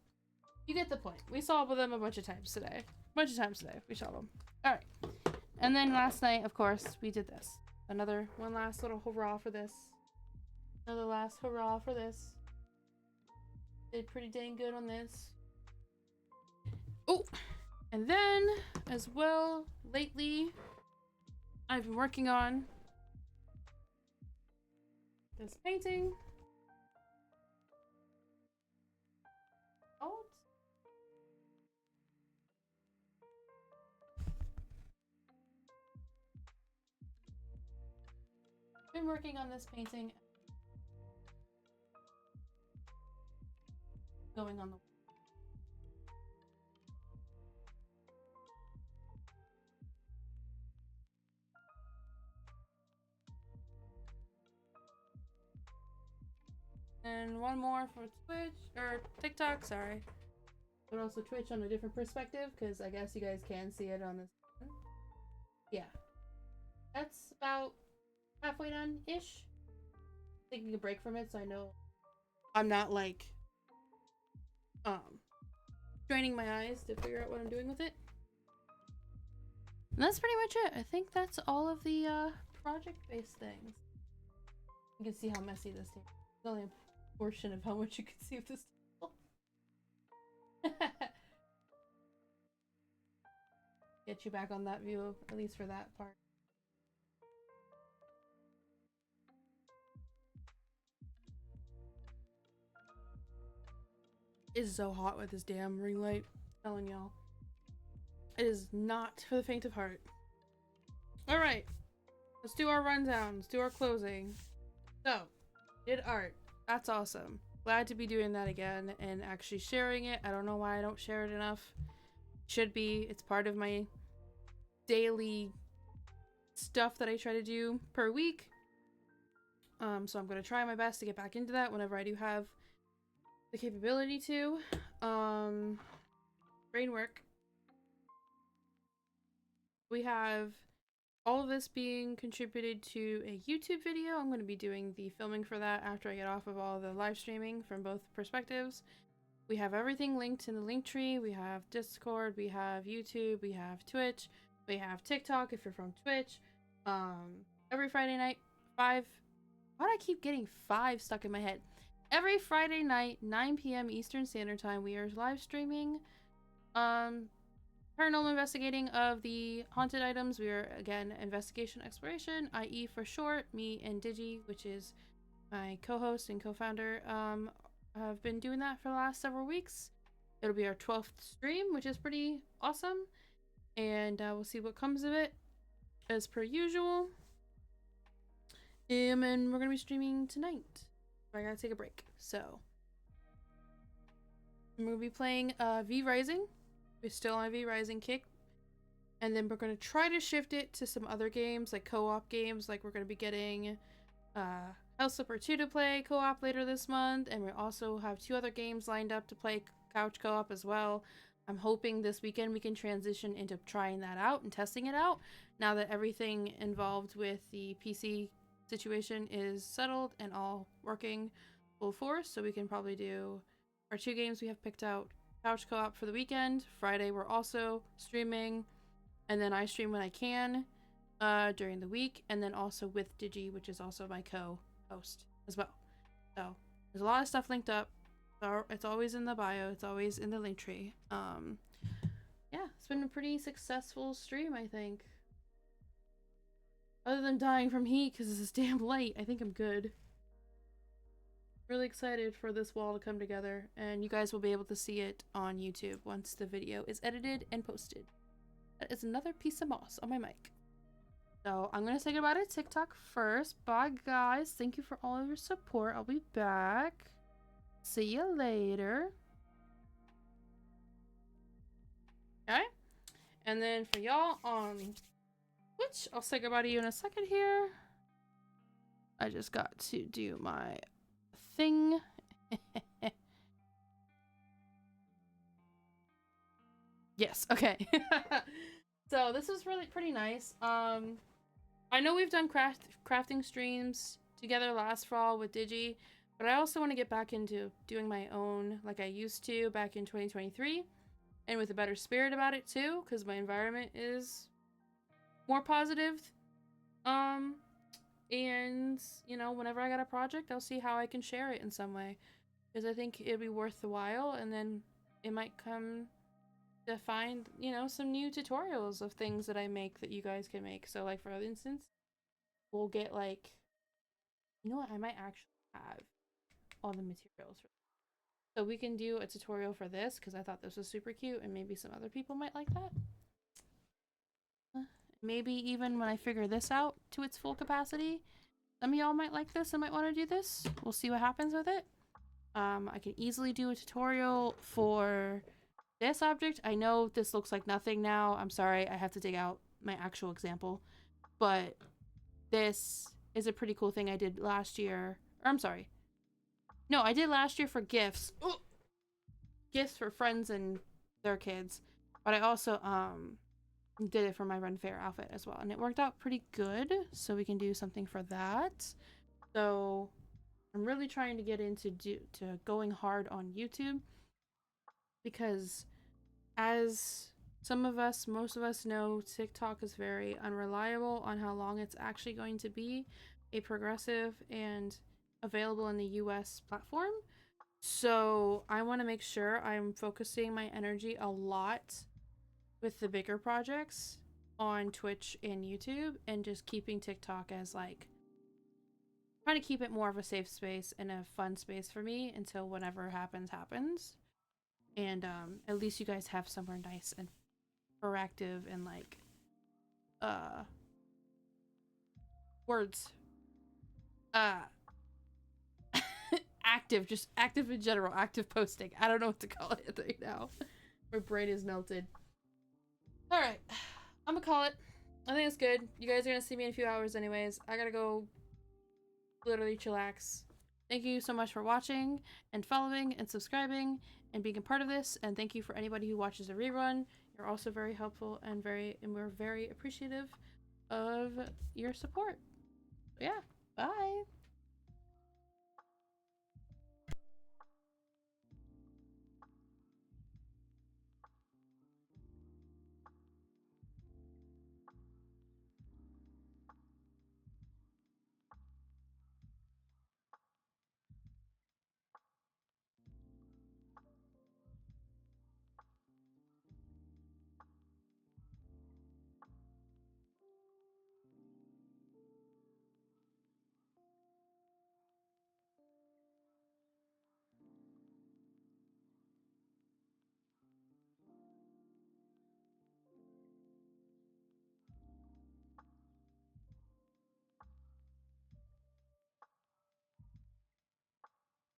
You get the point. We saw them a bunch of times today. We saw them. Alright. And then last night, of course, we did this. One last little hurrah for this. Another last hurrah for this. Did pretty dang good on this. Oh! And then, as well, lately, I've been working on this painting. Oh. Been working on this painting. Going on the and one more for Twitch or TikTok, sorry. But also Twitch on a different perspective, because I guess you guys can see it on this one. Yeah. That's about halfway done-ish. Taking a break from it so I know I'm not like straining my eyes to figure out what I'm doing with it. And that's pretty much it. I think that's all of the project-based things. You can see how messy this is. It's only a portion of how much you can see of this table. get you back on that view, at least for that part. It's so hot with this damn ring light. I'm telling y'all. It is not for the faint of heart. Alright. Let's do our rundown. Let's do our closing. So, did art. That's awesome. Glad to be doing that again and actually sharing it. I don't know why I don't share it enough. Should be. It's part of my daily stuff that I try to do per week. So I'm going to try my best to get back into that whenever I do have the capability to. Brain work. We have all of this being contributed to a YouTube video. I'm going to be doing the filming for that after I get off of all the live streaming from both perspectives. We have everything linked in the link tree. We have Discord, we have YouTube, we have Twitch, we have TikTok if you're from Twitch. Every Friday night, 5. Why do I keep getting 5 stuck in my head? Every Friday night, 9 p.m. Eastern Standard Time, we are live streaming paranormal investigating of the haunted items. We are, again, investigation exploration, i.e. for short. Me and Digi, which is my co-host and co-founder, have been doing that for the last several weeks. It'll be our 12th stream, which is pretty awesome. And we'll see what comes of it, as per usual. And we're going to be streaming tonight. I gotta take a break. So, we're going to be playing V Rising. We're still on a V Rising kick. And then we're going to try to shift it to some other games, like co-op games. Like, we're going to be getting House Flipper 2 to play co-op later this month. And we also have 2 other games lined up to play couch co-op as well. I'm hoping this weekend we can transition into trying that out and testing it out. Now that everything involved with the PC situation is settled and all working full force. So we can probably do our 2 games we have picked out. Couch co-op for the weekend. Friday we're also streaming, and then I stream when I can during the week, and then also with Digi, which is also my co-host as well. So there's a lot of stuff linked up. It's always in the bio. It's always in the link tree. Yeah, it's been a pretty successful stream, I think. Other than dying from heat because it's damn late, I think I'm good. Really excited for this wall to come together, and you guys will be able to see it on YouTube once the video is edited and posted. That is another piece of moss on my mic. So I'm gonna say goodbye to TikTok first. Bye guys, thank you for all of your support. I'll be back. See you later. Okay, and then for y'all on Twitch, I'll say goodbye to you in a second here. I just got to do my thing. Yes, okay. So this is really pretty nice. I know we've done crafting streams together last fall with Digi, but I also want to get back into doing my own like I used to back in 2023, and with a better spirit about it too, because my environment is more positive. And, you know, whenever I got a project, I'll see how I can share it in some way. Because I think it'd be worth the while, and then it might come to find, you know, some new tutorials of things that I make that you guys can make. So, like, for instance, we'll get, like, you know what, I might actually have all the materials. So we can do a tutorial for this, because I thought this was super cute, and maybe some other people might like that. Maybe even when I figure this out to its full capacity, some of y'all might like this and might want to do this. We'll see what happens with it. I can easily do a tutorial for this object. I know this looks like nothing now. I'm sorry, I have to dig out my actual example. But this is a pretty cool thing I did last year. Or I'm sorry. No, I did last year for gifts. Ugh! Gifts for friends and their kids. But I also, did it for my Run Fair outfit as well, and it worked out pretty good, so we can do something for that. So I'm really trying to get into going hard on YouTube, because as most of us know, TikTok is very unreliable on how long it's actually going to be a progressive and available in the US platform. So I want to make sure I'm focusing my energy a lot with the bigger projects on Twitch and YouTube, and just keeping TikTok as like trying to keep it more of a safe space and a fun space for me until whatever happens. And at least you guys have somewhere nice and proactive and like uh words uh active, just active in general, active posting. I don't know what to call it right now. My brain is melted. All right, I'm gonna call it. I think it's good. You guys are gonna see me in a few hours anyways. I gotta go literally chillax. Thank you so much for watching and following and subscribing and being a part of this. And thank you for anybody who watches the rerun. You're also very helpful and we're very appreciative of your support. So yeah, bye.